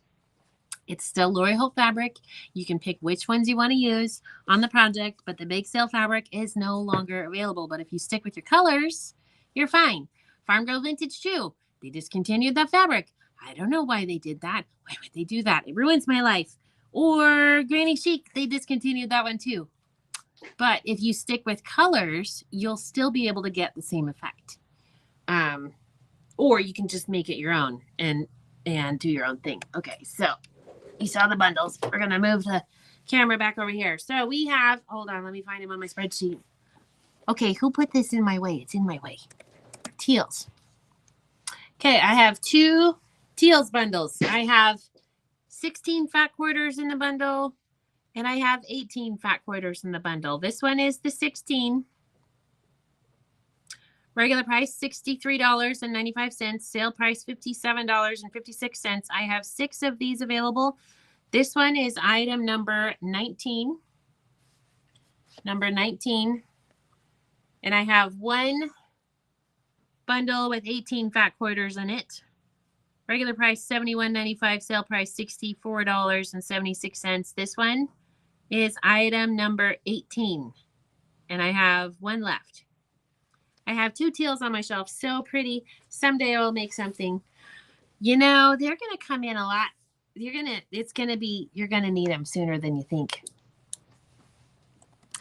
It's still Lori Holt fabric. You can pick which ones you want to use on the project, but the bake sale fabric is no longer available. But if you stick with your colors, you're fine. Farm Girl Vintage too. They discontinued that fabric. I don't know why they did that. Why would they do that? It ruins my life. Or Granny Chic, they discontinued that one too. But if you stick with colors, you'll still be able to get the same effect. Or you can just make it your own and do your own thing. Okay, so you saw the bundles. We're going to move the camera back over here. So we have, hold on, let me find him on my spreadsheet. Okay, who put this in my way? It's in my way. Teals. Okay, I have 2 teals bundles. I have 16 fat quarters in the bundle. And I have 18 fat quarters in the bundle. This one is the 16. Regular price, $63.95. Sale price, $57.56. I have 6 of these available. This one is item number 19. Number 19. And I have 1 bundle with 18 fat quarters in it. Regular price, $71.95. Sale price, $64.76. This one is item number 18. And I have 1 left. I have 2 teals on my shelf. So pretty. Someday I will make something. You know, they're going to come in a lot. You're going to need them sooner than you think.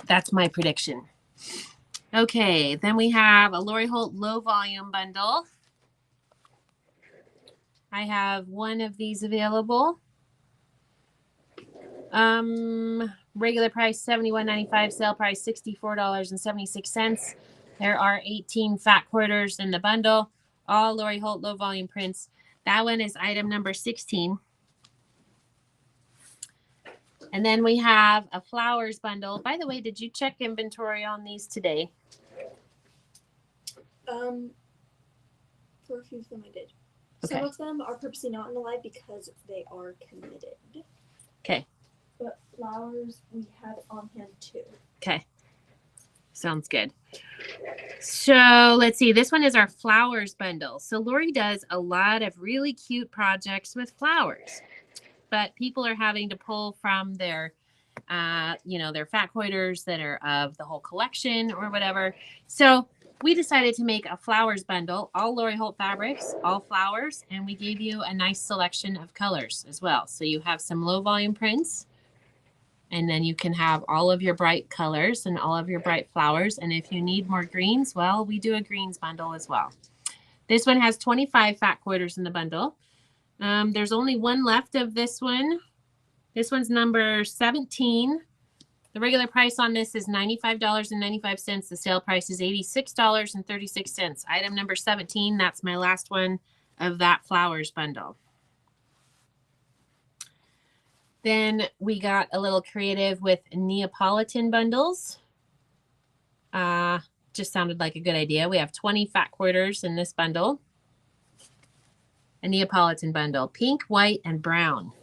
That's my prediction. Okay, then we have a Lori Holt low volume bundle. I have 1 of these available. Regular price $71.95, sale price $64.76. There are 18 fat quarters in the bundle, all Lori Holt low volume prints. That one is item number 16. And then we have a flowers bundle. By the way, did you check inventory on these today? For a few of them I did. Okay. Some of them are purposely not in the live because they are committed. Okay. But flowers we had on hand too. Okay. Sounds good. So let's see. This one is our flowers bundle. So Lori does a lot of really cute projects with flowers, but people are having to pull from their, their fat quarters that are of the whole collection or whatever. So we decided to make a flowers bundle, all Lori Holt fabrics, all flowers, and we gave you a nice selection of colors as well. So you have some low volume prints. And then you can have all of your bright colors and all of your bright flowers. And if you need more greens, well, we do a greens bundle as well. This one has 25 fat quarters in the bundle. There's only one left of this one. This one's number 17. The regular price on this is $95.95. The sale price is $86.36. Item number 17, that's my last one of that flowers bundle. Then we got a little creative with Neapolitan bundles. Just sounded like a good idea. We have 20 fat quarters in this bundle. A Neapolitan bundle, pink, white, and brown.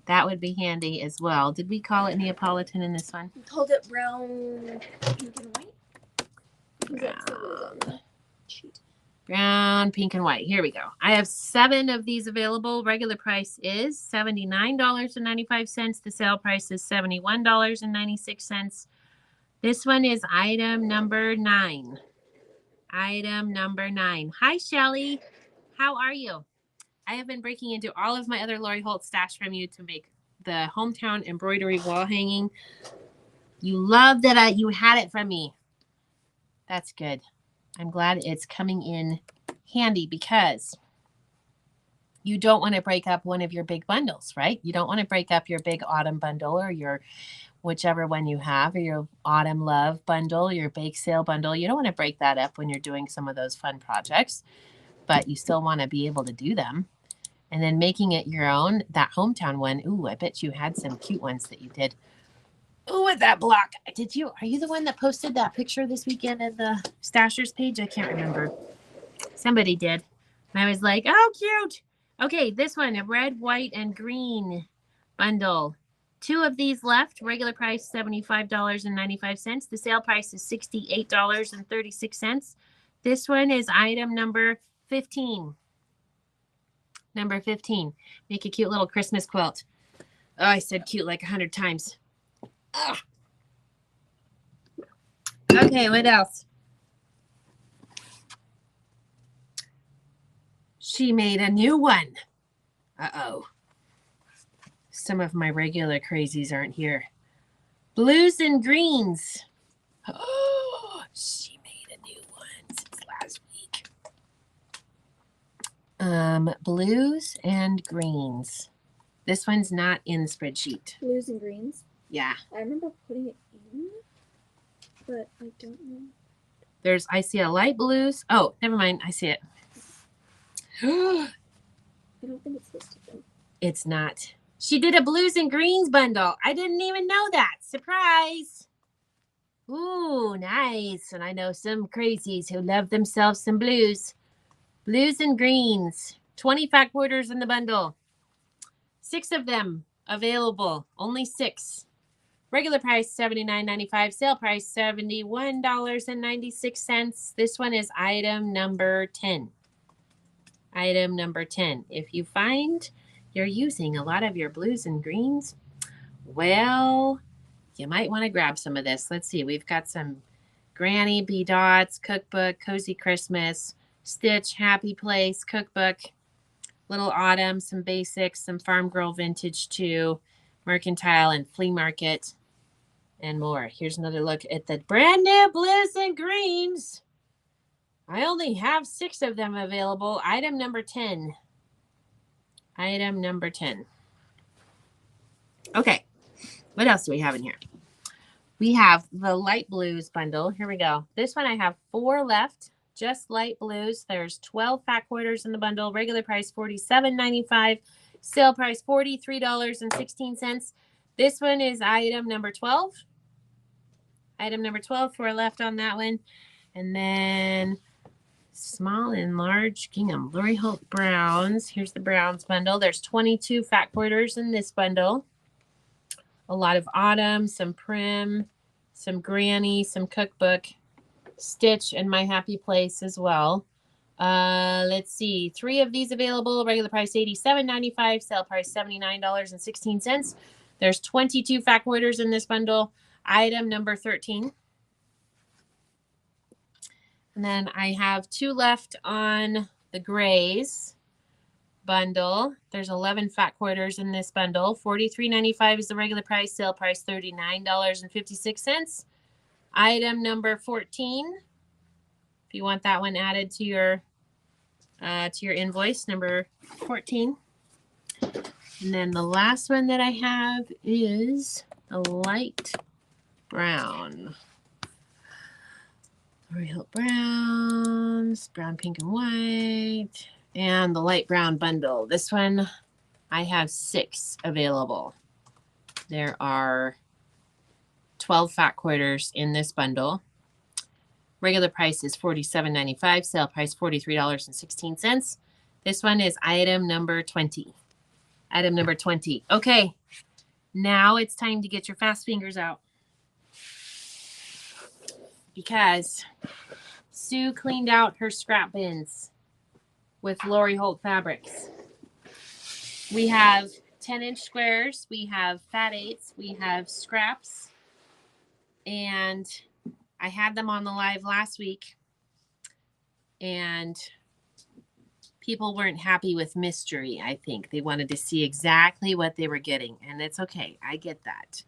That would be handy as well. Did we call it Neapolitan in this one? We called it brown, pink, and white. Brown, pink, and white. Here we go. I have 7 of these available. Regular price is $79.95. The sale price is $71.96. This one is item number 9. Item number 9. Hi, Shelly. How are you? I have been breaking into all of my other Lori Holt stash from you to make the hometown embroidery wall hanging. You love that you had it from me. That's good. I'm glad it's coming in handy because you don't want to break up one of your big bundles, right? You don't want to break up your big autumn bundle or your whichever one you have, or your autumn love bundle, your bake sale bundle. You don't want to break that up when you're doing some of those fun projects, but you still want to be able to do them. And then making it your own, that hometown one. Ooh, I bet you had some cute ones that you did. Ooh, with that block. Are you the one that posted that picture this weekend at the Stashers page? I can't remember. Somebody did. And I was like, oh, cute. Okay, this one, a red, white, and green bundle. 2 of these left. Regular price, $75.95. The sale price is $68.36. This one is item number 15. Number 15. Make a cute little Christmas quilt. Oh, I said cute like 100 times. Ugh. Okay, what else? She made a new one. Uh-oh. Some of my regular crazies aren't here. Blues and greens. Oh, she made a new one since last week. Blues and greens. This one's not in the spreadsheet. Blues and greens? Yeah. I remember putting it in, but I don't know. I see a light blues. Oh, never mind. I see it. I don't think it's listed though. It's not. She did a blues and greens bundle. I didn't even know that. Surprise. Ooh, nice. And I know some crazies who love themselves some blues. Blues and greens. 20 fat quarters in the bundle. 6 of them available. Only 6. Regular price, $79.95. Sale price, $71.96. This one is item number 10. Item number 10. If you find you're using a lot of your blues and greens, well, you might want to grab some of this. Let's see. We've got some Granny B Dots, Cookbook, Cozy Christmas, Stitch, Happy Place, Cookbook, Little Autumn, some basics, some Farm Girl Vintage 2, Mercantile, and Flea Market, and more. Here's another look at the brand new blues and greens. I only have 6 of them available. Item number 10. Item number 10. Okay. What else do we have in here? We have the light blues bundle. Here we go. This one I have 4 left. Just light blues. There's 12 fat quarters in the bundle. Regular price $47.95. Sale price $43.16. This one is item number 12. Item number 12, 4 left on that one. And then small and large gingham. Lori Holt Browns. Here's the Browns bundle. There's 22 fat quarters in this bundle. A lot of autumn, some prim, some Granny, some Cookbook, Stitch, and My Happy Place as well. Let's see. 3 of these available. Regular price $87.95. Sale price $79.16. There's 22 fat quarters in this bundle. Item number 13. And then I have 2 left on the grays bundle. There's 11 fat quarters in this bundle. $43.95 is the regular price. Sale price $39.56. Item number 14. If you want that one added to your invoice, number 14. And then the last one that I have is a light brown. L'Oreal browns, brown, pink, and white, and the light brown bundle. This one, I have 6 available. There are 12 fat quarters in this bundle. Regular price is $47.95. Sale price $43.16. This one is item number 20. Item number 20. Okay, now it's time to get your fast fingers out, because Sue cleaned out her scrap bins with Lori Holt fabrics. We have 10-inch squares, we have fat 8s, we have scraps, and I had them on the live last week, and people weren't happy with mystery. I think they wanted to see exactly what they were getting, and it's okay. I get that.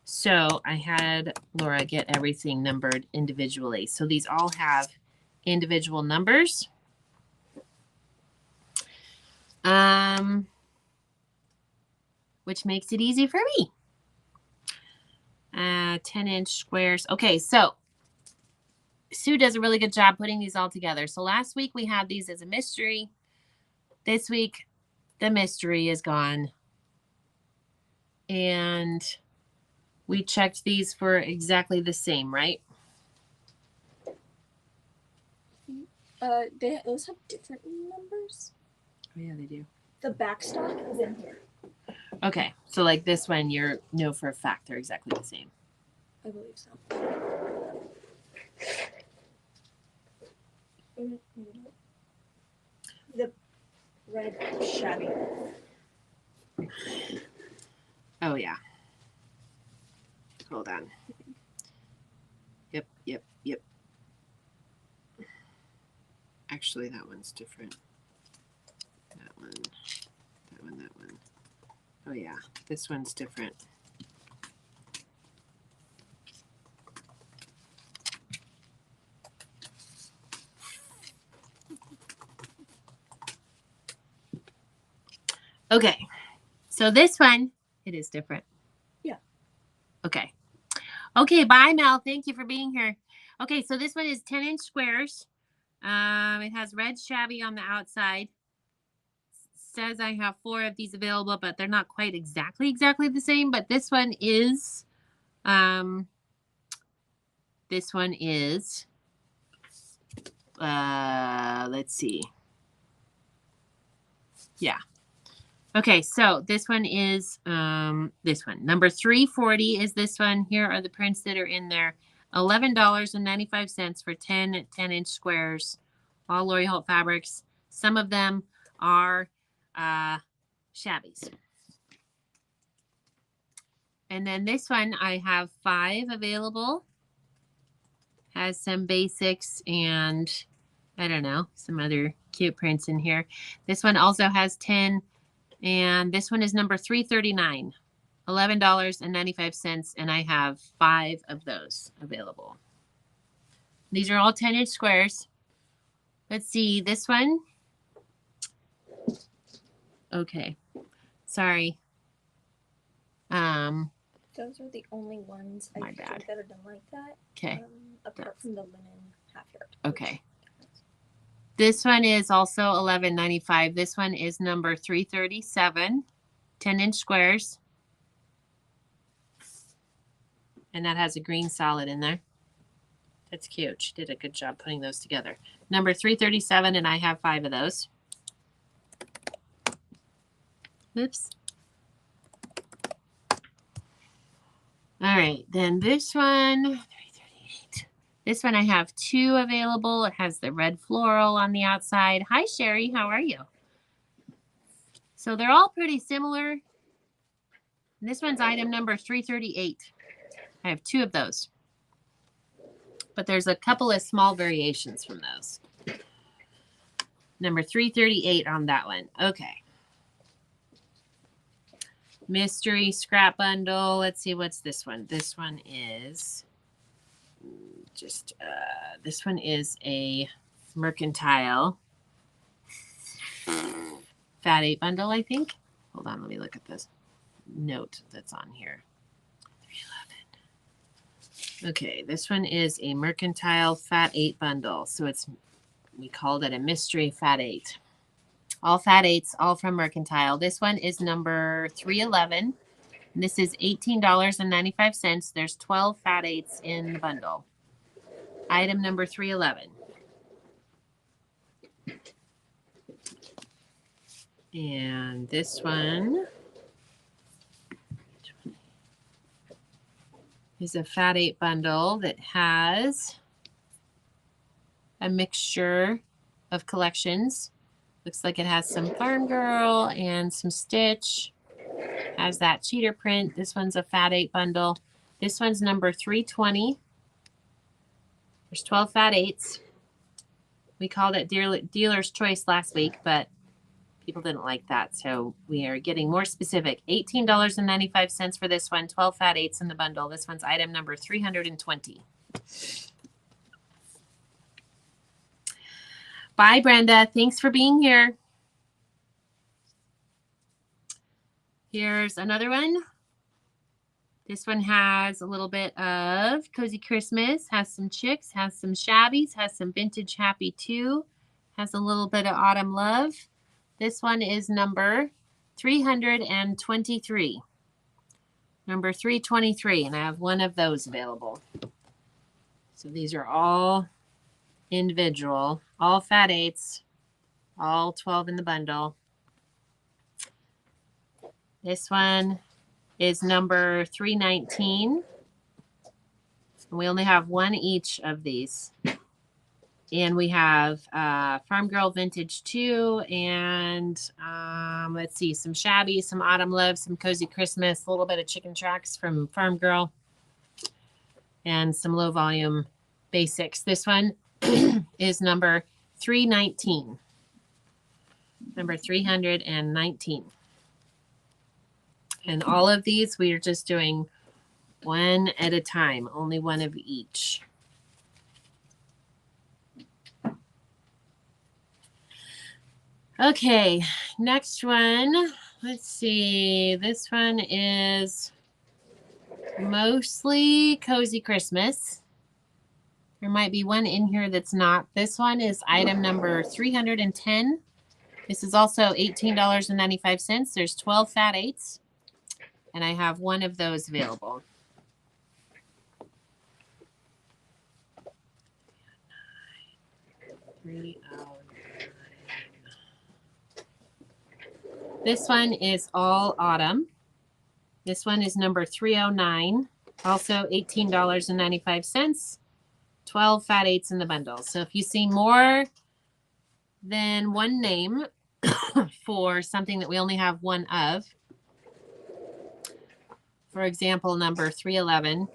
So I had Laura get everything numbered individually. So these all have individual numbers. Which makes it easy for me. 10-inch squares. Okay, so Sue does a really good job putting these all together. So last week we had these as a mystery. This week, the mystery is gone. And we checked these for exactly the same, right? Those have different numbers. Oh, yeah, they do. The back stock is in here. Okay, so like this one, you know for a fact they're exactly the same. I believe so. The red shabby. Oh, yeah. Hold on. Yep. Actually, that one's different. That one. Oh, yeah. This one's different. Okay. So this one, it is different. Yeah. Okay. Okay, bye, Mel. Thank you for being here. Okay, so this one is 10-inch squares. It has red shabby on the outside. Says I have 4 of these available, but they're not quite exactly the same. But this one is, let's see. Yeah. Okay, so this one is this one. Number 340 is this one. Here are the prints that are in there. $11.95 for 10-inch squares. All Lori Holt fabrics. Some of them are shabbies. And then this one, I have 5 available. Has some basics and, I don't know, some other cute prints in here. This one also has 10. And this one is number 339, $11.95, and I have 5 of those available. These are all 10-inch squares. Let's see, this one. Okay, sorry. Those are the only ones I think that are done like that. Okay. Apart from the linen half yard. Okay. This one is also $11.95. This one is number 337, 10-inch squares. And that has a green solid in there. That's cute. She did a good job putting those together. Number 337, and I have 5 of those. Oops. All right, then this one, 338. This one I have 2 available. It has the red floral on the outside. Hi, Sherry. How are you? So they're all pretty similar. This one's item number 338. I have 2 of those. But there's a couple of small variations from those. Number 338 on that one. Okay. Mystery scrap bundle. Let's see, what's this one? This one is this one is a mercantile Fat 8 bundle, I think. Hold on, let me look at this note that's on here. 311. Okay, this one is a mercantile Fat 8 bundle. So we called it a mystery Fat 8. All Fat 8s, all from mercantile. This one is number 311. And this is $18.95. There's 12 Fat 8s in the bundle. Item number 311. And this one is a Fat 8 bundle that has a mixture of collections. Looks like it has some Farm Girl and some Stitch. Has that cheater print. This one's a Fat 8 bundle. This one's number 320. There's 12 Fat 8s. We called it Dealer's Choice last week, but people didn't like that, so we are getting more specific. $18.95 for this one, 12 Fat 8s in the bundle. This one's item number 320. Bye, Brenda. Thanks for being here. Here's another one. This one has a little bit of Cozy Christmas, has some chicks, has some shabbies, has some vintage Happy 2, has a little bit of Autumn Love. This one is number 323. Number 323, and I have 1 of those available. So these are all individual, all Fat 8s, all 12 in the bundle. This one is number 319. And we only have 1 each of these. And we have Farm Girl Vintage 2 and let's see, some Shabby, some Autumn Love, some Cozy Christmas, a little bit of Chicken Tracks from Farm Girl, and some low volume basics. This one is number 319. Number 319. And all of these, we are just doing 1 at a time, only 1 of each. Okay, next one. Let's see. This one is mostly Cozy Christmas. There might be 1 in here that's not. This one is item number 310. This is also $18.95. There's 12 Fat 8s. And I have 1 of those available. This one is all autumn. This one is number 309. Also $18.95. 12 Fat 8s in the bundle. So if you see more than 1 name for something that we only have 1 of, for example, number 311,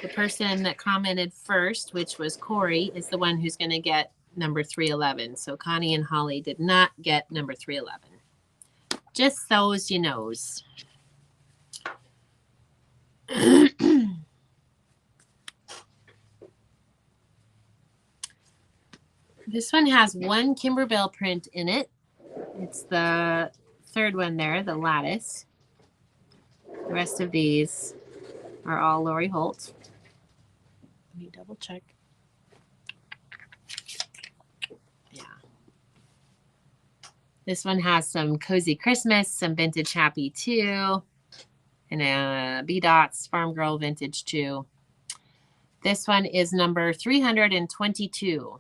the person that commented first, which was Corey, is the one who's going to get number 311. So Connie and Holly did not get number 311. Just so as you knows. This one has 1 Kimberbell print in it. It's the 3rd one there, the lattice. The rest of these are all Lori Holt. Let me double check. Yeah. This one has some Cozy Christmas, some Vintage Happy 2, and a B-Dots Farm Girl Vintage 2. This one is number 322.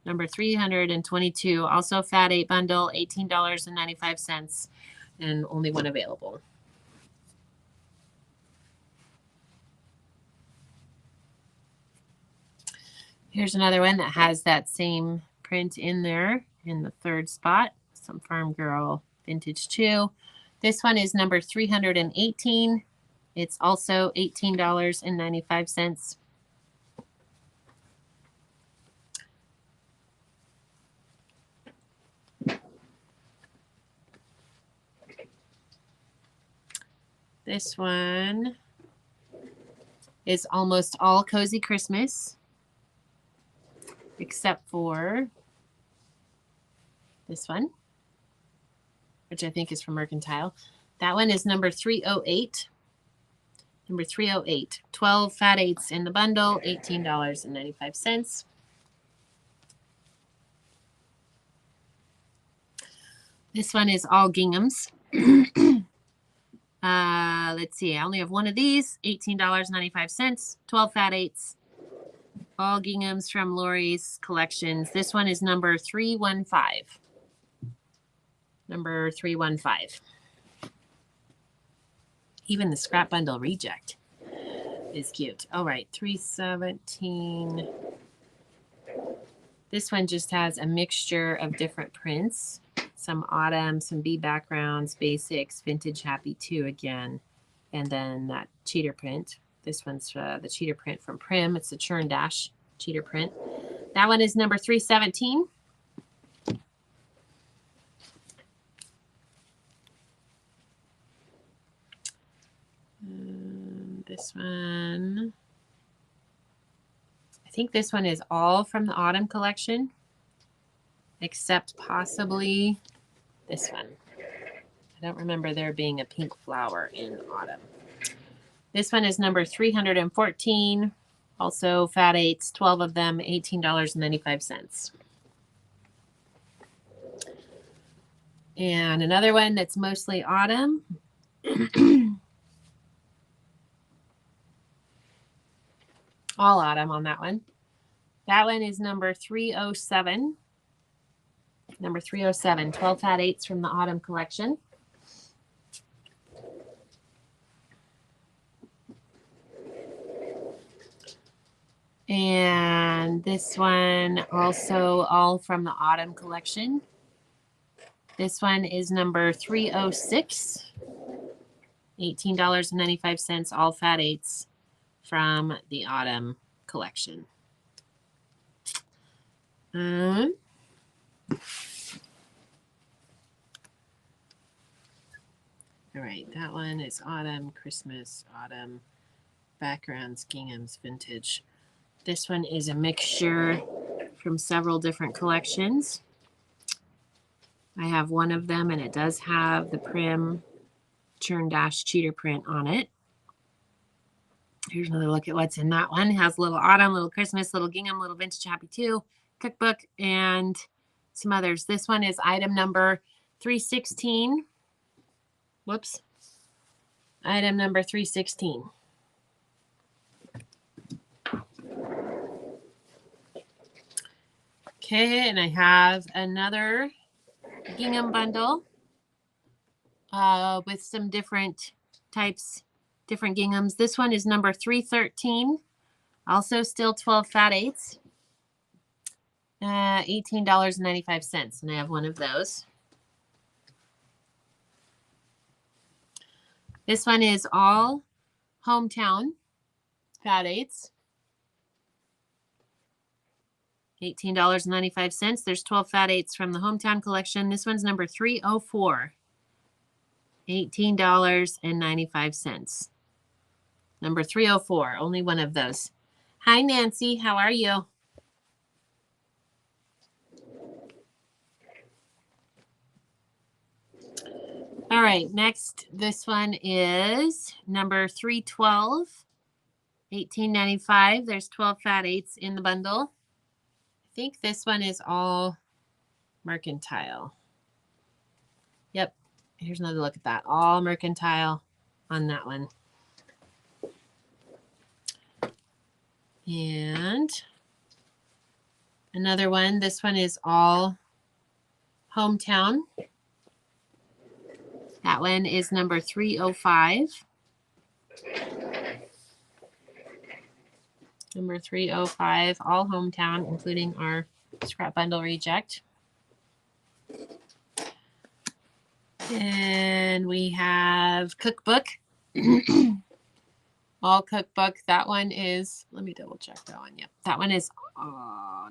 Number 322, also Fat 8 bundle, $18.95, and only 1 available. Here's another one that has that same print in there in the third spot. Some Farm Girl Vintage 2. This one is number 318. It's also $18.95. This one is almost all Cozy Christmas, except for this one, which I think is from Mercantile. That one is number 308. Number 308. 12 fat 8s in the bundle, $18.95. This one is all ginghams. Let's see. I only have one of these. $18.95. 12 fat 8s. All ginghams from Lori's collections. This one is number 315. Number 315. Even the scrap bundle reject is cute. All right, 317. This one just has a mixture of different prints. Some autumn, some bee backgrounds, basics, vintage happy 2 again. And then that cheater print. This one's the cheater print from Prim. It's the Churn Dash cheater print. That one is number 317. This one, I think this one is all from the autumn collection, except possibly this one. I don't remember there being a pink flower in autumn. This one is number 314, also fat 8s, 12 of them, $18.95. And another one that's mostly autumn. All autumn on that one. That one is number 307. Number 307, 12 fat 8s from the autumn collection. And this one also all from the autumn collection. This one is number 306. $18.95, all fat 8s from the autumn collection. All right, that one is autumn, Christmas, autumn, backgrounds, ginghams, vintage. This one is a mixture from several different collections. I have one of them, and it does have the Prim Churn Dash cheater print on it. Here's another look at what's in that one. It has a little autumn, little Christmas, little gingham, little vintage happy 2, cookbook, and some others. This one is item number 316. Whoops. Item number 316. Okay, and I have another gingham bundle with some different types, different ginghams. This one is number 313. Also still 12 fat 8s. $18.95. And I have one of those. This one is all hometown fat 8s. $18.95. There's 12 fat 8s from the hometown collection. This one's number 304. $18.95. Number 304. Only one of those. Hi, Nancy. How are you? All right. Next, this one is number 312. $18.95. There's 12 fat 8s in the bundle. I think this one is all Mercantile. Yep. Here's another look at that. All Mercantile on that one. And another one. This one is all hometown. That one is number 305. Number 305, all hometown, including our scrap bundle reject. And we have cookbook. All cookbook. That one is, let me double check that one. Yep. That one is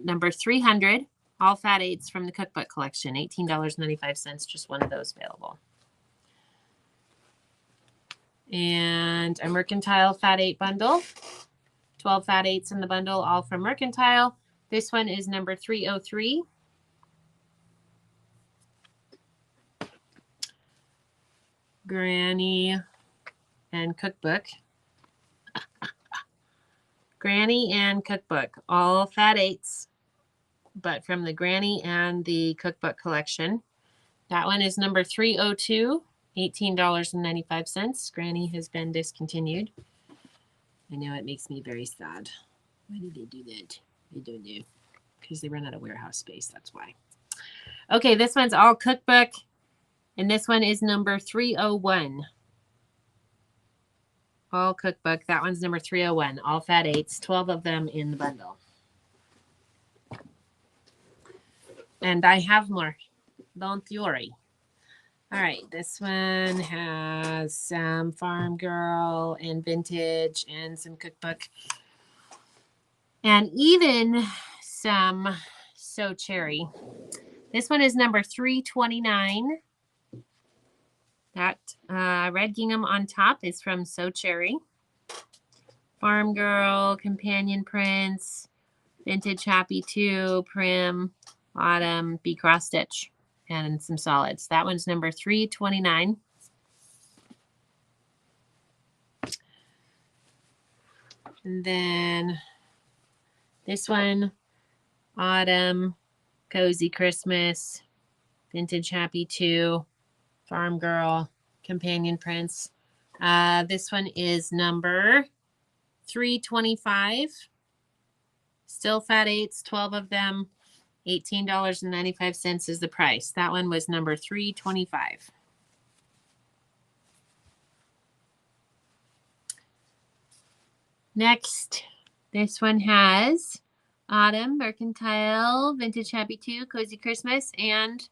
number 300. All fat eights from the cookbook collection. $18.95. Just one of those available. And a mercantile fat eight bundle. 12 fat eights in the bundle, all from mercantile. This one is number 303. Granny and cookbook. Granny and cookbook, all fat eights, but from the Granny and the cookbook collection. That one is number 302, $18.95. Granny has been discontinued. I know it makes me very sad. Why did they do that? I don't know. Because they run out of warehouse space, that's why. Okay, this one's all cookbook, and this one is number 301. All cookbook. That one's number 301. All fat eights. 12 of them in the bundle. And I have more. Don't worry. All right. This one has some Farm Girl and vintage and some cookbook. And even some So Cherry. This one is number 329. That red gingham on top is from So Cherry. Farm Girl, Companion Prints, Vintage Happy 2, Prim, Autumn, B Cross Stitch, and some solids. That one's number 329. And then this one, Autumn, Cozy Christmas, Vintage Happy 2, Farm Girl, Companion Prints. This one is number 325. Still fat eights, 12 of them. $18.95 is the price. That one was number 325. Next, this one has Autumn, Mercantile, Vintage Happy 2, Cozy Christmas, and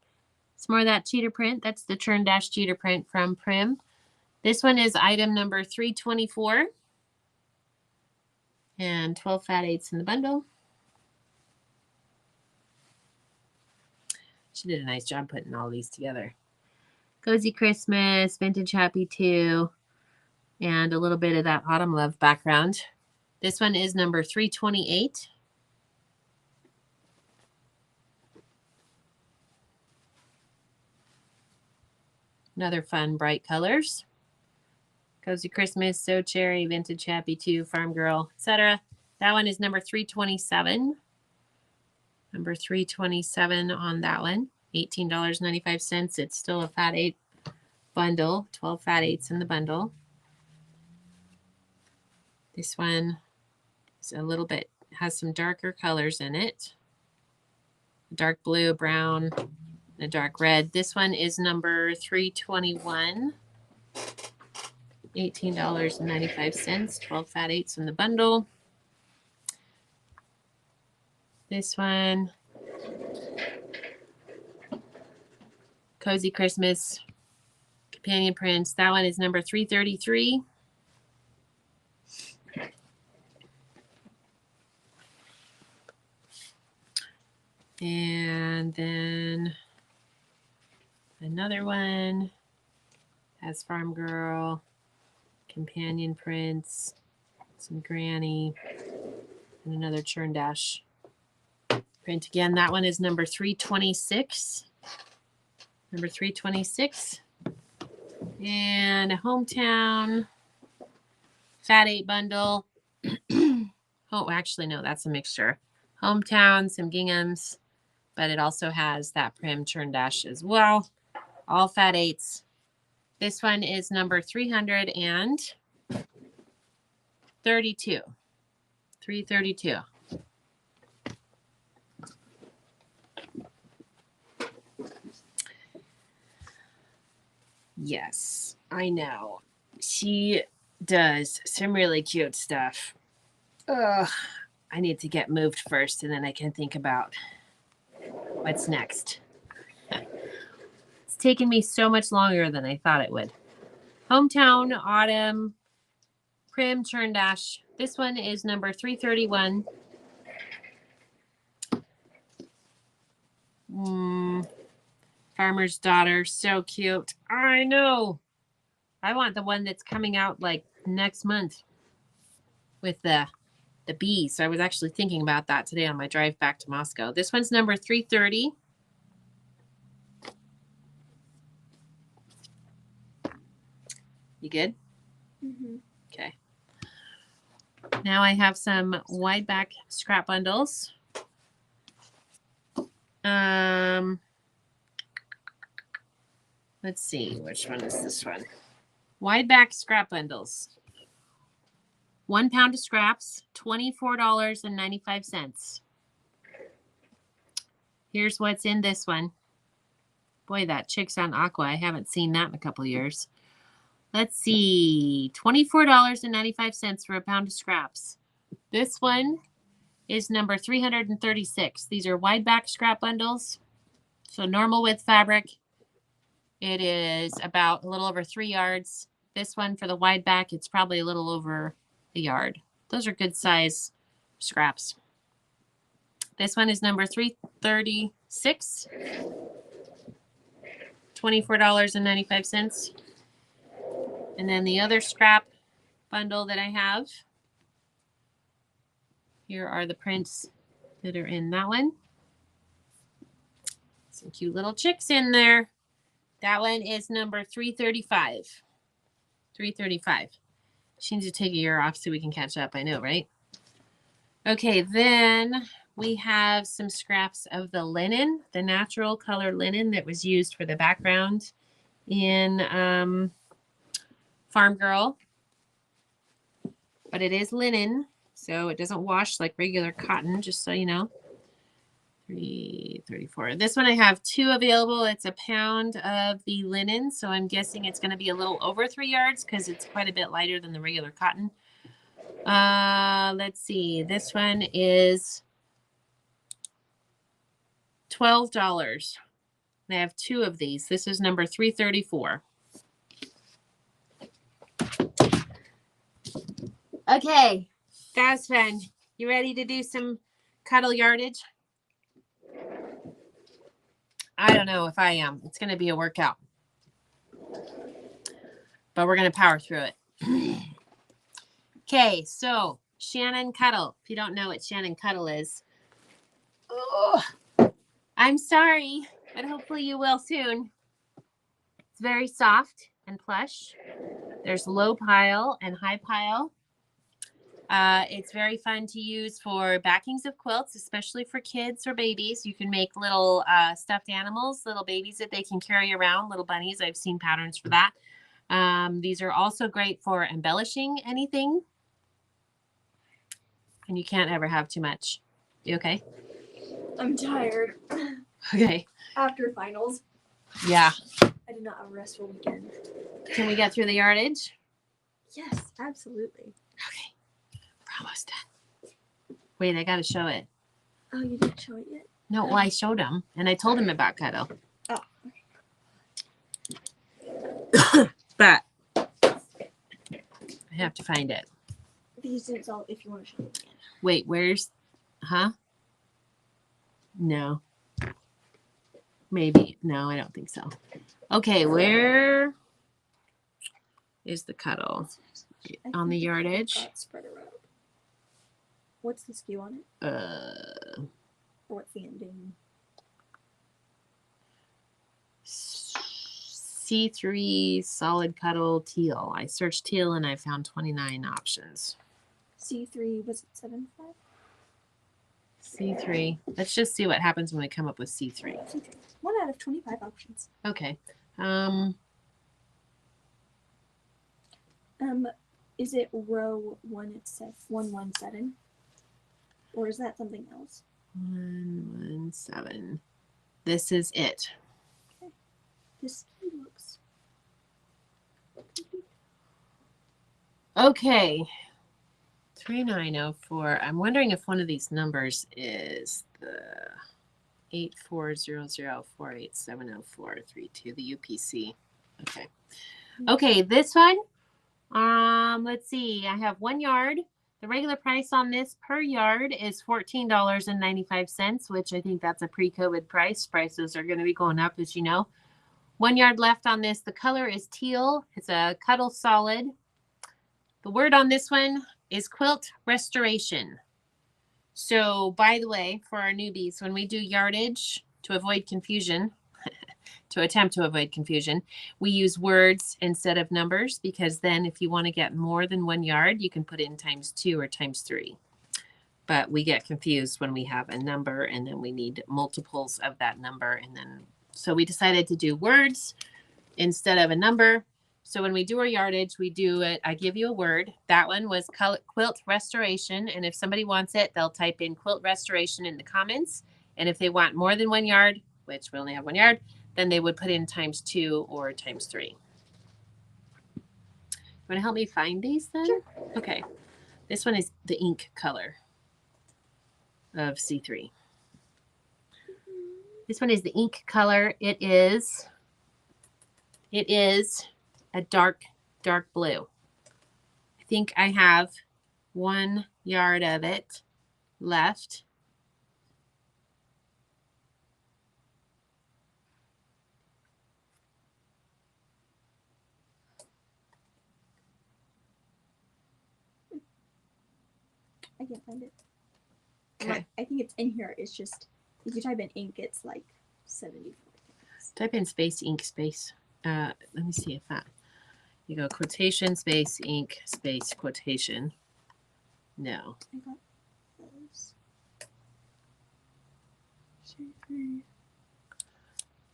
it's more of that cheater print. That's the Churn Dash cheater print from Prim. This one is item number 324. And 12 fat eights in the bundle. She did a nice job putting all these together. Cozy Christmas, Vintage Happy 2, and a little bit of that Autumn Love background. This one is number 328. Another fun, bright colors. Cozy Christmas, So Cherry, Vintage Happy 2, Farm Girl, etc. That one is number 327. Number 327 on that one. $18.95. It's still a fat eight bundle. 12 fat eights in the bundle. This one is a little bit, has some darker colors in it. Dark blue, brown, and a dark red. This one is number 321. $18.95. 12 fat eights in the bundle. This one, Cozy Christmas, Companion Prints. That one is number 333. And then another one has Farm Girl, Companion Prints, some Granny, and another Churn Dash print again. That one is number 326. Number 326. And a Hometown fat eight bundle. Oh, actually, no, that's a mixture. Hometown, some ginghams, but it also has that Prim Churn Dash as well. All fat eights. This one is number 332. 332. Yes, I know. She does some really cute stuff. Ugh, I need to get moved first, and then I can think about what's next. It's taken me so much longer than I thought it would. Hometown Autumn Prim Churn Dash. This one is number 331. Farmer's Daughter. So cute. I know. I want the one that's coming out like next month with the bees. So I was actually thinking about that today on my drive back to Moscow. This one's number 330. You good? Mm-hmm. Okay. Now I have some wide back scrap bundles. Let's see, which one is this one? Wide back scrap bundles. 1 pound of scraps, $24.95. Here's what's in this one. Boy, that Chicks on Aqua. I haven't seen that in a couple years. Let's see. $24.95 for a pound of scraps. This one is number 336. These are wide back scrap bundles. So normal width fabric. It is about a little over 3 yards. This one for the wide back, it's probably a little over a yard. Those are good size scraps. This one is number 336. $24.95. And then the other scrap bundle that I have, here are the prints that are in that one. Some cute little chicks in there. That one is number 335. 335. She needs to take a year off so we can catch up. I know, right? Okay, then we have some scraps of the linen, the natural color linen that was used for the background in Farm Girl. But it is linen, so it doesn't wash like regular cotton, just so you know. 334. This one I have 2 available. It's a pound of the linen, so I'm guessing it's going to be a little over 3 yards because it's quite a bit lighter than the regular cotton. Let's see. This one is $12. I have 2 of these. This is number 334. Okay, that was fun. You ready to do some cuddle yardage? I don't know if I am. It's going to be a workout. But we're going to power through it. Okay, so Shannon Cuddle. If you don't know what Shannon Cuddle is. Oh, I'm sorry, but hopefully you will soon. It's very soft and plush. There's low pile and high pile. It's very fun to use for backings of quilts, especially for kids or babies. You can make little stuffed animals, little babies that they can carry around, little bunnies. I've seen patterns for that. These are also great for embellishing anything. And you can't ever have too much. You okay? I'm tired. Okay. After finals. Yeah. I did not have a restful weekend. Can we get through the yardage? Yes, absolutely. Okay. We're almost done. Wait, I got to show it. Oh, you didn't show it yet? No, well, I showed him, and I told him about Cuddle. Oh. But I have to find it. These didn't all if you want to show it again. Wait, where's... Huh? No. Maybe. No, I don't think so. Okay, where is the Cuddle? On the yardage? Got spread around. What's the skew on it? Or what's the ending? C3 solid cuddle teal. I searched teal and I found 29 options. C3, was it 7.5? C3. Let's just see what happens when we come up with C3. C3. 1 out of 25 options. Okay. Is it row 1? It says 117, or is that something else? 117. This is it. Okay. This looks. Okay. 3904. I'm wondering if one of these numbers is the 8400487042, the UPC. Okay. Okay, this one. Let's see. I have 1 yard. The regular price on this per yard is $14.95, which I think that's a pre-COVID price. Prices are going to be going up, as you know. 1 yard left on this. The color is teal. It's a Cuddle Solid. The word on this one is quilt restoration. So, by the way, for our newbies, when we do yardage, to avoid confusion, to attempt to avoid confusion, we use words instead of numbers, because then if you want to get more than 1 yard, you can put in ×2 or ×3. But we get confused when we have a number and then we need multiples of that number. And then, so we decided to do words instead of a number. So when we do our yardage, we do it. I give you a word. That one was quilt restoration. And if somebody wants it, they'll type in quilt restoration in the comments. And if they want more than 1 yard, which we only have 1 yard, then they would put in ×2 or ×3. You want to help me find these then? Sure. Okay. This one is the ink color of C3. This one is the ink color. It is a dark blue. I think I have 1 yard of it left. I can't find it. Okay. I think it's in here. It's just, if you type in ink, it's like 74. Type in space, ink, space. Let me see if that. You go quotation, space, ink, space, quotation. No. I got those. C3.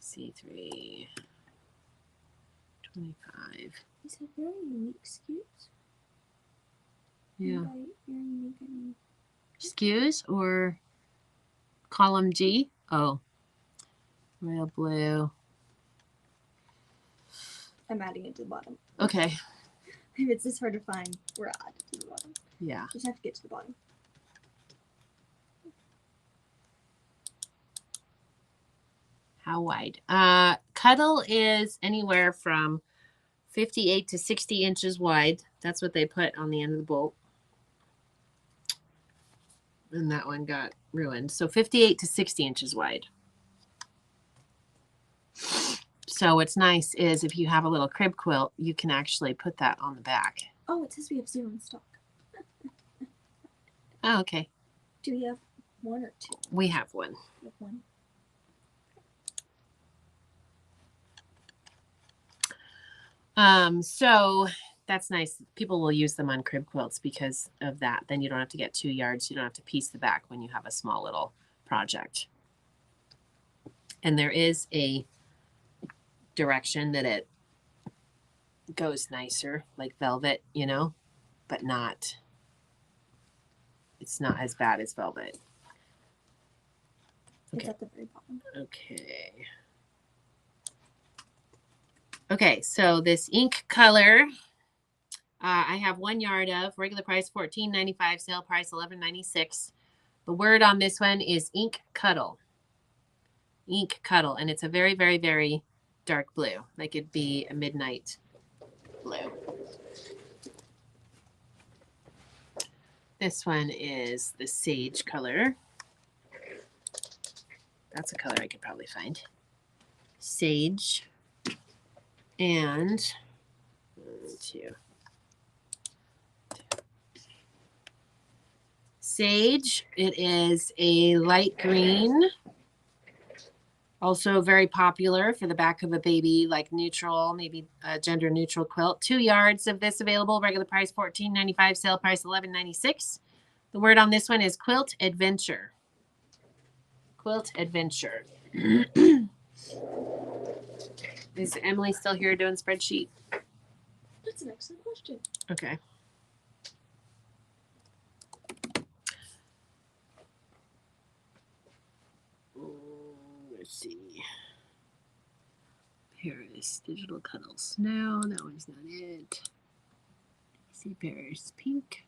C3. 25. These are very unique SKUs. Yeah. Very unique. I mean, SKUs or column G? Oh. Royal blue. I'm adding it to the bottom. Okay. If it's this hard to find, we're adding it to the bottom. Yeah. Just have to get to the bottom. How wide? Cuddle is anywhere from 58 to 60 inches wide. That's what they put on the end of the bolt. And that one got ruined. So 58 to 60 inches wide. So what's nice is if you have a little crib quilt, you can actually put that on the back. Oh, it says we have 0 in stock. Oh, okay. Do we have 1 or 2? We have one. We have 1. So that's nice. People will use them on crib quilts because of that. Then you don't have to get 2 yards. You don't have to piece the back when you have a small little project. And there is a direction that it goes nicer, like velvet, you know, but not, it's not as bad as velvet. It's Okay. at the very bottom. Okay. Okay, so this ink color, I have 1 yard of, regular price $14.95, sale price $11.96. The word on this one is ink cuddle. Ink cuddle, and it's a very, very, very dark blue, like it'd be a midnight blue. This one is the sage color. That's a color I could probably find. Sage. And 1, 2. Sage. It is a light green. Also very popular for the back of a baby, like neutral, maybe a gender neutral quilt. 2 yards of this available. Regular price $14.95, sale price $11.96. The word on this one is quilt adventure. Quilt adventure. Is Emily still here doing spreadsheet? That's an excellent question. Okay. Let's see. Paris digital cuddles. No, that one's not it. See Paris pink.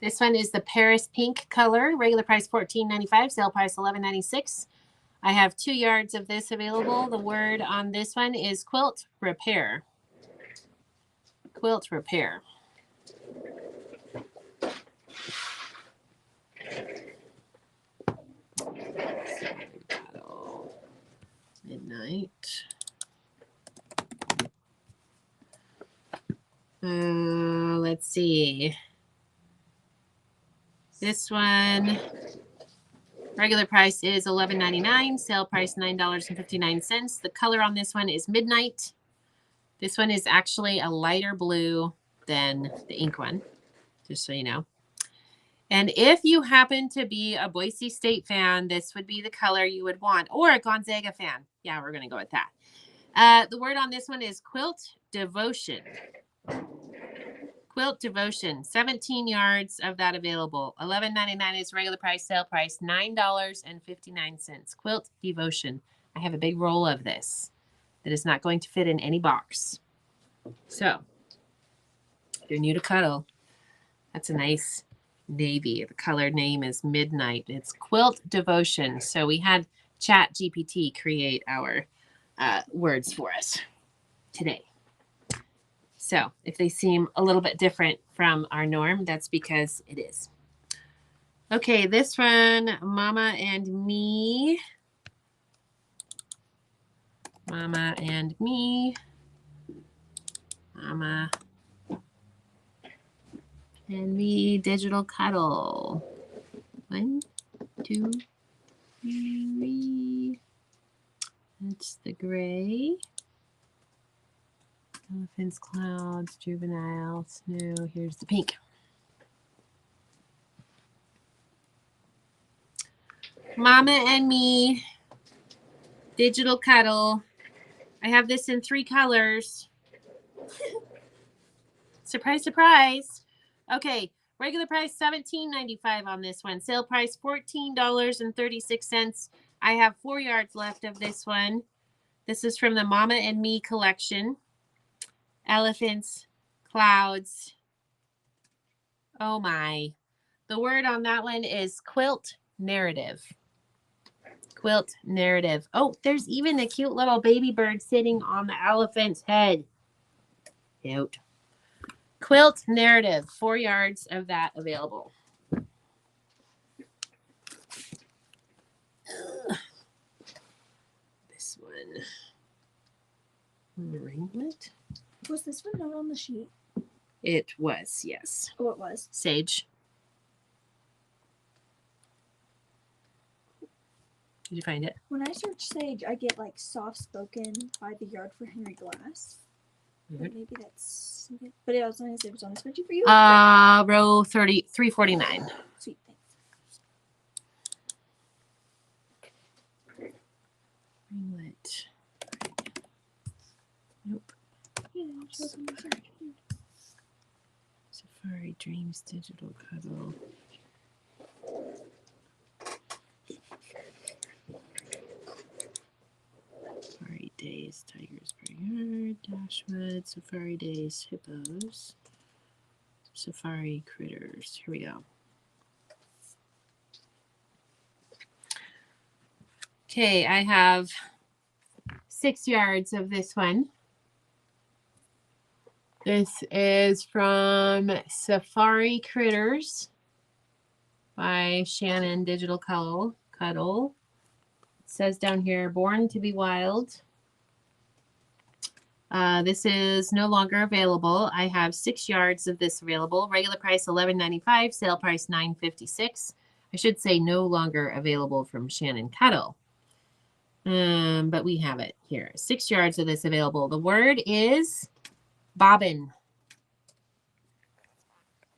This one is the Paris pink color. Regular price $14.95, sale price $11.96. I have 2 yards of this available. The word on this one is quilt repair. Quilt repair. Midnight. Let's see. This one, regular price is $11.99. Sale price $9.59. The color on this one is Midnight. This one is actually a lighter blue than the ink one, just so you know. And if you happen to be a Boise State fan, this would be the color you would want, or a Gonzaga fan. Yeah, we're going to go with that. The word on this one is quilt devotion. Quilt devotion. 17 yards of that available. $11.99 is regular price, sale price $9.59. Quilt devotion. I have a big roll of this that is not going to fit in any box. So, if you're new to cuddle, that's a nice navy. The color name is Midnight. It's quilt devotion. So we had Chat GPT create our words for us today. So if they seem a little bit different from our norm, that's because it is. Okay, this one, Mama and Me. Mama and Me. Mama and Me digital cuddle. 1, 2, 3. That's the gray. Elephants, clouds, juvenile, snow. Here's the pink. Mama and Me digital cuddle. I have this in 3 colors. Surprise, surprise. Okay, regular price $17.95 on this one. Sale price $14.36. I have 4 yards left of this one. This is from the Mama and Me collection. Elephants, clouds. Oh my. The word on that one is quilt narrative. Quilt narrative. Oh, there's even a cute little baby bird sitting on the elephant's head. Cute. Quilt narrative. 4 yards of that available. This one. Ringlet. Was this one not on the sheet? It was, yes. Oh, it was. Sage. Did you find it? When I search Sage, I get like soft spoken by the yard for Henry Glass. Weird. Maybe that's. But it was on the spreadsheet for you. Row 349. Sweet, thanks. Ringlet. Nope. Yeah, it shows on the spreadsheet. Safari Dreams Digital Cuddle. Safari Days, Tigers Per Yard, Dashwood, Safari Days, Hippos, Safari Critters. Here we go. Okay, I have 6 yards of this one. This is from Safari Critters by Shannon Digital Cuddle. It says down here, Born to be Wild. This is no longer available. I have 6 yards of this available. Regular price $11.95, sale price $9.56. I should say no longer available from Shannon Cuddle. But we have it here. 6 yards of this available. The word is bobbin.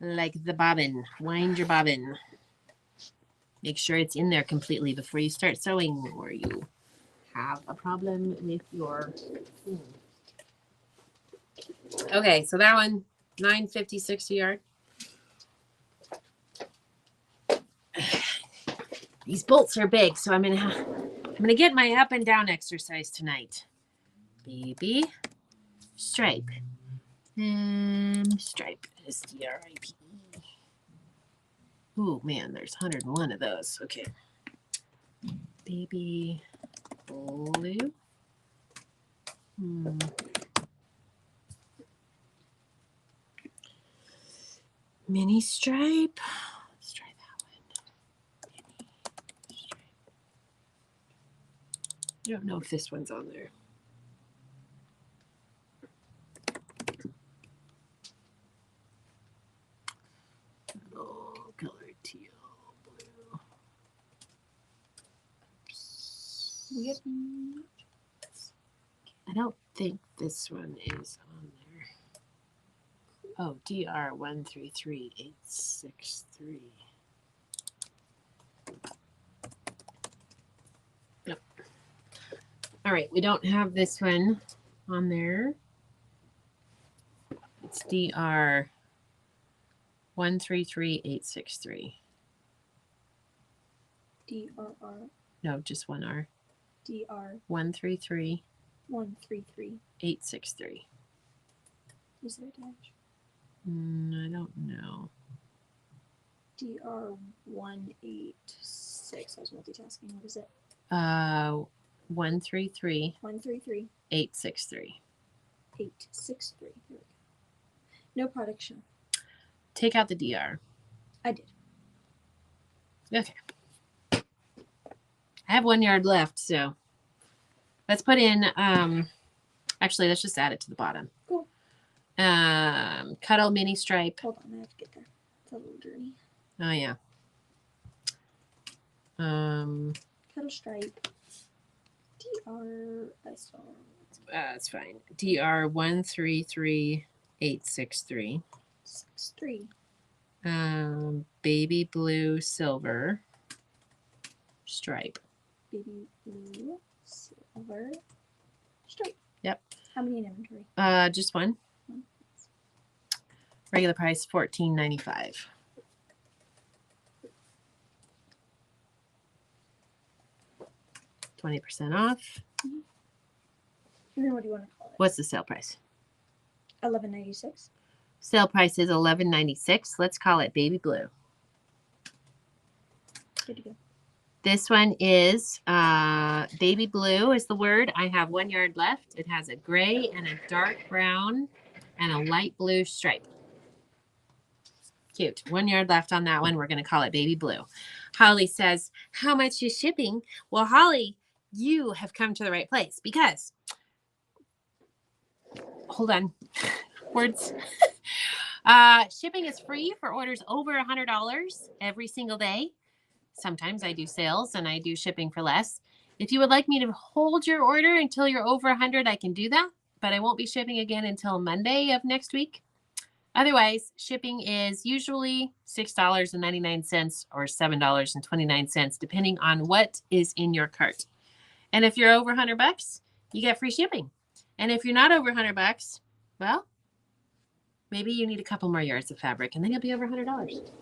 Like the bobbin. Wind your bobbin. Make sure it's in there completely before you start sewing, or you have a problem with your thing. Okay, so that one, $9.56 a yard. These bolts are big, so I'm gonna get my up and down exercise tonight. Baby, stripe, stripe, STRIPE. Oh man, there's 101 of those. Okay. Baby blue. Mini stripe. Let's try that one. Mini stripe. I don't know if this one's on there. Oh, color teal blue. Yep. I don't think this one is on there. Oh, DR 133863. Yep. All right, we don't have this one on there. It's DR 133863. DRR. No, just one R. DR 133 133 863. Is there a dash? I don't know. DR 186. I was multitasking. What is it? 133 133 863. 863. Here we go. No product shown. Take out the DR. I did. Okay. I have 1 yard left, so let's put in, actually, let's just add it to the bottom. Cool. Cuddle mini stripe. Hold on, I have to get there. It's a little journey. Oh, yeah. Cuddle stripe. DR. That's fine. DR 133863. 63. Baby blue silver stripe. Baby blue silver stripe. Yep. How many in inventory? Just one. Regular price $14.95. $20 off. And then what do you want to call it? What's the sale price? $11.96. Sale price is $11.96. Let's call it baby blue. Good to go. This one is baby blue is the word. I have 1 yard left. It has a gray and a dark brown and a light blue stripe. Cute. 1 yard left on that one. We're going to call it baby blue. Holly says, how much is shipping? Well, Holly, you have come to the right place because, hold on, words. Shipping is free for orders over $100 every single day. Sometimes I do sales and I do shipping for less. If you would like me to hold your order until you're over 100, I can do that, but I won't be shipping again until Monday of next week. Otherwise, shipping is usually $6.99 or $7.29, depending on what is in your cart. And if you're over $100, you get free shipping. And if you're not over $100, well, maybe you need a couple more yards of fabric and then you'll be over $100.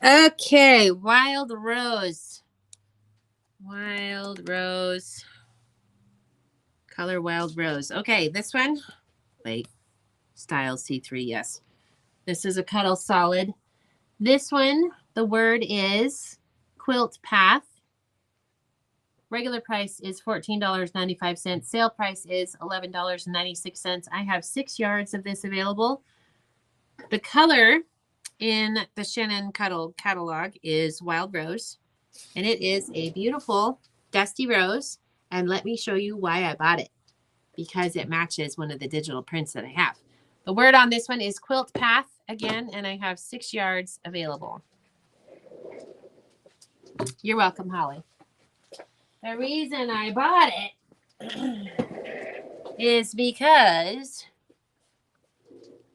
Okay, Wild Rose. Wild Rose. Color Wild Rose. Okay, this one. Wait. Style C3, yes. This is a Cuddle Solid. This one, the word is Quilt Path. Regular price is $14.95. Sale price is $11.96. I have 6 yards of this available. The color in the Shannon Cuddle catalog is Wild Rose, and it is a beautiful dusty rose. And let me show you why I bought it, because it matches one of the digital prints that I have. The word on this one is Quilt Path again, and I have 6 yards available. You're welcome, Holly. The reason I bought it is because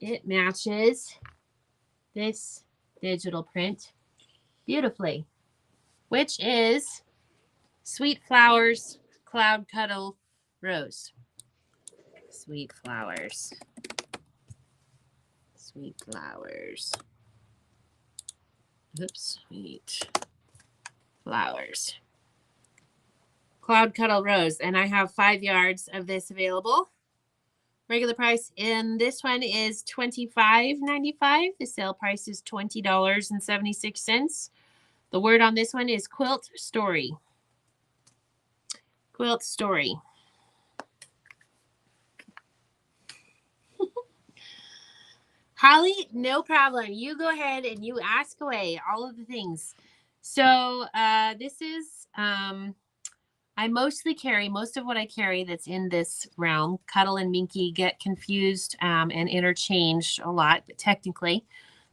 it matches this digital print beautifully, which is Sweet Flowers Cloud Cuddle Rose. Sweet Flowers. Sweet Flowers. Oops, Sweet Flowers. Cloud Cuddle Rose. And I have 5 yards of this available. Regular price in this one is $25.95. The sale price is $20.76. The word on this one is quilt story. Quilt story. Holly, no problem. You go ahead and you ask away all of the things. So this is, I mostly carry, most of what I carry that's in this realm. Cuddle and Minky get confused and interchanged a lot, but technically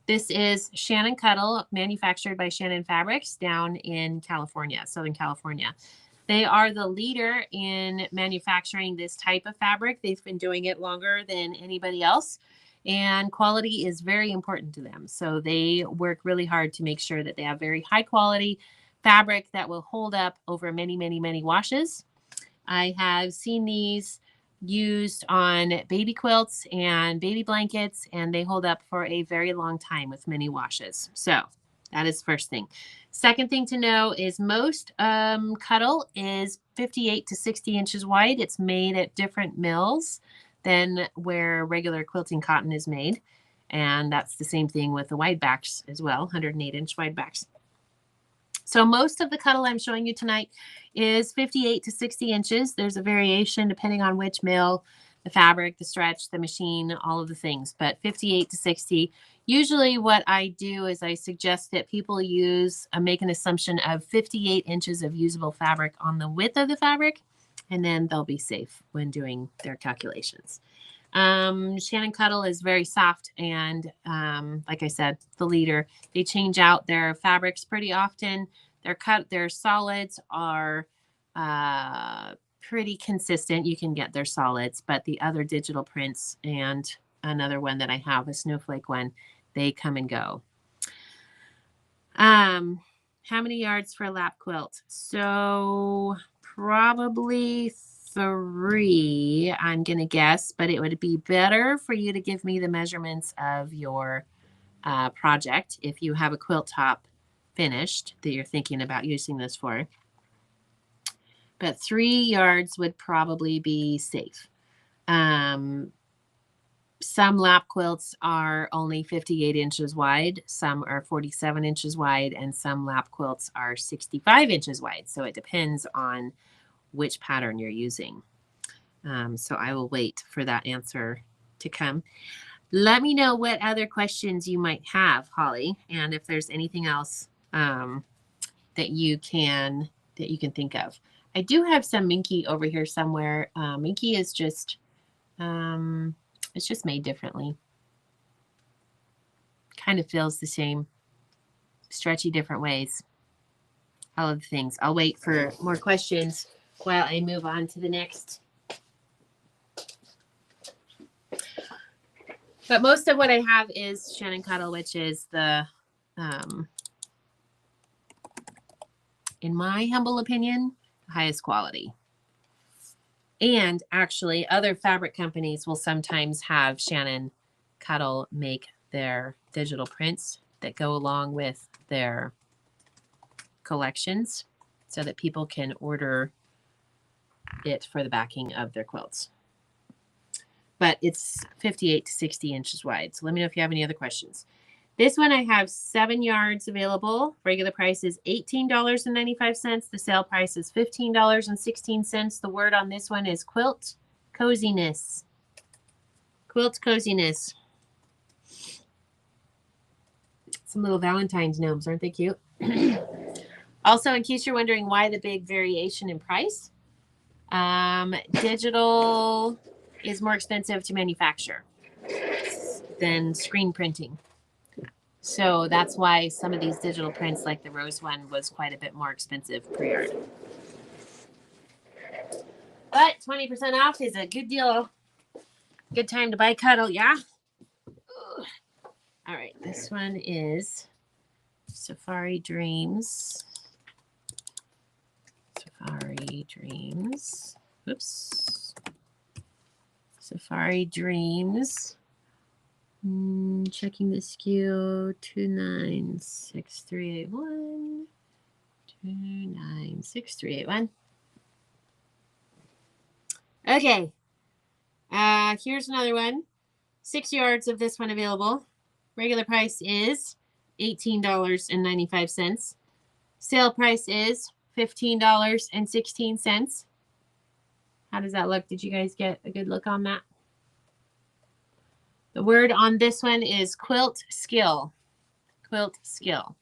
this is Shannon Cuddle, manufactured by Shannon Fabrics down in California, Southern California. They are the leader in manufacturing this type of fabric. They've been doing it longer than anybody else, and quality is very important to them. So they work really hard to make sure that they have very high quality fabric that will hold up over many, many, many washes. I have seen these used on baby quilts and baby blankets, and they hold up for a very long time with many washes. So that is first thing. Second thing to know is most cuddle is 58 to 60 inches wide. It's made at different mills than where regular quilting cotton is made. And that's the same thing with the wide backs as well, 108-inch wide backs. So most of the cuddle I'm showing you tonight is 58 to 60 inches. There's a variation depending on which mill, the fabric, the stretch, the machine, all of the things, but 58 to 60. Usually what I do is I suggest that people make an assumption of 58 inches of usable fabric on the width of the fabric, and then they'll be safe when doing their calculations. Shannon Cuddle is very soft and like I said, the leader. They change out their fabrics pretty often. Their solids are pretty consistent. You can get their solids, but the other digital prints and another one that I have, a snowflake one, they come and go. How many yards for a lap quilt? So probably 3, I'm going to guess, but it would be better for you to give me the measurements of your project if you have a quilt top finished that you're thinking about using this for. But 3 yards would probably be safe. Some lap quilts are only 58 inches wide, some are 47 inches wide, and some lap quilts are 65 inches wide. So it depends on which pattern you're using. So I will wait for that answer to come. Let me know what other questions you might have, Holly, and if there's anything else that you can think of. I do have some Minky over here somewhere. Minky is just it's just made differently. Kind of feels the same, stretchy different ways. All of the things. I'll wait for more questions while I move on to the next. But most of what I have is Shannon Cuddle, which is the, in my humble opinion, highest quality. And actually, other fabric companies will sometimes have Shannon Cuddle make their digital prints that go along with their collections so that people can order it for the backing of their quilts. But it's 58 to 60 inches wide. So let me know if you have any other questions. This one I have 7 yards available. Regular price is $18.95. The sale price is $15.16. The word on this one is quilt coziness. Quilt coziness. Some little Valentine's gnomes, aren't they cute? Also, in case you're wondering why the big variation in price, digital is more expensive to manufacture than screen printing. So that's why some of these digital prints, like the rose one, was quite a bit more expensive per yard. But 20% off is a good deal. Good time to buy Cuddle, yeah? Ugh. All right, this one is Safari Dreams. Safari Dreams. Oops. Safari Dreams. Checking the SKU 296381. 296381. Okay. Here's another one. 6 yards of this one available. Regular price is $18.95. Sale price is $15.16. How does that look? Did you guys get a good look on that? The word on this one is quilt skill. Quilt skill.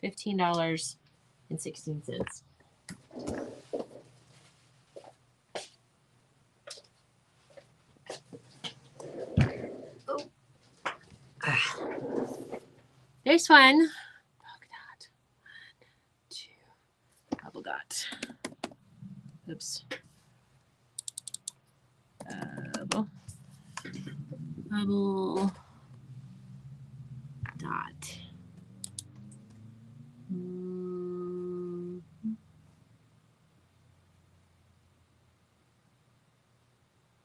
$15.16. This one, polka dot. 1, 2, bubble dot. Oops. Bubble dot.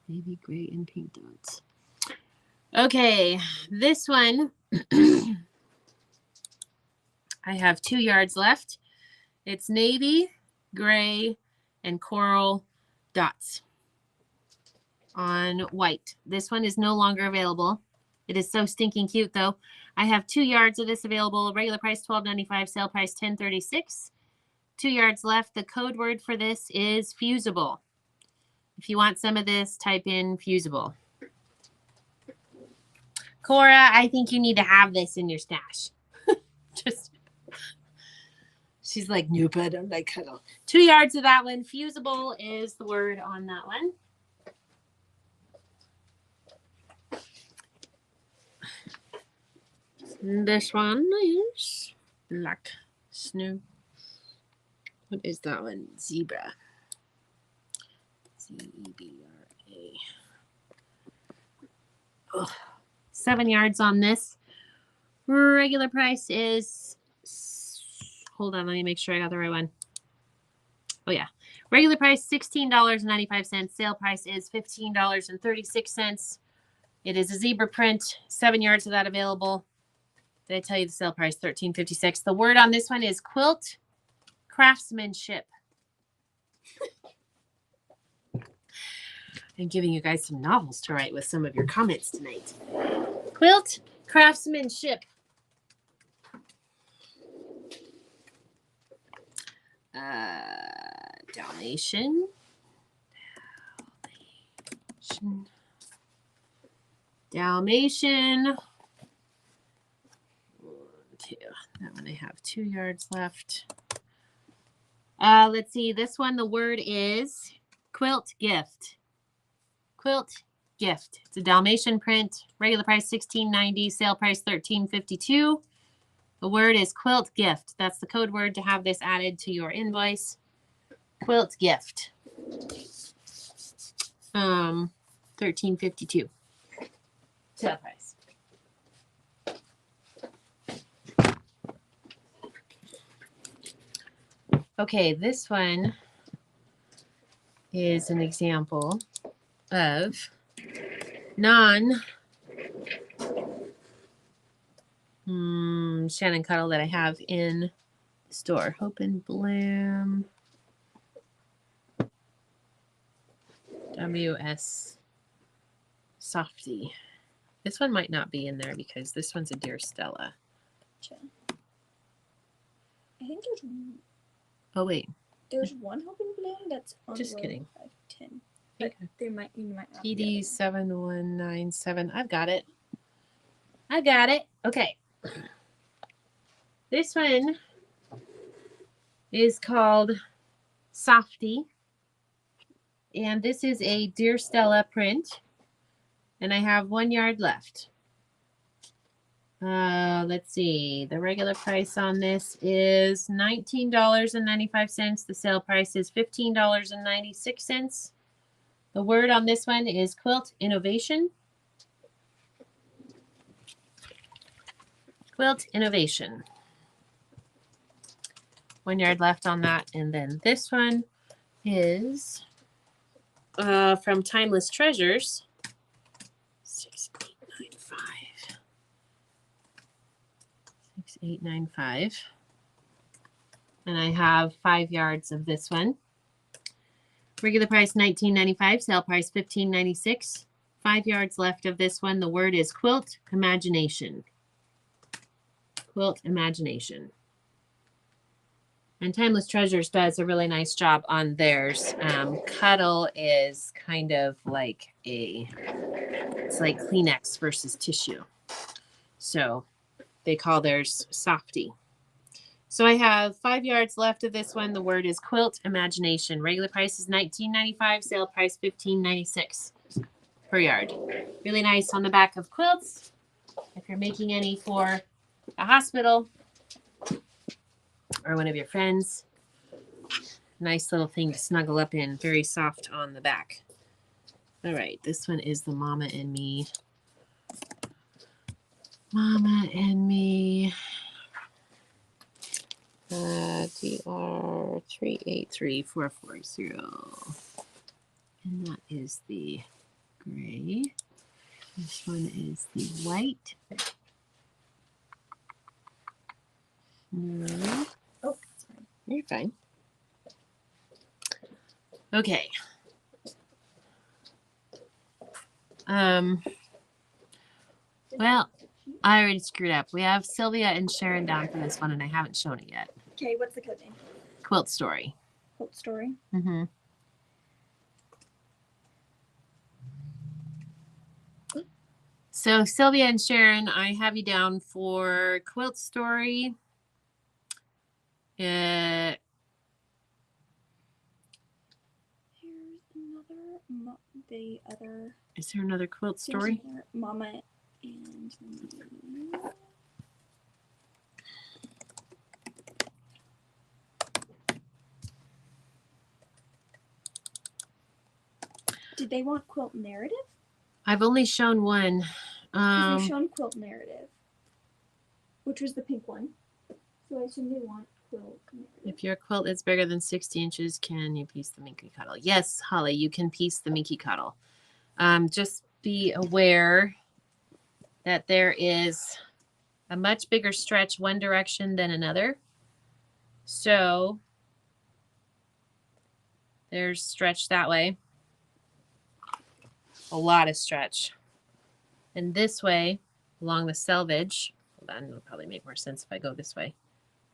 Baby gray and pink dots. Okay, this one, I have 2 yards left. It's navy, gray, and coral dots on white. This one is no longer available. It is so stinking cute though. I have 2 yards of this available. Regular price $12.95, sale price $10.36. 2 yards left. The code word for this is fusible. If you want some of this, type in fusible. Cora, I think you need to have this in your stash. Just, she's like, nope, I don't like cuddle. 2 yards of that one. Fusible is the word on that one. This one is black snow. What is that one? Zebra. Z-E-B-R-A. Oh. 7 yards on this. Regular price is, hold on, let me make sure I got the right one. Oh yeah. Regular price $16.95. Sale price is $15.36. It is a zebra print. 7 yards of that available. Did I tell you the sale price? $13.56. The word on this one is quilt craftsmanship. I'm giving you guys some novels to write with some of your comments tonight. Quilt craftsmanship. Dalmatian. Dalmatian. 1, 2. That one I have 2 yards left. Let's see. This one, the word is quilt gift. Quilt gift. It's a Dalmatian print. Regular price $16.90. Sale price $13.52. The word is quilt gift. That's the code word to have this added to your invoice. Quilt gift. $13.52. Sale price. Okay, this one is an example of Shannon Cuddle that I have in the store. Hope and Bloom. WS Softy. This one might not be in there because this one's a Dear Stella. I think there's one. Oh wait. There's one Hope and Bloom that's on Just kidding. 510. But there might not PD 7197. I've got it. I got it. Okay. This one is called Softy. And this is a Dear Stella print. And I have 1 yard left. Let's see. The regular price on this is $19.95. The sale price is $15.96. The word on this one is quilt innovation. Quilt innovation. 1 yard left on that. And then this one is from Timeless Treasures. 6895. 6895. And I have 5 yards of this one. Regular price $19.95, sale price $15.96. 5 yards left of this one. The word is quilt imagination. Quilt imagination. And Timeless Treasures does a really nice job on theirs. Cuddle is kind of like it's like Kleenex versus tissue. So they call theirs softy. So I have 5 yards left of this one. The word is quilt imagination. Regular price is $19.95. Sale price $15.96 per yard. Really nice on the back of quilts. If you're making any for a hospital or one of your friends, nice little thing to snuggle up in. Very soft on the back. All right, this one is the Mama and Me. Mama and Me. DR 383440. And that is the gray. This one is the white. No. Oh, sorry. You're fine. Okay. Well, I already screwed up. We have Sylvia and Sharon down for this one, and I haven't shown it yet. Okay, what's the code name? Quilt Story. Quilt Story. Mm-hmm. So Sylvia and Sharon, I have you down for Quilt Story. Here's another. The other. Is there another Quilt Story? Mama and Me. Did they want quilt narrative? I've only shown one. We've shown quilt narrative, which was the pink one. So I assume they want quilt narrative. If your quilt is bigger than 60 inches, can you piece the Minky Cuddle? Yes, Holly, you can piece the Minky Cuddle. Just be aware that there is a much bigger stretch one direction than another. So there's stretch that way. A lot of stretch. And this way, along the selvage, hold on, it'll probably make more sense if I go this way.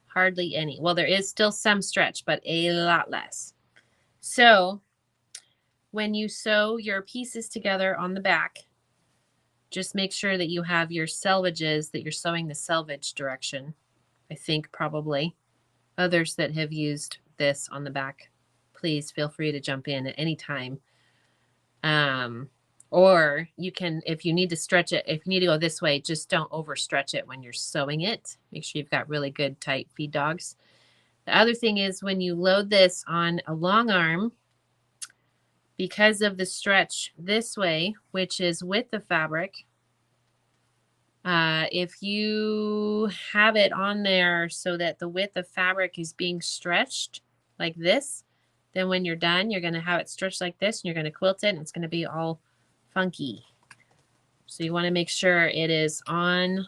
Hardly any. Well, there is still some stretch, but a lot less. So when you sew your pieces together on the back, just make sure that you have your selvages, that you're sewing the selvage direction. I think probably. Others that have used this on the back, please feel free to jump in at any time. Or you can, if you need to stretch it, if you need to go this way, just don't overstretch it when you're sewing it. Make sure you've got really good tight feed dogs. The other thing is when you load this on a long arm, because of the stretch this way, which is with the fabric, if you have it on there so that the width of fabric is being stretched like this, then when you're done, you're going to have it stretched like this, and you're going to quilt it, and it's going to be all funky. So you want to make sure it is on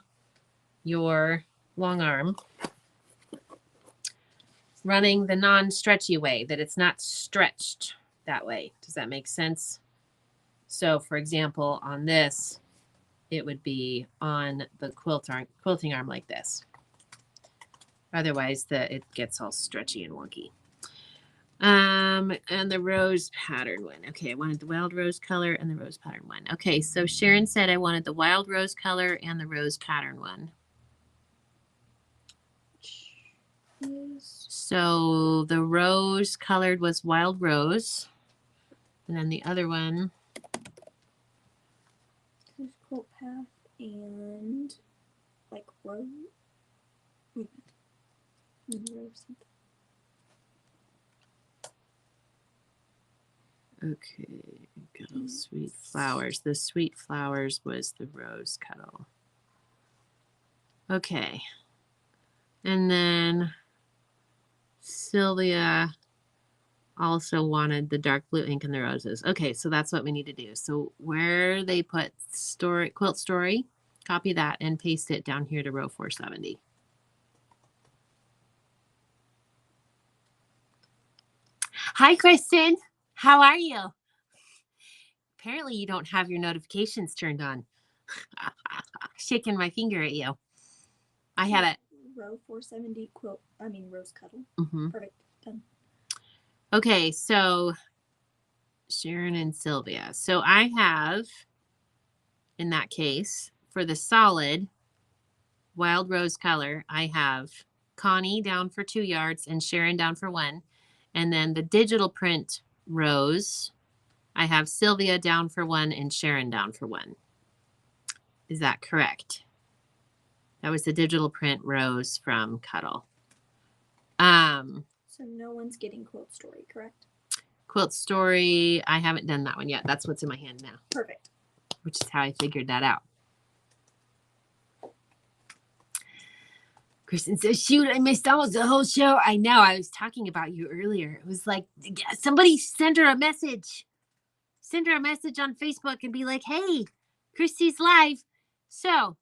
your long arm, running the non-stretchy way, that it's not stretched that way. Does that make sense? So for example, on this, it would be on the quilting arm like this. Otherwise, it gets all stretchy and wonky. And the rose pattern one. Okay, I wanted the wild rose color and the rose pattern one. Okay, so Sharon said I wanted the wild rose color and the rose pattern one. So the rose colored was wild rose. And then the other one. There's quilt path and like rose. Rose. Okay, Cuddle Sweet Flowers. The Sweet Flowers was the rose cuddle. Okay. And then Sylvia also wanted the dark blue ink and the roses. Okay, so that's what we need to do. So where they put Quilt Story, copy that and paste it down here to row 470. Hi, Kristen. How are you? Apparently you don't have your notifications turned on. Shaking my finger at you. I had a row 470 rose cuddle. Perfect. Done. Okay, so Sharon and Sylvia. So I have, in that case, for the solid wild rose color, I have Connie down for 2 yards and Sharon down for 1. And then the digital print rose, I have Sylvia down for 1 and Sharon down for 1. Is that correct? That was the digital print rose from Cuddle. So no one's getting Quilt Story, correct? Quilt Story, I haven't done that one yet. That's what's in my hand now. Perfect. Which is how I figured that out. Kristen says, shoot, I missed almost the whole show. I know. I was talking about you earlier. It was like, somebody send her a message. Send her a message on Facebook and be like, hey, Christy's live. So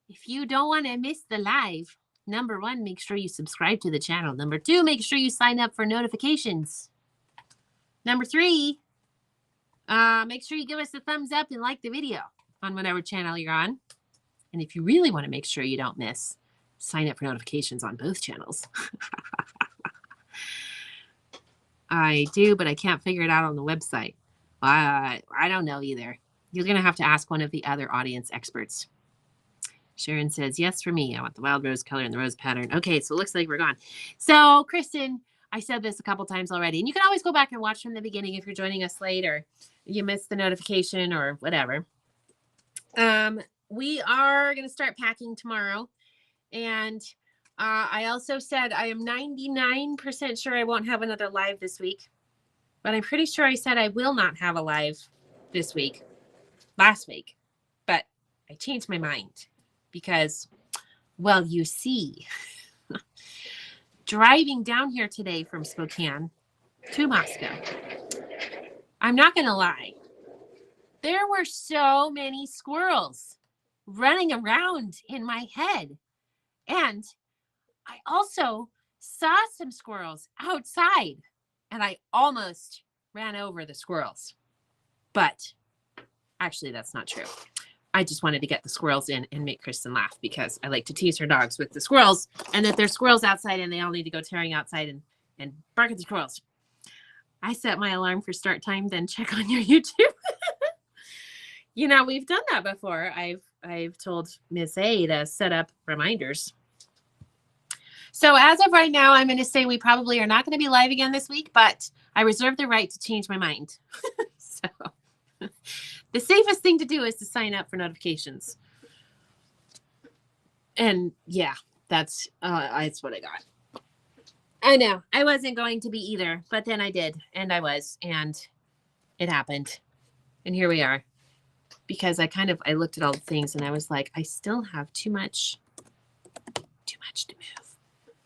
if you don't want to miss the live, number 1, make sure you subscribe to the channel. Number 2, make sure you sign up for notifications. Number 3, make sure you give us a thumbs up and like the video on whatever channel you're on. And if you really want to make sure you don't miss, sign up for notifications on both channels. I do, but I can't figure it out on the website. I don't know either. You're going to have to ask one of the other audience experts. Sharon says, yes, for me. I want the wild rose color and the rose pattern. Okay, so it looks like we're gone. So, Kristen, I said this a couple times already, and you can always go back and watch from the beginning if you're joining us late or you missed the notification or whatever. We are going to start packing tomorrow. And I also said I am 99% sure I won't have another live this week. But I'm pretty sure I said I will not have a live this week, last week. But I changed my mind because, well, you see, driving down here today from Spokane to Moscow, I'm not going to lie. There were so many squirrels running around in my head. And I also saw some squirrels outside, and I almost ran over the squirrels. But actually, that's not true. I just wanted to get the squirrels in and make Kristen laugh because I like to tease her dogs with the squirrels and that there's squirrels outside and they all need to go tearing outside and bark at the squirrels. I set my alarm for start time, then check on your YouTube. You know, we've done that before. I've told Miss A to set up reminders. So as of right now, I'm going to say we probably are not going to be live again this week, but I reserve the right to change my mind. So the safest thing to do is to sign up for notifications. And yeah, that's what I got. I know I wasn't going to be either, but then I did, and I was, and it happened. And here we are. Because I looked at all the things and I was like, I still have too much to move.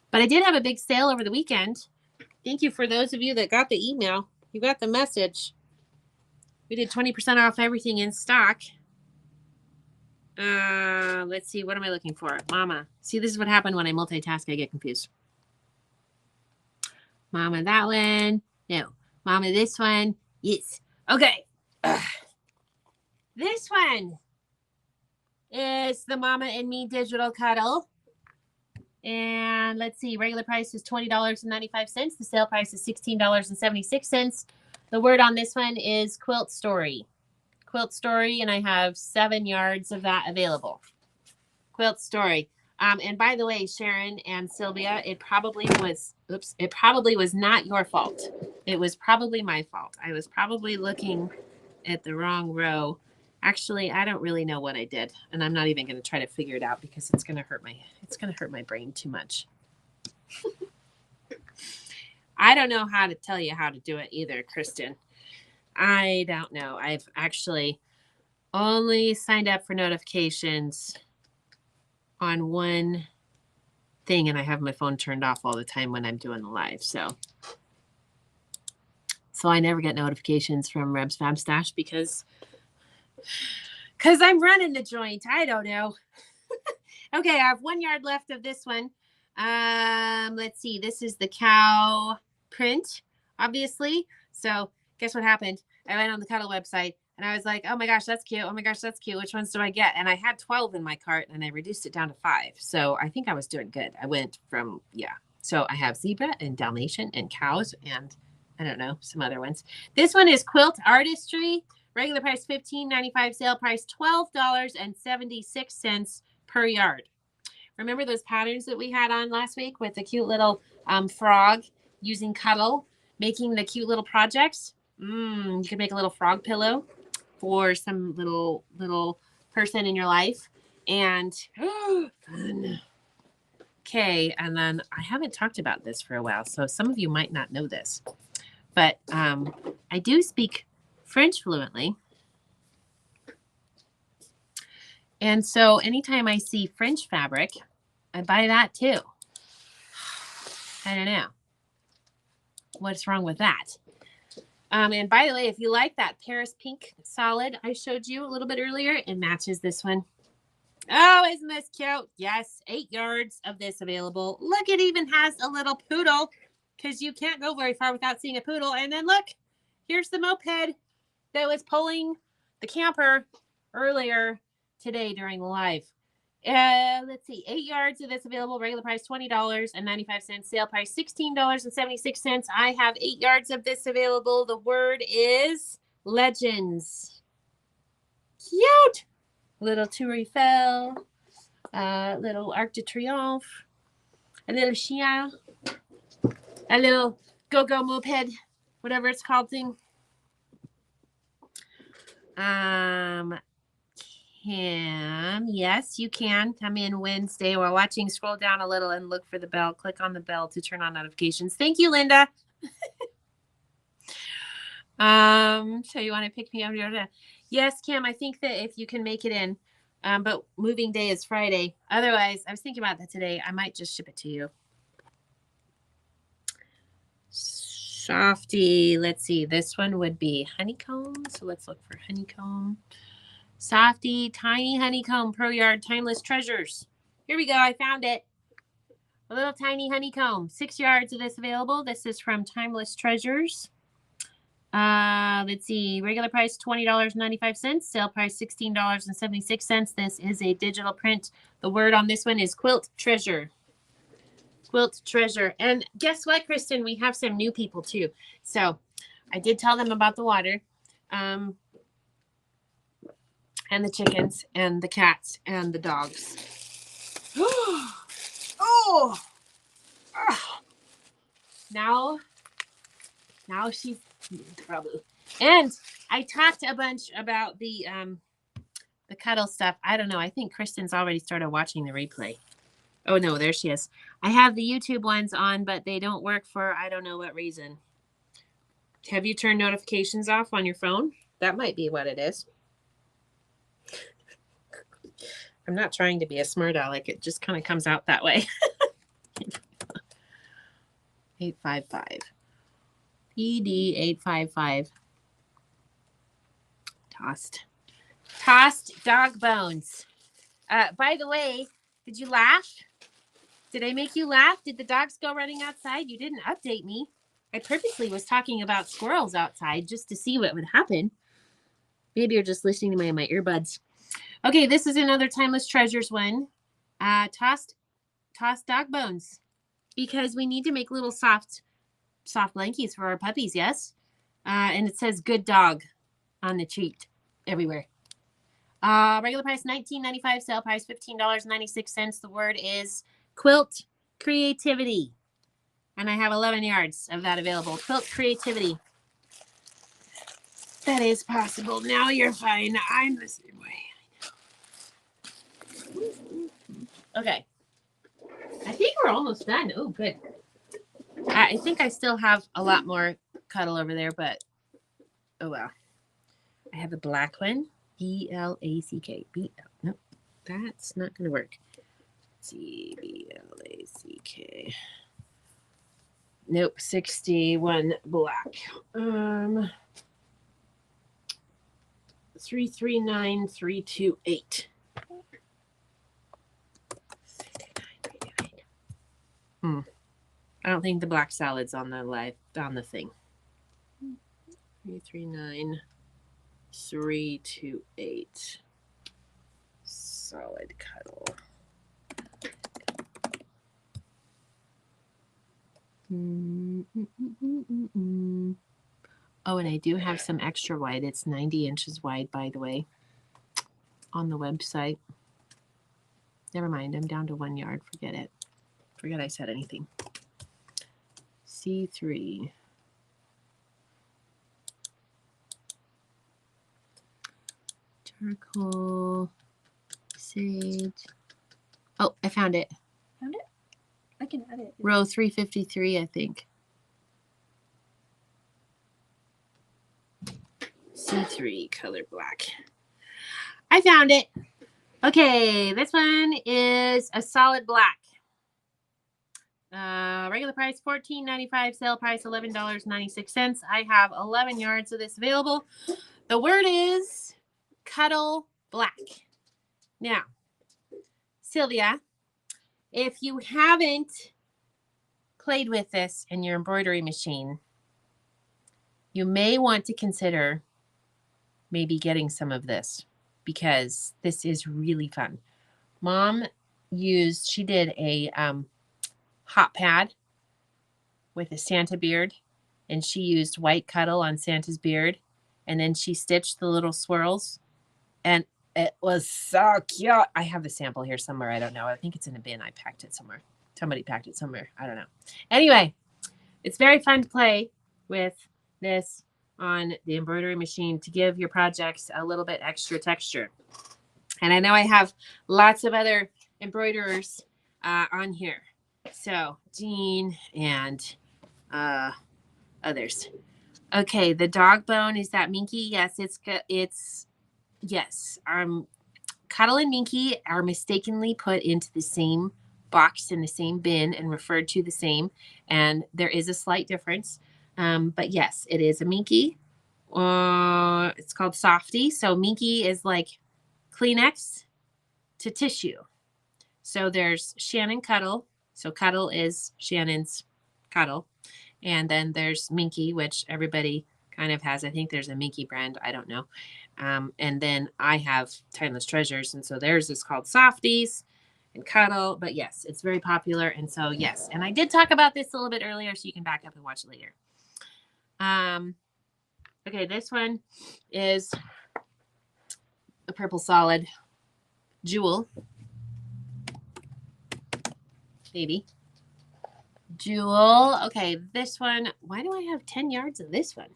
But I did have a big sale over the weekend. Thank you for those of you that got the email. You got the message. We did 20% off everything in stock. Let's see. What am I looking for? Mama. See, this is what happened when I multitask. I get confused. Mama, that one. No. Mama, this one. Yes. Okay. This one is the Mama and Me Digital Cuddle. And let's see, regular price is $20.95. The sale price is $16.76. The word on this one is Quilt Story. Quilt Story, and I have 7 yards of that available. Quilt Story. And by the way, Sharon and Sylvia, it probably was not your fault. It was probably my fault. I was probably looking at the wrong row. Actually, I don't really know what I did, and I'm not even going to try to figure it out because it's going to hurt my brain too much. I don't know how to tell you how to do it either, Kristen. I don't know. I've actually only signed up for notifications on one thing, and I have my phone turned off all the time when I'm doing the live. So I never get notifications from Reb's Fab Stash because I'm running the joint. I don't know. Okay, I have 1 yard left of this one. Let's see. This is the cow print, obviously. So guess what happened? I went on the Cuddle website and I was like, oh my gosh, that's cute. Oh my gosh, that's cute. Which ones do I get? And I had 12 in my cart and I reduced it down to 5. So I think I was doing good. I went from, yeah. So I have zebra and Dalmatian and cows and I don't know, some other ones. This one is Quilt Artistry. Regular price $15.95, sale price $12.76 per yard. Remember those patterns that we had on last week with the cute little frog using Cuddle, making the cute little projects? You could make a little frog pillow for some little person in your life. And fun. Okay, and then I haven't talked about this for a while, so some of you might not know this. But I do speak French fluently. And so anytime I see French fabric, I buy that too. I don't know. What's wrong with that? And by the way, if you like that Paris pink solid I showed you a little bit earlier, it matches this one. Oh, isn't this cute? Yes, 8 yards of this available. Look, it even has a little poodle because you can't go very far without seeing a poodle. And then look, here's the moped that was pulling the camper earlier today during the live. Let's see, 8 yards of this available. Regular price $20.95. Sale price $16.76. I have 8 yards of this available. The word is Legends. Cute. Little Tour Eiffel. Little Arc de Triomphe. A little chien. A little go-go moped. Whatever it's called thing. Yes, you can come in Wednesday while watching. Scroll down a little and look for the bell. Click on the bell to turn on notifications. Thank you, Linda. So you want to pick me up? Yes, Kim, I think that if you can make it in, but moving day is Friday. Otherwise, I was thinking about that today. I might just ship it to you. Softy. Let's see. This one would be honeycomb. So let's look for honeycomb. Softy, tiny honeycomb pro yard, timeless treasures. Here we go. I found it. A little tiny honeycomb. 6 yards of this available. This is from Timeless Treasures. Let's see. Regular price $20.95. Sale price $16.76. This is a digital print. The word on this one is Quilt Treasure. Quilt Treasure. And guess what, Kristen? We have some new people too. So I did tell them about the water. And the chickens and the cats and the dogs. Oh! Now she's trouble. And I talked a bunch about the Cuddle stuff. I don't know. I think Kristen's already started watching the replay. Oh no, there she is. I have the YouTube ones on, but they don't work for I don't know what reason. Have you turned notifications off on your phone? That might be what it is. I'm not trying to be a smart aleck. It just kind of comes out that way. 855. PD 855. Tossed dog bones. By the way, did you laugh? Did I make you laugh? Did the dogs go running outside? You didn't update me. I purposely was talking about squirrels outside just to see what would happen. Maybe you're just listening to my earbuds. Okay, this is another Timeless Treasures one. Tossed dog bones. Because we need to make little soft blankies for our puppies, yes? And it says good dog on the treat everywhere. Regular price $19.95, sale price $15.96. The word is Quilt Creativity. And I have 11 yards of that available. Quilt Creativity. That is possible. Now you're fine. I'm the same way. Okay. I think we're almost done. Oh, good. I think I still have a lot more Cuddle over there, but oh well. I have a black one. B-L-A-C-K. Nope. That's not going to work. Let's see. B-L-A-C-K. Nope. 61 black. 339328. I don't think the black salad's on the thing. 339328. Solid cuddle. Oh, and I do have some extra wide. It's 90 inches wide, by the way, on the website. Never mind. I'm down to 1 yard. Forget it. Forget I said anything. C3. Charcoal. Sage. Oh, I found it. Found it? I can add it. Row 353, I think. C3 color black. I found it. Okay, this one is a solid black. Regular price $14.95, sale price $11.96. I have 11 yards of this available. The word is cuddle black. Now, Sylvia, if you haven't played with this in your embroidery machine, you may want to consider maybe getting some of this because this is really fun. Mom she did a hot pad with a Santa beard, and she used white cuddle on Santa's beard, and then she stitched the little swirls, and it was so cute. I have the sample here somewhere. I don't know. I think it's in a bin. I packed it somewhere. Somebody packed it somewhere. I don't know. Anyway, it's very fun to play with this on the embroidery machine to give your projects a little bit extra texture. And I know I have lots of other embroiderers on here. So Jean and others. Okay, the dog bone, is that Minky? Yes, it's yes. Cuddle and Minky are mistakenly put into the same box in the same bin and referred to the same, and there is a slight difference. But yes, it is a Minky. It's called Softy. So Minky is like Kleenex to tissue. So there's Shannon Cuddle. So Cuddle is Shannon's Cuddle. And then there's Minky, which everybody kind of has. I think there's a Minky brand. I don't know. And then I have Timeless Treasures. And so theirs is called Softies and Cuddle. But yes, it's very popular. And so yes. And I did talk about this a little bit earlier, so you can back up and watch it later. Okay, this one is a purple solid jewel. Maybe. Jewel. Okay, this one. Why do I have 10 yards of this one?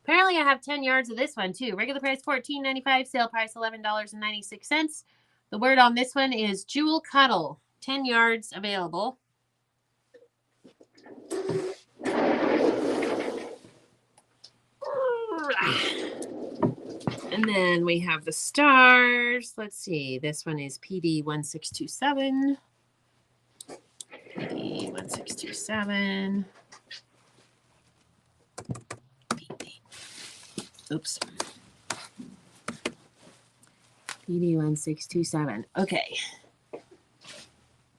Apparently I have 10 yards of this one too. Regular price $14.95, sale price $11.96. The word on this one is Jewel Cuddle. 10 yards available. And then we have the stars. Let's see. This one is PD1627. PD1627. Oops. PD1627. Okay.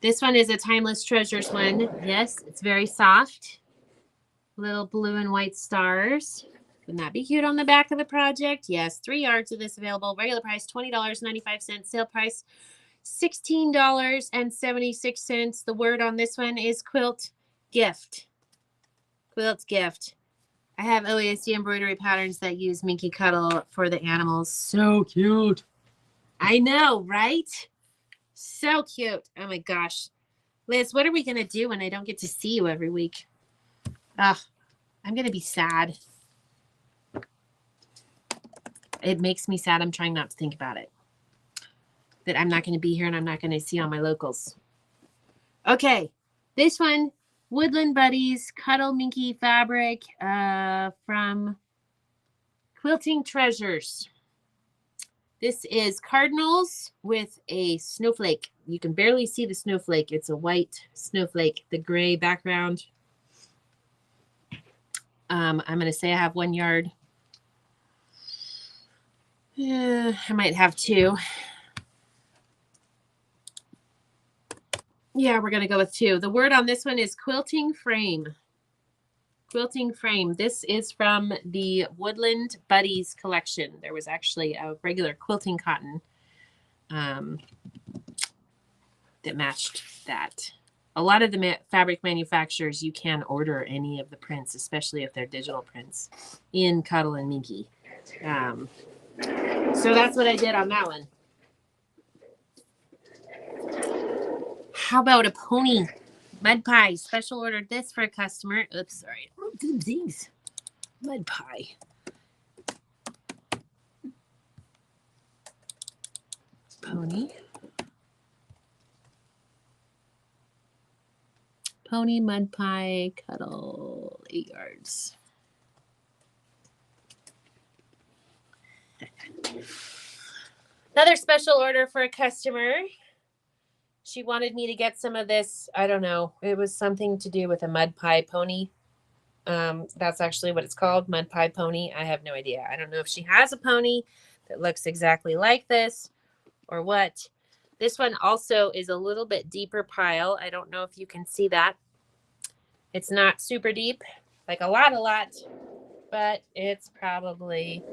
This one is a Timeless Treasures one. Yes, it's very soft. Little blue and white stars. Wouldn't that be cute on the back of the project? Yes, 3 yards of this available. Regular price $20.95. Sale price $16.76. The word on this one is quilt gift. Quilt gift. I have OASD embroidery patterns that use Minky Cuddle for the animals. So cute. I know, right? So cute. Oh my gosh. Liz, what are we going to do when I don't get to see you every week? Ugh, I'm going to be sad. It makes me sad. I'm trying not to think about it. That I'm not going to be here and I'm not going to see all my locals. Okay. This one, Woodland Buddies Cuddle Minky fabric from Quilting Treasures. This is cardinals with a snowflake. You can barely see the snowflake. It's a white snowflake, the gray background. I'm going to say I have 1 yard. I might have 2. Yeah, we're going to go with 2. The word on this one is quilting frame. quilting frame. This is from the Woodland Buddies collection. There was actually a regular quilting cotton that matched that. A lot of the fabric manufacturers, you can order any of the prints, especially if they're digital prints, in Cuddle and Minky. So that's what I did on that one. How about a pony mud pie? Special ordered this for a customer. Oops, sorry. Oh, good things. Mud pie. Pony. Pony mud pie Cuddle 8 yards. Another special order for a customer. She wanted me to get some of this. I don't know. It was something to do with a mud pie pony. That's actually what it's called, mud pie pony. I have no idea. I don't know if she has a pony that looks exactly like this or what. This one also is a little bit deeper pile. I don't know if you can see that. It's not super deep, like a lot, but it's probably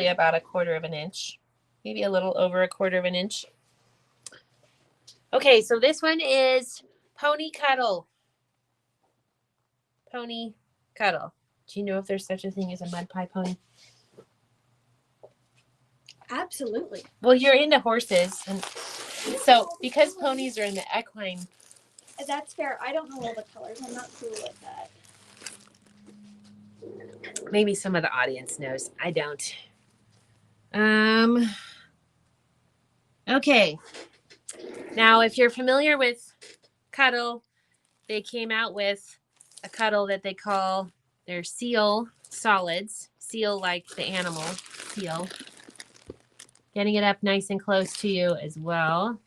about 1/4 of an inch, maybe a little over 1/4 of an inch. Okay, so this one is Pony Cuddle. Pony Cuddle. Do you know if there's such a thing as a mud pie pony? Absolutely. Well, you're into horses, and so because ponies are in the equine. That's fair. I don't know all the colors. I'm not cool with that. Maybe some of the audience knows. I don't. Okay. Now, if you're familiar with Cuddle, they came out with a Cuddle that they call their Seal Solids. Seal like the animal, seal. Getting it up nice and close to you as well.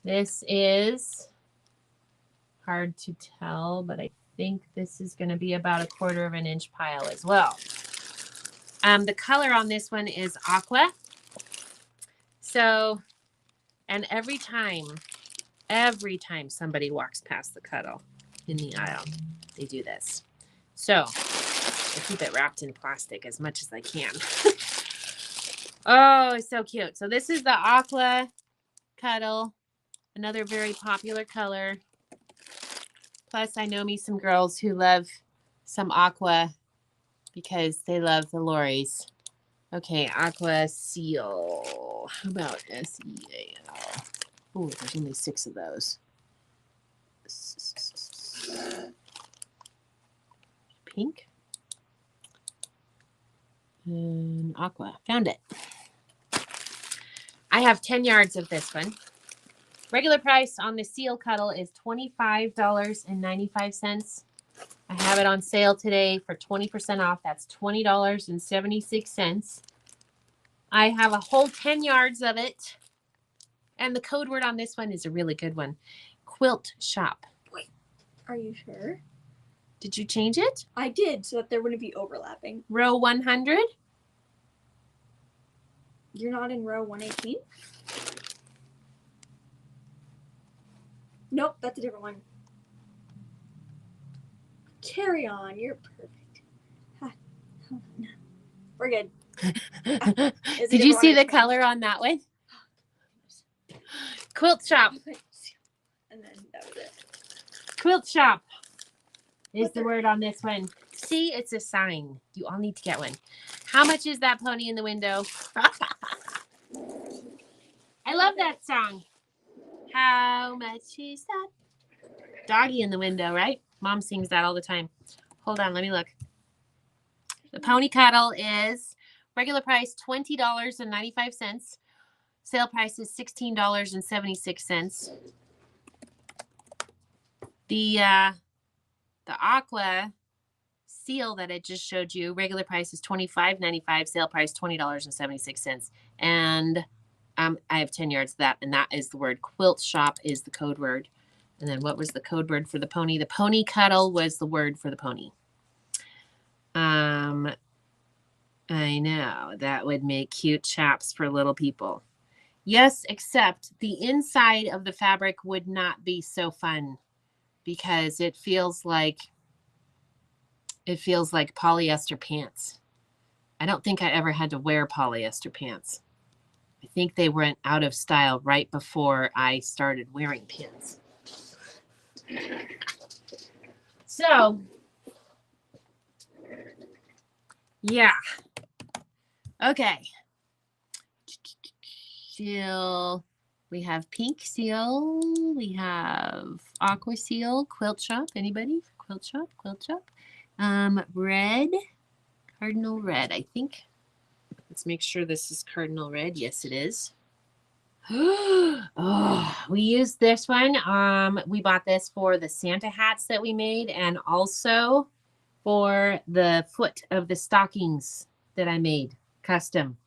This is hard to tell, but I think this is going to be about 1/4 of an inch pile as well. The color on this one is aqua. So, and every time somebody walks past the Cuddle in the aisle, they do this. So I keep it wrapped in plastic as much as I can. Oh, it's so cute. So this is the aqua Cuddle, another very popular color. Plus, I know me some girls who love some aqua because they love the lorries. Okay, aqua seal. How about SEAL? Oh, there's only 6 of those. Pink. And aqua. Found it. I have 10 yards of this one. Regular price on the Seal Cuddle is $25.95. I have it on sale today for 20% off. That's $20.76. I have a whole 10 yards of it. And the code word on this one is a really good one. Quilt shop. Wait, are you sure? Did you change it? I did, so that there wouldn't be overlapping. Row 100? You're not in row 118? Nope, that's a different one. Carry on, you're perfect. We're good. Did you see the color on that one? Quilt shop. And then that was it. Quilt shop is the word on this one. See, it's a sign. You all need to get one. How much is that pony in the window? I love that song. How much is that? Doggy in the window, right? Mom sings that all the time. Hold on, let me look. The Pony Cuddle is regular price $20.95. Sale price is $16.76. The aqua seal that I just showed you, regular price is $25.95. Sale price $20.76. And I have 10 yards of that, and that is the word. Quilt shop is the code word. And then what was the code word for the pony? The Pony Cuddle was the word for the pony. I know that would make cute chaps for little people. Yes, except the inside of the fabric would not be so fun. because it feels like polyester pants. I don't think I ever had to wear polyester pants. I think they went out of style right before I started wearing pants. So, yeah. Okay. Seal. We have pink seal. We have aqua seal. Quilt shop. Anybody? Quilt shop. Quilt shop. Red. Cardinal red, I think. Let's make sure this is cardinal red. Yes, it is. Oh, we used this one. We bought this for the Santa hats that we made, and also for the foot of the stockings that I made custom.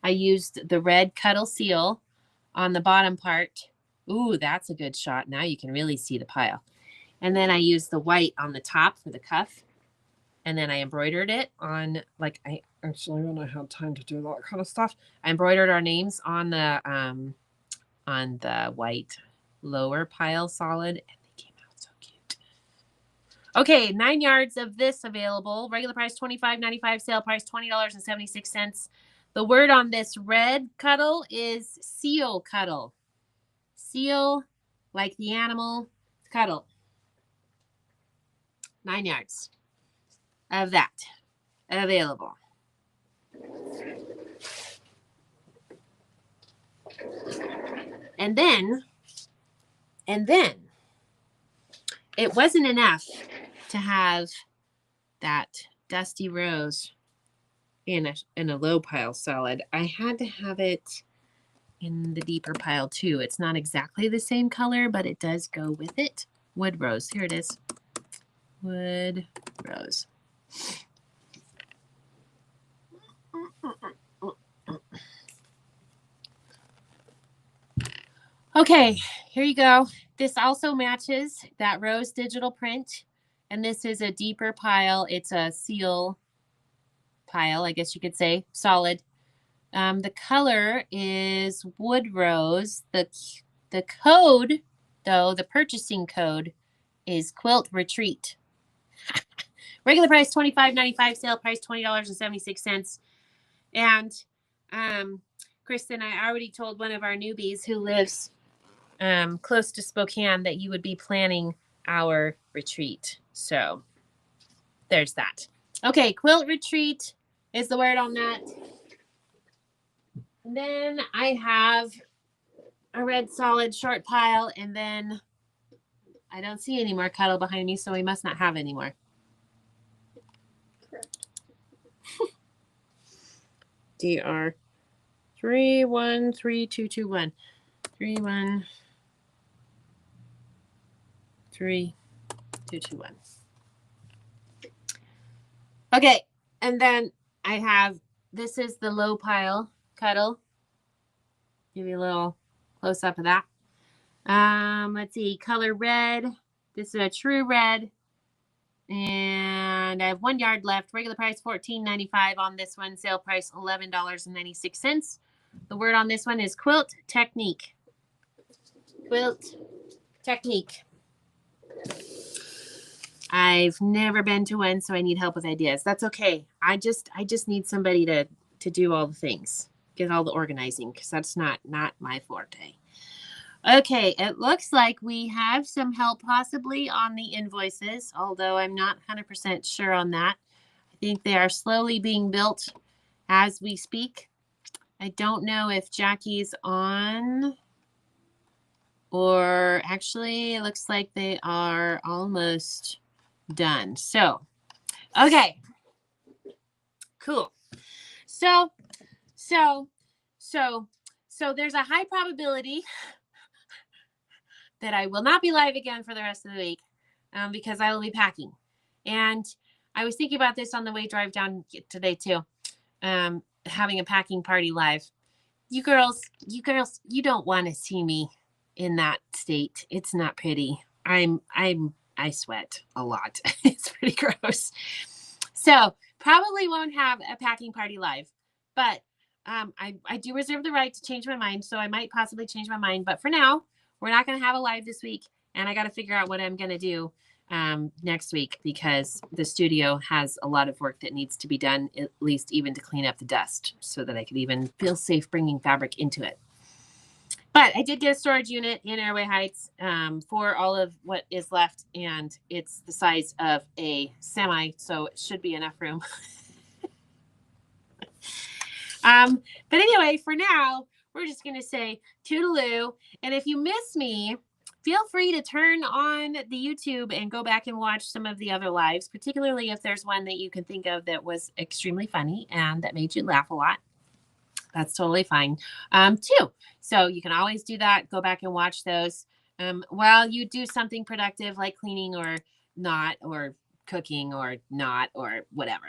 I used the red cuddle seal on the bottom part. Ooh, that's a good shot. Now you can really see the pile. And then I used the white on the top for the cuff. And then I embroidered it on, like, I actually, when I had time to do that kind of stuff, I embroidered our names on the white lower pile solid, and they came out so cute. Okay, 9 yards of this available. Regular price $25.95, sale price $20.76. The word on this red cuddle is seal cuddle. Seal, like the animal, cuddle. 9 yards of that available. And then it wasn't enough to have that dusty rose in a low pile solid. I had to have it in the deeper pile too. It's not exactly the same color, but it does go with it. Wood rose. Here it is. Wood rose. Okay, here you go. This also matches that rose digital print. And this is a deeper pile. It's a seal pile, I guess you could say, solid. The color is wood rose. The code, though, the purchasing code is Quilt Retreat. Regular price $25.95, sale price $20.76. And Kristen, I already told one of our newbies who lives close to Spokane that you would be planning our retreat. So there's that. Okay, Quilt Retreat is the word on that. And then I have a red solid short pile, and then I don't see any more cuddle behind me, so we must not have any more. Correct. DR 313221. 313221. Okay, and then I have, this is the low pile cuddle. Give you a little close up of that. Let's see, color red. This is a true red. And I have 1 yard left. Regular price $14.95 on this one. Sale price $11.96. The word on this one is quilt technique. Quilt technique. I've never been to one, so I need help with ideas. That's okay. I just need somebody to do all the things, get all the organizing, because that's not my forte. Okay, it looks like we have some help possibly on the invoices, although I'm not 100% sure on that. I think they are slowly being built as we speak. I don't know if Jackie's on, or actually it looks like they are almost done. So, okay, cool. So there's a high probability that I will not be live again for the rest of the week because I will be packing. And I was thinking about this on the way drive down today too, having a packing party live. You girls, you don't want to see me in that state. It's not pretty. I sweat a lot. It's pretty gross. So probably won't have a packing party live, but I do reserve the right to change my mind. So I might possibly change my mind. But for now, we're not going to have a live this week. and I got to figure out what I'm going to do next week, because the studio has a lot of work that needs to be done, at least even to clean up the dust, so that I could even feel safe bringing fabric into it. But I did get a storage unit in Airway Heights for all of what is left, and it's the size of a semi, so it should be enough room. But anyway, for now, we're just going to say toodaloo. And if you miss me, feel free to turn on the YouTube and go back and watch some of the other lives, particularly if there's one that you can think of that was extremely funny and that made you laugh a lot. That's totally fine, too. So you can always do that. Go back and watch those while you do something productive like cleaning or not, or cooking or not, or whatever.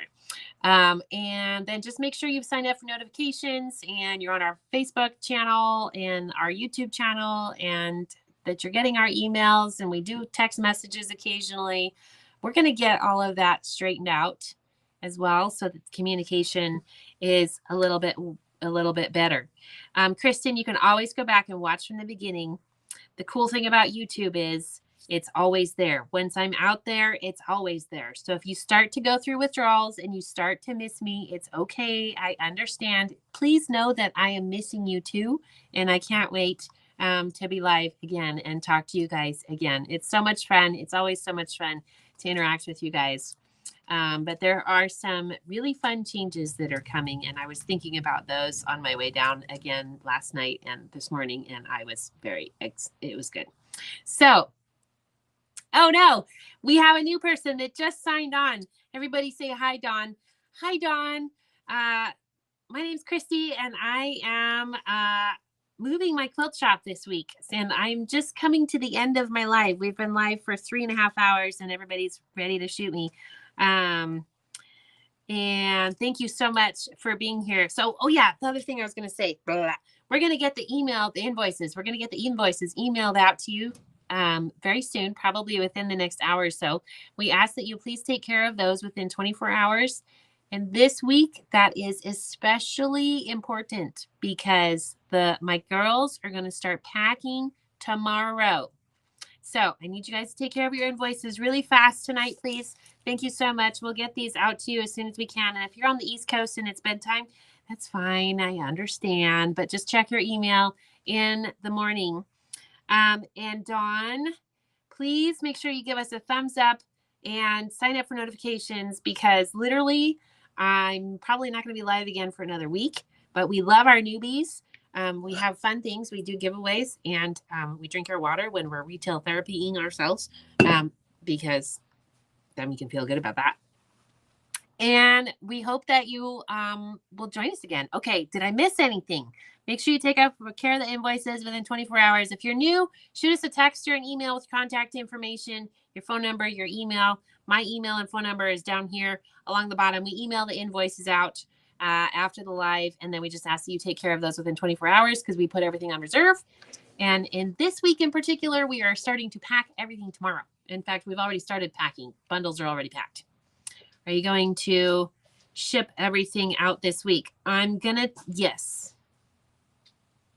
And then just make sure you've signed up for notifications and you're on our Facebook channel and our YouTube channel, and that you're getting our emails, and we do text messages occasionally. We're going to get all of that straightened out as well, so that communication is a little bit better. Kristen, you can always go back and watch from the beginning. The cool thing about YouTube is it's always there. Once I'm out there, it's always there. So if you start to go through withdrawals and you start to miss me, it's okay. I understand. Please know that I am missing you too, and I can't wait to be live again and talk to you guys again. It's so much fun. It's always so much fun to interact with you guys. But there are some really fun changes that are coming, and I was thinking about those on my way down again last night and this morning, and I was it was good. So, oh no, we have a new person that just signed on. Everybody say hi, Dawn. Hi, Dawn. My name's Christy, and I am moving my quilt shop this week, and I'm just coming to the end of my live. We've been live for 3.5 hours, and everybody's ready to shoot me. And thank you so much for being here. So, oh yeah, the other thing I was going to say, we're going to get the invoices. We're going to get the invoices emailed out to you very soon, probably within the next hour or so. We ask that you please take care of those within 24 hours. And this week, that is especially important because my girls are going to start packing tomorrow. So I need you guys to take care of your invoices really fast tonight, please. Thank you so much. We'll get these out to you as soon as we can. And if you're on the East Coast and it's bedtime, that's fine. I understand. But just check your email in the morning. And Dawn, please make sure you give us a thumbs up and sign up for notifications, because literally I'm probably not going to be live again for another week, but we love our newbies. We have fun things. We do giveaways, and we drink our water when we're retail therapying ourselves, because then we can feel good about that. And we hope that you will join us again. Okay, did I miss anything? Make sure you take care of the invoices within 24 hours. If you're new, shoot us a text or an email with contact information, your phone number, your email. My email and phone number is down here along the bottom. We email the invoices out after the live, and then we just ask that you take care of those within 24 hours because we put everything on reserve. And in this week in particular, we are starting to pack everything tomorrow. In fact, we've already started packing. Bundles are already packed. Are you going to ship everything out this week? Yes.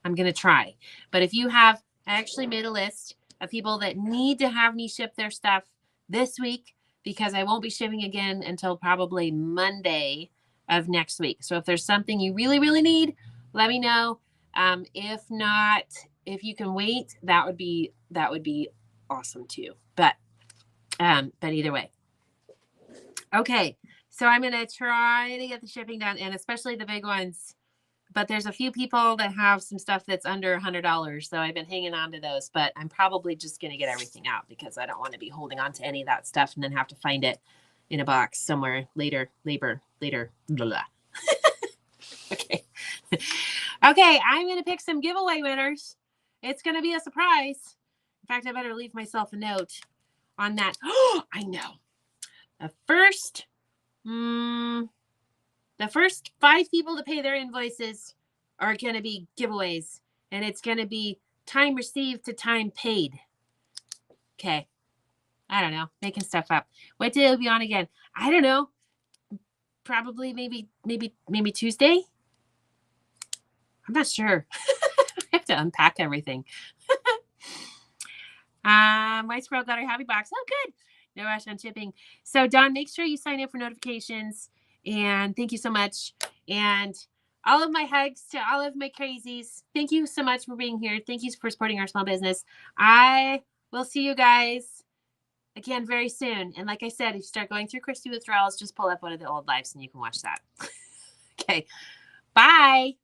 I'm going to try. But if you I actually made a list of people that need to have me ship their stuff this week, because I won't be shipping again until probably Monday of next week. So if there's something you really, really need, let me know. If not, if you can wait, that would be awesome too. But either way. Okay, so I'm going to try to get the shipping done, and especially the big ones. But there's a few people that have some stuff that's under $100, so I've been hanging on to those. But I'm probably just going to get everything out because I don't want to be holding on to any of that stuff and then have to find it in a box somewhere later, blah, blah. Okay. Okay, I'm going to pick some giveaway winners. It's going to be a surprise. In fact, I better leave myself a note on that. Oh, I know. The first 5 people to pay their invoices are going to be giveaways, and it's going to be time received to time paid. Okay. I don't know. Making stuff up. What day will be on again? I don't know. Probably maybe Tuesday. I'm not sure. I have to unpack everything. My squirrel got her hobby box. Oh, good. No rush on shipping. So, Dawn, make sure you sign up for notifications. And thank you so much. And all of my hugs to all of my crazies. Thank you so much for being here. Thank you for supporting our small business. I will see you guys again very soon. And like I said, if you start going through Christy withdrawals, just pull up one of the old lives and you can watch that. Okay. Bye.